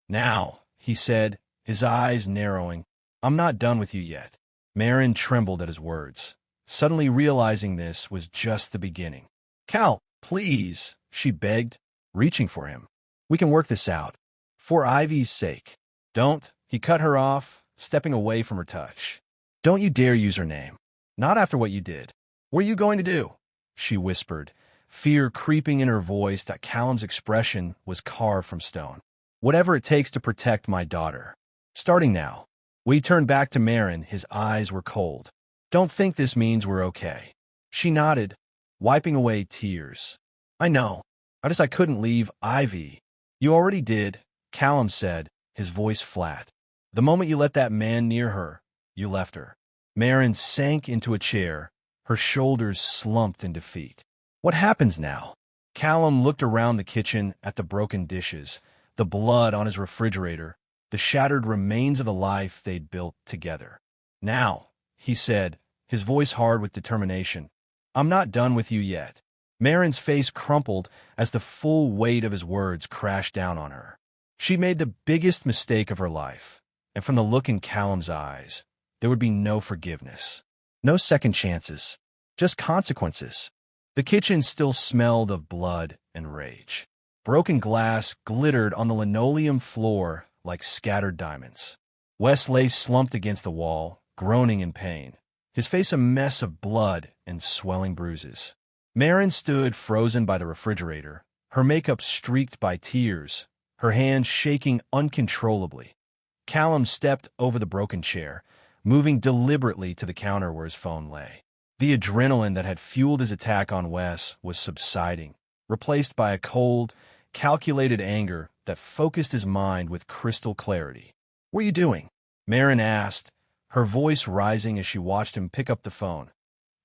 Now, he said, his eyes narrowing, I'm not done with you yet. Marin trembled at his words, suddenly realizing this was just the beginning. Cal, please, she begged, reaching for him. We can work this out. For Ivy's sake. Don't, he cut her off, stepping away from her touch. Don't you dare use her name. Not after what you did. What are you going to do? She whispered, fear creeping in her voice that Callum's expression was carved from stone. Whatever it takes to protect my daughter. Starting now. We turned back to Marin. His eyes were cold. Don't think this means we're okay. She nodded, wiping away tears. I know. I couldn't leave Ivy. You already did, Callum said, his voice flat. The moment you let that man near her, you left her. Marin sank into a chair, her shoulders slumped in defeat. What happens now? Callum looked around the kitchen at the broken dishes, the blood on his refrigerator, the shattered remains of the life they'd built together. Now, he said, his voice hard with determination, I'm not done with you yet. Marin's face crumpled as the full weight of his words crashed down on her. She made the biggest mistake of her life, and from the look in Callum's eyes, there would be no forgiveness. No second chances, just consequences. The kitchen still smelled of blood and rage. Broken glass glittered on the linoleum floor like scattered diamonds. Wes lay slumped against the wall, groaning in pain, his face a mess of blood and swelling bruises. Marin stood frozen by the refrigerator, her makeup streaked by tears, her hands shaking uncontrollably. Callum stepped over the broken chair, moving deliberately to the counter where his phone lay. The adrenaline that had fueled his attack on Wes was subsiding, replaced by a cold, calculated anger that focused his mind with crystal clarity. What are you doing? Marin asked, her voice rising as she watched him pick up the phone.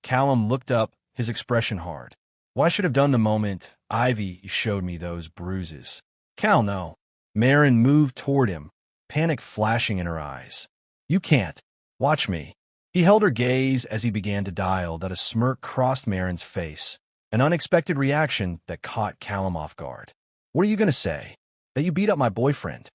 Callum looked up, his expression hard. Well, I should have done the moment Ivy showed me those bruises. Cal, no. Marin moved toward him, panic flashing in her eyes. You can't. Watch me. He held her gaze as he began to dial that a smirk crossed Marin's face, an unexpected reaction that caught Callum off guard. What are you going to say? That you beat up my boyfriend?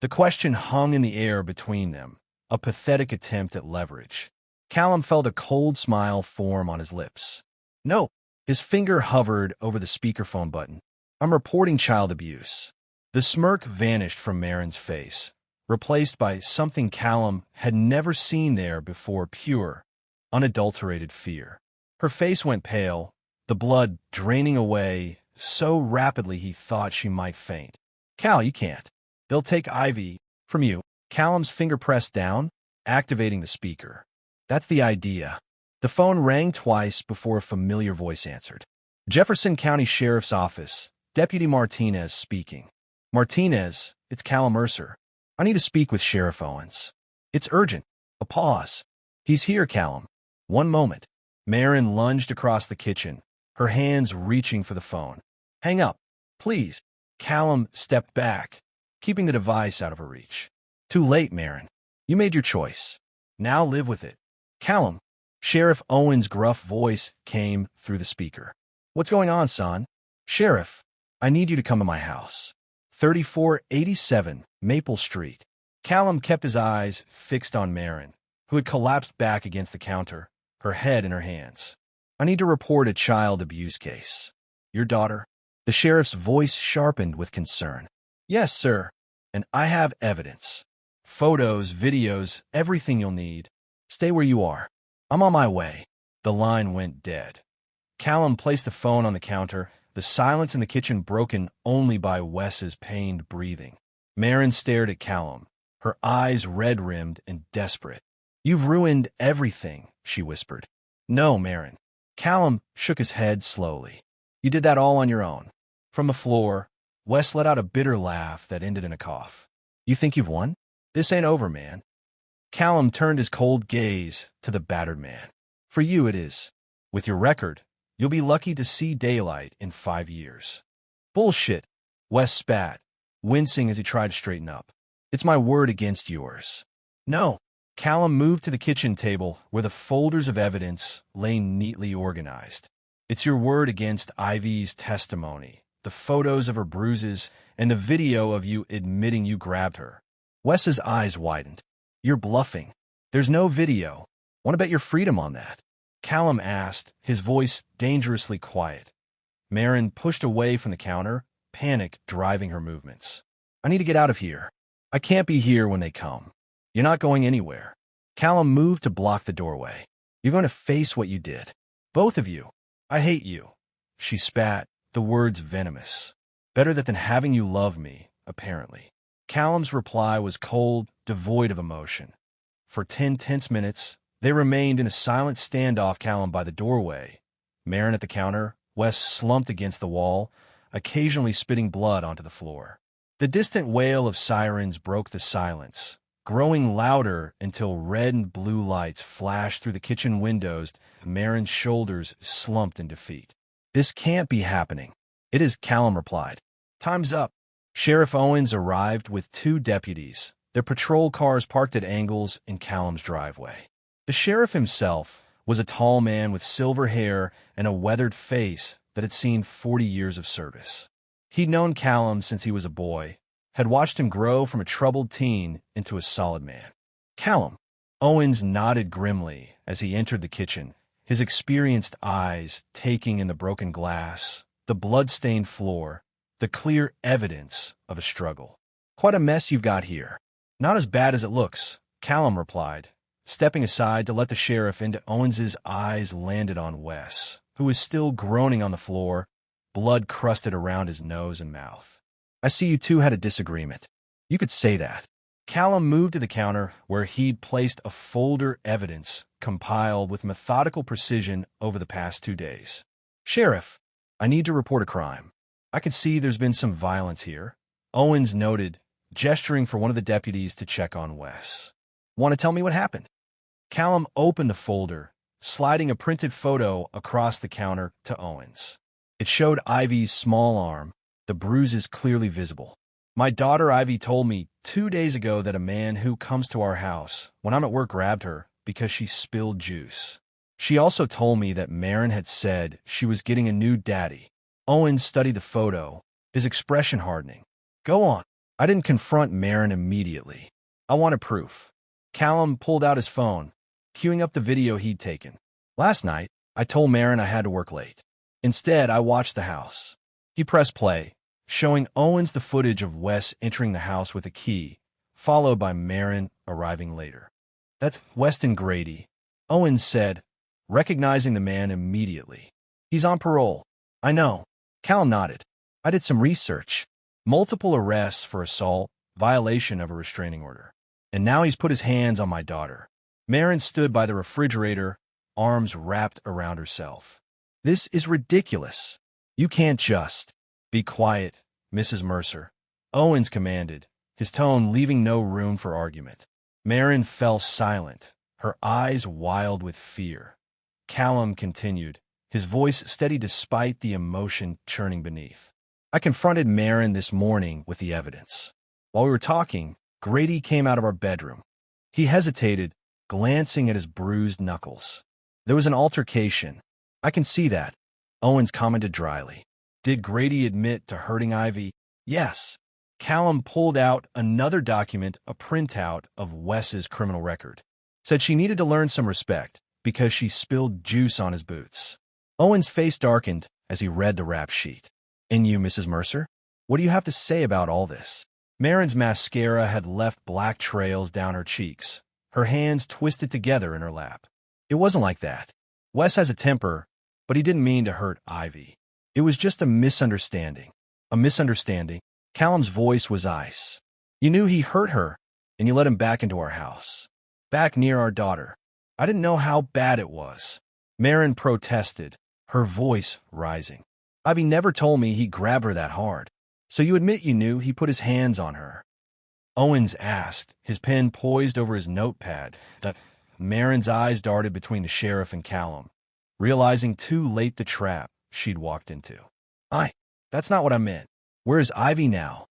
The question hung in the air between them, a pathetic attempt at leverage. Callum felt a cold smile form on his lips. No. His finger hovered over the speakerphone button. I'm reporting child abuse. The smirk vanished from Marin's face, replaced by something Callum had never seen there before, pure, unadulterated fear. Her face went pale, the blood draining away so rapidly he thought she might faint. Cal, you can't. They'll take Ivy from you. Callum's finger pressed down, activating the speaker. That's the idea. The phone rang twice before a familiar voice answered. Jefferson County Sheriff's Office, Deputy Martinez speaking. Martinez, it's Callum Mercer. I need to speak with Sheriff Owens. It's urgent. A pause. He's here, Callum. One moment. Marin lunged across the kitchen, her hands reaching for the phone. Hang up, please. Callum stepped back, keeping the device out of her reach. Too late, Marin. You made your choice. Now live with it. Callum. Sheriff Owens' gruff voice came through the speaker. What's going on, son? Sheriff, I need you to come to my house. 3487 Maple Street. Callum kept his eyes fixed on Marin, who had collapsed back against the counter, her head in her hands. I need to report a child abuse case. Your daughter? The sheriff's voice sharpened with concern. Yes, sir. And I have evidence. Photos, videos, everything you'll need. Stay where you are. I'm on my way. The line went dead. Callum placed the phone on the counter, the silence in the kitchen broken only by Wes's pained breathing. Marin stared at Callum, her eyes red-rimmed and desperate. You've ruined everything, she whispered. No, Marin. Callum shook his head slowly. You did that all on your own. From the floor, Wes let out a bitter laugh that ended in a cough. You think you've won? This ain't over, man. Callum turned his cold gaze to the battered man. For you it is. With your record, you'll be lucky to see daylight in 5 years. Bullshit, Wes spat, wincing as he tried to straighten up. It's my word against yours. No. Callum moved to the kitchen table where the folders of evidence lay neatly organized. It's your word against Ivy's testimony, the photos of her bruises, and the video of you admitting you grabbed her. Wes's eyes widened. You're bluffing. There's no video. Want to bet your freedom on that? Callum asked, his voice dangerously quiet. Marin pushed away from the counter, panic driving her movements. I need to get out of here. I can't be here when they come. You're not going anywhere. Callum moved to block the doorway. You're going to face what you did. Both of you. I hate you. She spat, the words venomous. Better that than having you love me, apparently. Callum's reply was cold, devoid of emotion. For 10 tense minutes, they remained in a silent standoff, Callum by the doorway, Marin at the counter, Wes slumped against the wall, occasionally spitting blood onto the floor. The distant wail of sirens broke the silence, growing louder until red and blue lights flashed through the kitchen windows. Marin's shoulders slumped in defeat. "This can't be happening." "It is," Callum replied. "Time's up." Sheriff Owens arrived with 2 deputies, their patrol cars parked at angles in Callum's driveway. The sheriff himself was a tall man with silver hair and a weathered face that had seen 40 years of service. He'd known Callum since he was a boy, had watched him grow from a troubled teen into a solid man. "Callum." Owens nodded grimly as he entered the kitchen, his experienced eyes taking in the broken glass, the blood-stained floor, the clear evidence of a struggle. "Quite a mess you've got here." "Not as bad as it looks," Callum replied, stepping aside to let the sheriff into. Owens's eyes landed on Wes, who was still groaning on the floor, blood crusted around his nose and mouth. "I see you two had a disagreement." "You could say that." Callum moved to the counter where he'd placed a folder evidence compiled with methodical precision over the past 2 days. "Sheriff, I need to report a crime. I can see there's been some violence here," Owens noted, gesturing for one of the deputies to check on Wes. "Want to tell me what happened?" Callum opened the folder, sliding a printed photo across the counter to Owens. It showed Ivy's small arm, the bruises clearly visible. "My daughter Ivy told me 2 days ago that a man who comes to our house when I'm at work grabbed her because she spilled juice. She also told me that Marin had said she was getting a new daddy." Owens studied the photo, his expression hardening. "Go on." "I didn't confront Marin immediately. I wanted proof." Callum pulled out his phone, queuing up the video he'd taken. "Last night, I told Marin I had to work late. Instead, I watched the house." He pressed play, showing Owens the footage of Wes entering the house with a key, followed by Marin arriving later. "That's Weston Grady," Owens said, recognizing the man immediately. "He's on parole." "I know." Callum nodded. "I did some research. Multiple arrests for assault, violation of a restraining order. And now he's put his hands on my daughter." Marin stood by the refrigerator, arms wrapped around herself. "This is ridiculous. You can't just—" "Be quiet, Mrs. Mercer," Owens commanded, his tone leaving no room for argument. Marin fell silent, her eyes wild with fear. Callum continued, his voice steady despite the emotion churning beneath. "I confronted Marin this morning with the evidence. While we were talking, Grady came out of our bedroom. He hesitated, glancing at his bruised knuckles. There was an altercation. I can see that," Owens commented dryly. "Did Grady admit to hurting Ivy?" "Yes." Callum pulled out another document, a printout of Wes's criminal record. "Said she needed to learn some respect because she spilled juice on his boots." Owens' face darkened as he read the rap sheet. "And you, Mrs. Mercer? What do you have to say about all this?" Marin's mascara had left black trails down her cheeks, her hands twisted together in her lap. "It wasn't like that. Wes has a temper, but he didn't mean to hurt Ivy. It was just a misunderstanding." "A misunderstanding?" Callum's voice was ice. "You knew he hurt her, and you let him back into our house. Back near our daughter. I didn't know how bad it was." Marin protested, her voice rising. "Ivy never told me he grabbed her that hard. So you admit you knew he put his hands on her?" Owens asked, his pen poised over his notepad. Marin's eyes darted between the sheriff and Callum, realizing too late the trap she'd walked into. That's not what I meant. Where's Ivy now?"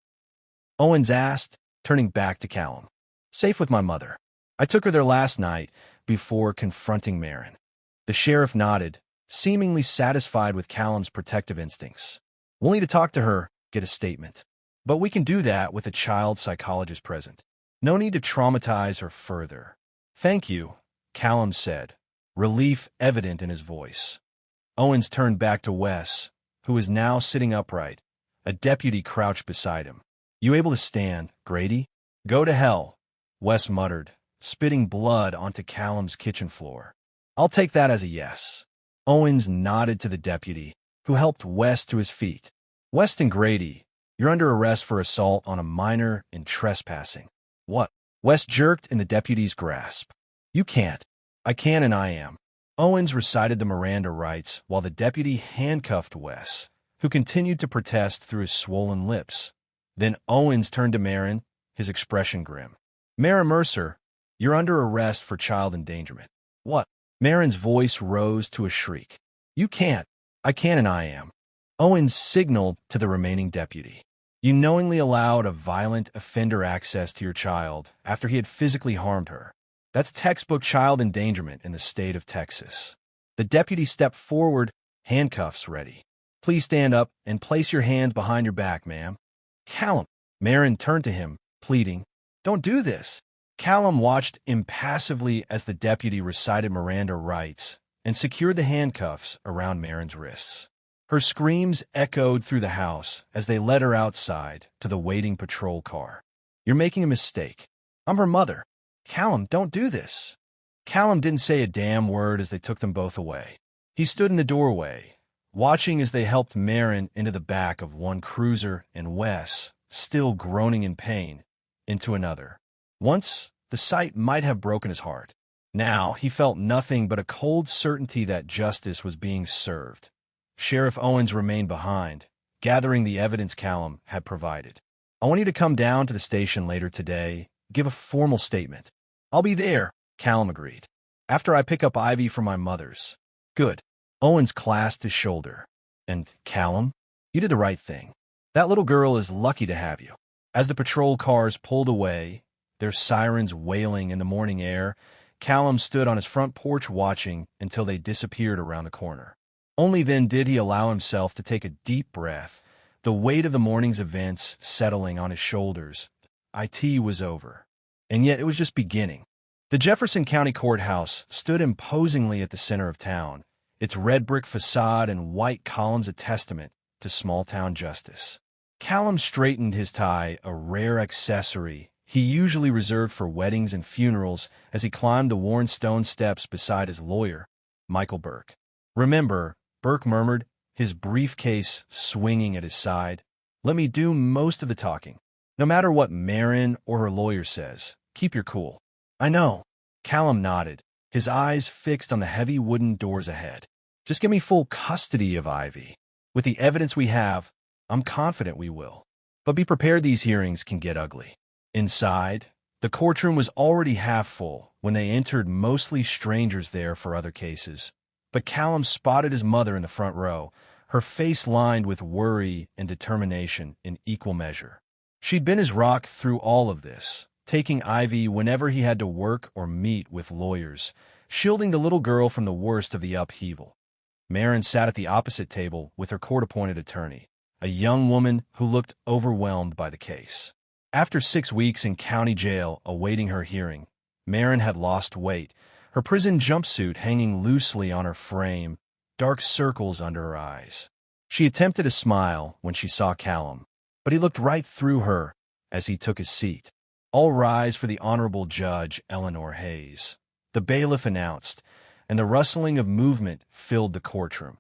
Owens asked, turning back to Callum. "Safe with my mother. I took her there last night before confronting Marin." The sheriff nodded, seemingly satisfied with Callum's protective instincts. "We'll need to talk to her, get a statement. But we can do that with a child psychologist present. No need to traumatize her further." "Thank you," Callum said, relief evident in his voice. Owens turned back to Wes, who was now sitting upright, a deputy crouched beside him. "You able to stand, Grady?" "Go to hell," Wes muttered, spitting blood onto Callum's kitchen floor. "I'll take that as a yes." Owens nodded to the deputy, who helped Wes to his feet. "Weston Grady, You're under arrest for assault on a minor and trespassing. What? Wes jerked in the deputy's grasp. You can't. I can and I am. Owens recited the Miranda rights while the deputy handcuffed Wes, who continued to protest through his swollen lips. Then Owens turned to Marin, his expression grim. Marin Mercer, you're under arrest for child endangerment. What? Marin's voice rose to a shriek. You can't. I can and I am. Owens signaled to the remaining deputy. You knowingly allowed a violent offender access to your child after he had physically harmed her. That's textbook child endangerment in the state of Texas. The deputy stepped forward, handcuffs ready. Please stand up and place your hands behind your back, ma'am. Callum. Marin turned to him, pleading. Don't do this. Callum watched impassively as the deputy recited Miranda rights and secured the handcuffs around Marin's wrists. Her screams echoed through the house as they led her outside to the waiting patrol car. You're making a mistake. I'm her mother. Callum, don't do this. Callum didn't say a damn word as they took them both away. He stood in the doorway, watching as they helped Marin into the back of one cruiser and Wes, still groaning in pain, into another. Once, the sight might have broken his heart. Now, he felt nothing but a cold certainty that justice was being served. Sheriff Owens remained behind, gathering the evidence Callum had provided. I want you to come down to the station later today, give a formal statement. I'll be there, Callum agreed. After I pick up Ivy from my mother's. Good. Owens clasped his shoulder. And, Callum, you did the right thing. That little girl is lucky to have you. As the patrol cars pulled away, their sirens wailing in the morning air, Callum stood on his front porch watching until they disappeared around the corner. Only then did he allow himself to take a deep breath, the weight of the morning's events settling on his shoulders. IT was over. And yet it was just beginning. The Jefferson County Courthouse stood imposingly at the center of town, its red brick facade and white columns a testament to small-town justice. Callum straightened his tie, a rare accessory he usually reserved for weddings and funerals, as he climbed the worn stone steps beside his lawyer, Michael Burke. Remember, Burke murmured, his briefcase swinging at his side, let me do most of the talking. No matter what Marin or her lawyer says, keep your cool. I know. Callum nodded, his eyes fixed on the heavy wooden doors ahead. Just give me full custody of Ivy. With the evidence we have, I'm confident we will. But be prepared, these hearings can get ugly. Inside, the courtroom was already half full when they entered, mostly strangers there for other cases. But Callum spotted his mother in the front row, her face lined with worry and determination in equal measure. She'd been his rock through all of this, taking Ivy whenever he had to work or meet with lawyers, shielding the little girl from the worst of the upheaval. Marin sat at the opposite table with her court-appointed attorney, a young woman who looked overwhelmed by the case. After 6 weeks in county jail awaiting her hearing, Marin had lost weight, her prison jumpsuit hanging loosely on her frame, dark circles under her eyes. She attempted a smile when she saw Callum, but he looked right through her as he took his seat. All rise for the Honorable Judge Eleanor Hayes, the bailiff announced, and the rustling of movement filled the courtroom.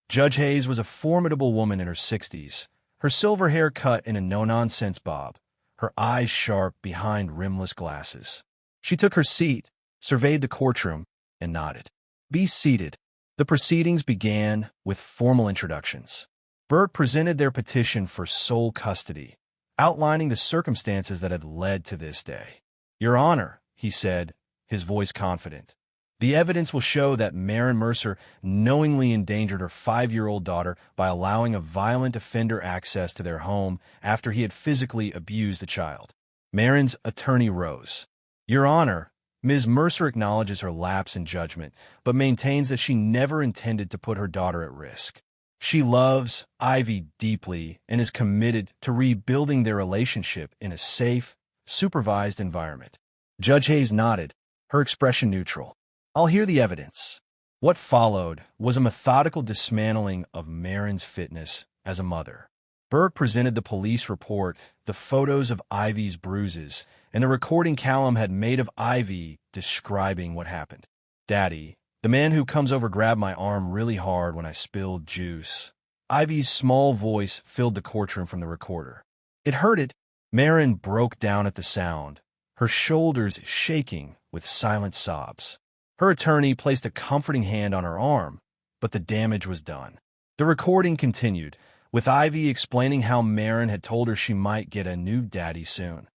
Judge Hayes was a formidable woman in her 60s, her silver hair cut in a no-nonsense bob, her eyes sharp behind rimless glasses. She took her seat, surveyed the courtroom, and nodded. Be seated. The proceedings began with formal introductions. Burke presented their petition for sole custody, outlining the circumstances that had led to this day. Your Honor, he said, his voice confident, the evidence will show that Marin Mercer knowingly endangered her 5-year-old daughter by allowing a violent offender access to their home after he had physically abused the child. Marin's attorney rose. Your Honor, Ms. Mercer acknowledges her lapse in judgment, but maintains that she never intended to put her daughter at risk. She loves Ivy deeply and is committed to rebuilding their relationship in a safe, supervised environment. Judge Hayes nodded, her expression neutral. I'll hear the evidence. What followed was a methodical dismantling of Marin's fitness as a mother. Burke presented the police report, the photos of Ivy's bruises, and a recording Callum had made of Ivy describing what happened. Daddy, the man who comes over grabbed my arm really hard when I spilled juice. Ivy's small voice filled the courtroom from the recorder. It hurted. Marin broke down at the sound, her shoulders shaking with silent sobs. Her attorney placed a comforting hand on her arm, but the damage was done. The recording continued, with Ivy explaining how Marin had told her she might get a new daddy soon.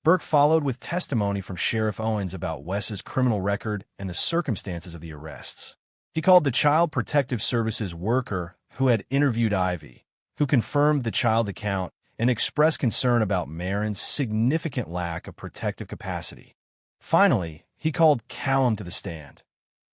Burke followed with testimony from Sheriff Owens about Wes's criminal record and the circumstances of the arrests. He called the Child Protective Services worker who had interviewed Ivy, who confirmed the child account and expressed concern about Marin's significant lack of protective capacity. Finally, he called Callum to the stand.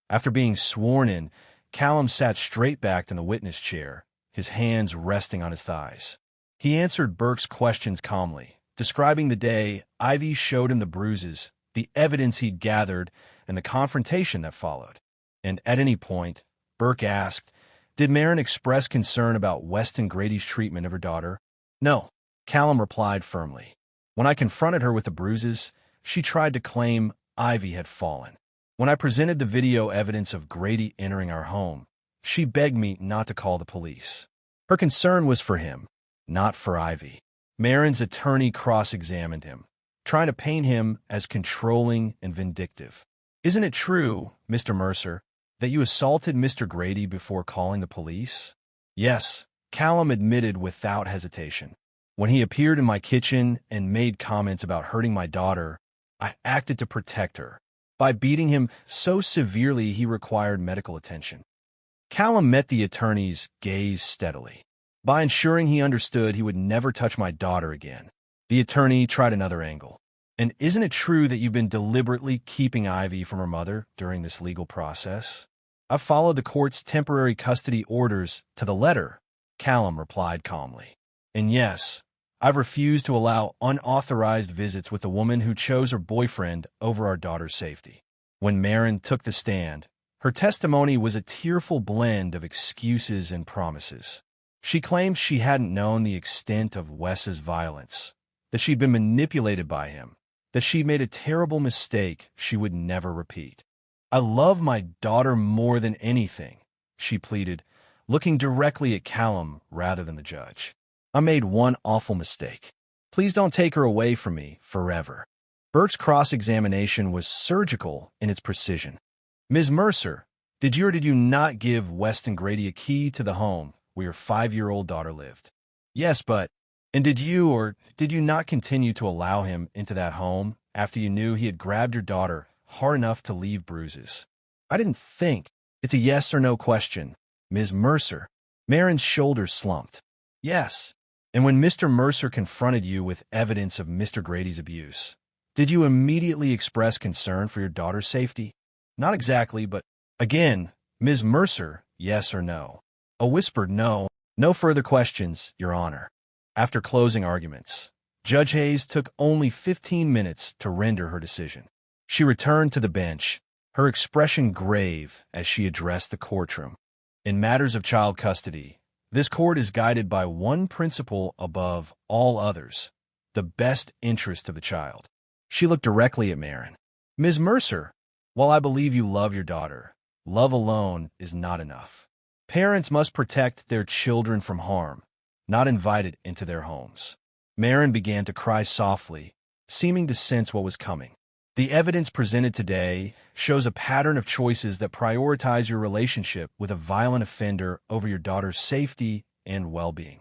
After being sworn in, Callum sat straight back in the witness chair, his hands resting on his thighs. He answered Burke's questions calmly, describing the day Ivy showed him the bruises, the evidence he'd gathered, and the confrontation that followed. And at any point, Burke asked, did Marin express concern about Weston Grady's treatment of her daughter? No, Callum replied firmly. When I confronted her with the bruises, she tried to claim Ivy had fallen. When I presented the video evidence of Grady entering our home, she begged me not to call the police. Her concern was for him, not for Ivy. Marin's attorney cross-examined him, trying to paint him as controlling and vindictive. Isn't it true, Mr. Mercer, that you assaulted Mr. Grady before calling the police? Yes, Callum admitted without hesitation. When he appeared in my kitchen and made comments about hurting my daughter, I acted to protect her by beating him so severely he required medical attention. Callum met the attorney's gaze steadily. By ensuring he understood he would never touch my daughter again, the attorney tried another angle. And isn't it true that you've been deliberately keeping Ivy from her mother during this legal process? I've followed the court's temporary custody orders to the letter, Callum replied calmly. And yes, I've refused to allow unauthorized visits with a woman who chose her boyfriend over our daughter's safety. When Marin took the stand, her testimony was a tearful blend of excuses and promises. She claimed she hadn't known the extent of Wes's violence, that she'd been manipulated by him, that she'd made a terrible mistake she would never repeat. I love my daughter more than anything, she pleaded, looking directly at Callum rather than the judge. I made one awful mistake. Please don't take her away from me forever. Burke's cross-examination was surgical in its precision. Ms. Mercer, did you or did you not give Weston Grady a key to the home where your 5-year-old daughter lived? Yes, but... And did you or did you not continue to allow him into that home after you knew he had grabbed your daughter hard enough to leave bruises? I didn't think. It's a yes or no question, Ms. Mercer. Marin's shoulders slumped. Yes. And when Mr. Mercer confronted you with evidence of Mr. Grady's abuse, did you immediately express concern for your daughter's safety? Not exactly, but again, Ms. Mercer, yes or no? A whispered no. No further questions, Your Honor. After closing arguments, Judge Hayes took only 15 minutes to render her decision. She returned to the bench, her expression grave as she addressed the courtroom. In matters of child custody, this court is guided by one principle above all others, the best interest of the child. She looked directly at Marin. Ms. Mercer, while I believe you love your daughter, love alone is not enough. Parents must protect their children from harm, not invited into their homes. Marin began to cry softly, seeming to sense what was coming. The evidence presented today shows a pattern of choices that prioritize your relationship with a violent offender over your daughter's safety and well-being.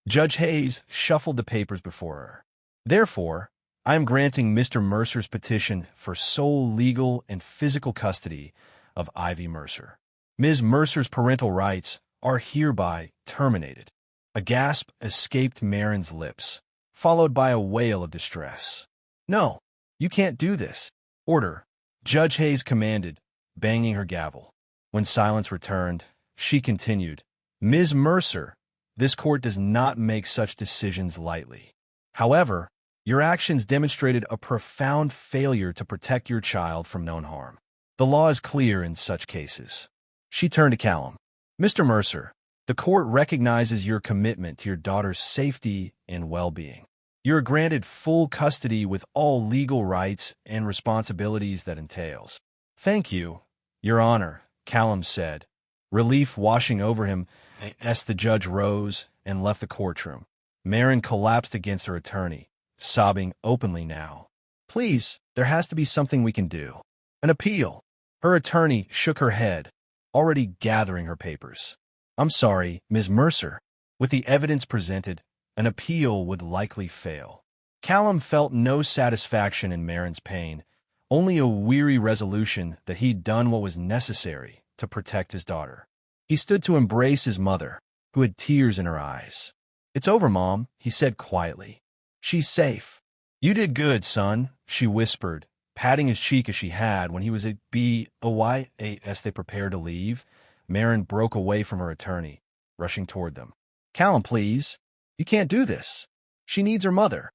Judge Hayes shuffled the papers before her. Therefore, I am granting Mr. Mercer's petition for sole legal and physical custody of Ivy Mercer. Ms. Mercer's parental rights are hereby terminated. A gasp escaped Marin's lips, followed by a wail of distress. No, you can't do this. Order, Judge Hayes commanded, banging her gavel. When silence returned, she continued, Ms. Mercer, this court does not make such decisions lightly. However, your actions demonstrated a profound failure to protect your child from known harm. The law is clear in such cases. She turned to Callum. Mr. Mercer, the court recognizes your commitment to your daughter's safety and well-being. You are granted full custody with all legal rights and responsibilities that entails. Thank you, Your Honor, Callum said, relief washing over him As the judge rose and left the courtroom, Marin collapsed against her attorney, sobbing openly now. Please, there has to be something we can do. An appeal. Her attorney shook her head, already gathering her papers. I'm sorry, Ms. Mercer. With the evidence presented, an appeal would likely fail. Callum felt no satisfaction in Marin's pain, only a weary resolution that he'd done what was necessary to protect his daughter. He stood to embrace his mother, who had tears in her eyes. It's over, Mom, he said quietly. She's safe. You did good, son, she whispered, patting his cheek as she had when he was at BOY. As they prepared to leave, Marin broke away from her attorney, rushing toward them. Callum, please. You can't do this. She needs her mother.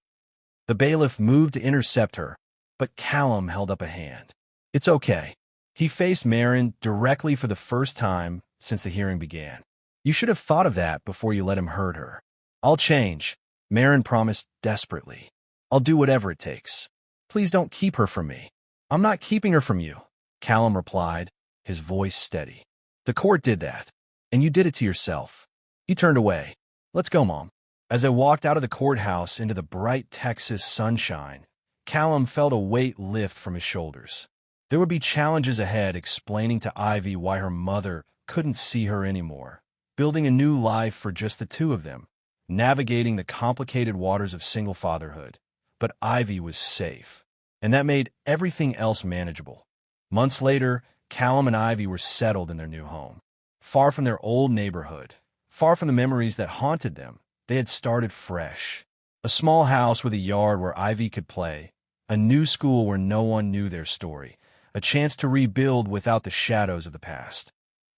The bailiff moved to intercept her, but Callum held up a hand. It's okay. He faced Marin directly for the first time since the hearing began. You should have thought of that before you let him hurt her. I'll change, Marin promised desperately. I'll do whatever it takes. Please don't keep her from me. I'm not keeping her from you, Callum replied, his voice steady. The court did that, and you did it to yourself. He turned away. Let's go, Mom. As they walked out of the courthouse into the bright Texas sunshine, Callum felt a weight lift from his shoulders. There would be challenges ahead explaining to Ivy why her mother couldn't see her anymore, building a new life for just the two of them, navigating the complicated waters of single fatherhood. But Ivy was safe, and that made everything else manageable. Months later, Callum and Ivy were settled in their new home. Far from their old neighborhood, far from the memories that haunted them, they had started fresh. A small house with a yard where Ivy could play, a new school where no one knew their story, a chance to rebuild without the shadows of the past.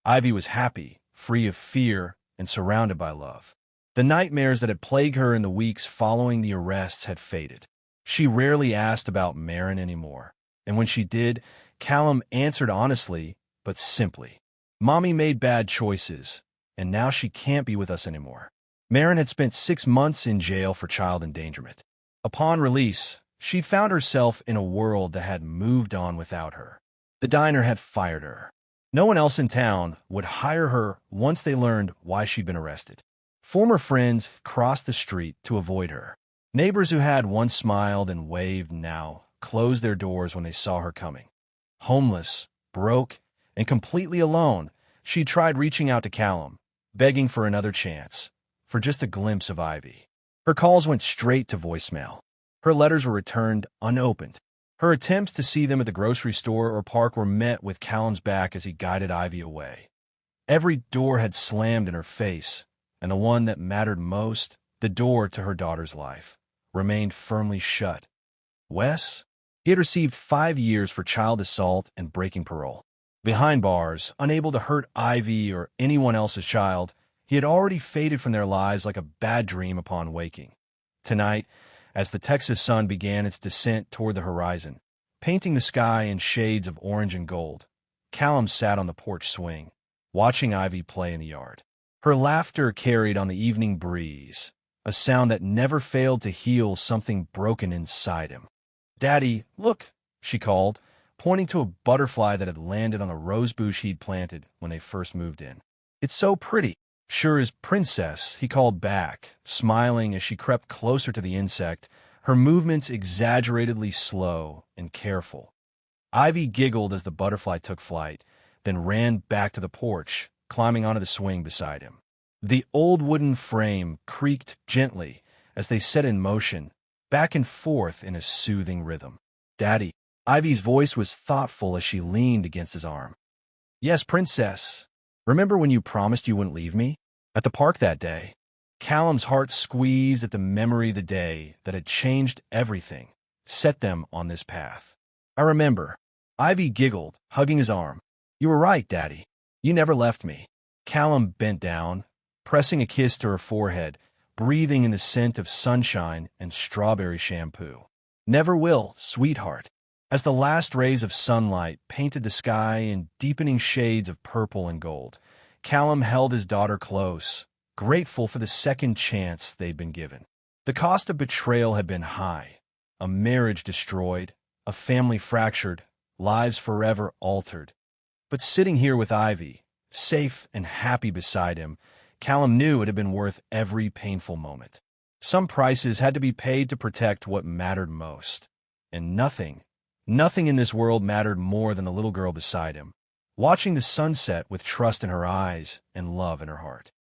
Ivy was happy, free of fear, and surrounded by love. The nightmares that had plagued her in the weeks following the arrests had faded. She rarely asked about Marin anymore, and when she did, Callum answered honestly, but simply. Mommy made bad choices, and now she can't be with us anymore. Marin had spent 6 months in jail for child endangerment. Upon release, she'd found herself in a world that had moved on without her. The diner had fired her. No one else in town would hire her once they learned why she'd been arrested. Former friends crossed the street to avoid her. Neighbors who had once smiled and waved now closed their doors when they saw her coming. Homeless, broke, and completely alone, she tried reaching out to Callum, begging for another chance, for just a glimpse of Ivy. Her calls went straight to voicemail. Her letters were returned unopened. Her attempts to see them at the grocery store or park were met with Callum's back as he guided Ivy away. Every door had slammed in her face, and the one that mattered most, the door to her daughter's life, remained firmly shut. Wes? He had received 5 years for child assault and breaking parole. Behind bars, unable to hurt Ivy or anyone else's child, he had already faded from their lives like a bad dream upon waking. Tonight, as the Texas sun began its descent toward the horizon, painting the sky in shades of orange and gold, Callum sat on the porch swing, watching Ivy play in the yard. Her laughter carried on the evening breeze, a sound that never failed to heal something broken inside him. Daddy, look, she called, pointing to a butterfly that had landed on a rose bush he'd planted when they first moved in. It's so pretty. Sure as Princess, he called back, smiling as she crept closer to the insect, her movements exaggeratedly slow and careful. Ivy giggled as the butterfly took flight, then ran back to the porch, climbing onto the swing beside him. The old wooden frame creaked gently as they set in motion, back and forth in a soothing rhythm. Daddy. Ivy's voice was thoughtful as she leaned against his arm. Yes, Princess. Remember when you promised you wouldn't leave me? At the park that day. Callum's heart squeezed at the memory of the day that had changed everything, set them on this path. I remember. Ivy giggled, hugging his arm. You were right, Daddy. You never left me. Callum bent down, pressing a kiss to her forehead, breathing in the scent of sunshine and strawberry shampoo. Never will, sweetheart. As the last rays of sunlight painted the sky in deepening shades of purple and gold, Callum held his daughter close, grateful for the second chance they'd been given. The cost of betrayal had been high, a marriage destroyed, a family fractured, lives forever altered. But sitting here with Ivy, safe and happy beside him, Callum knew it had been worth every painful moment. Some prices had to be paid to protect what mattered most. And nothing in this world mattered more than the little girl beside him, watching the sunset with trust in her eyes and love in her heart.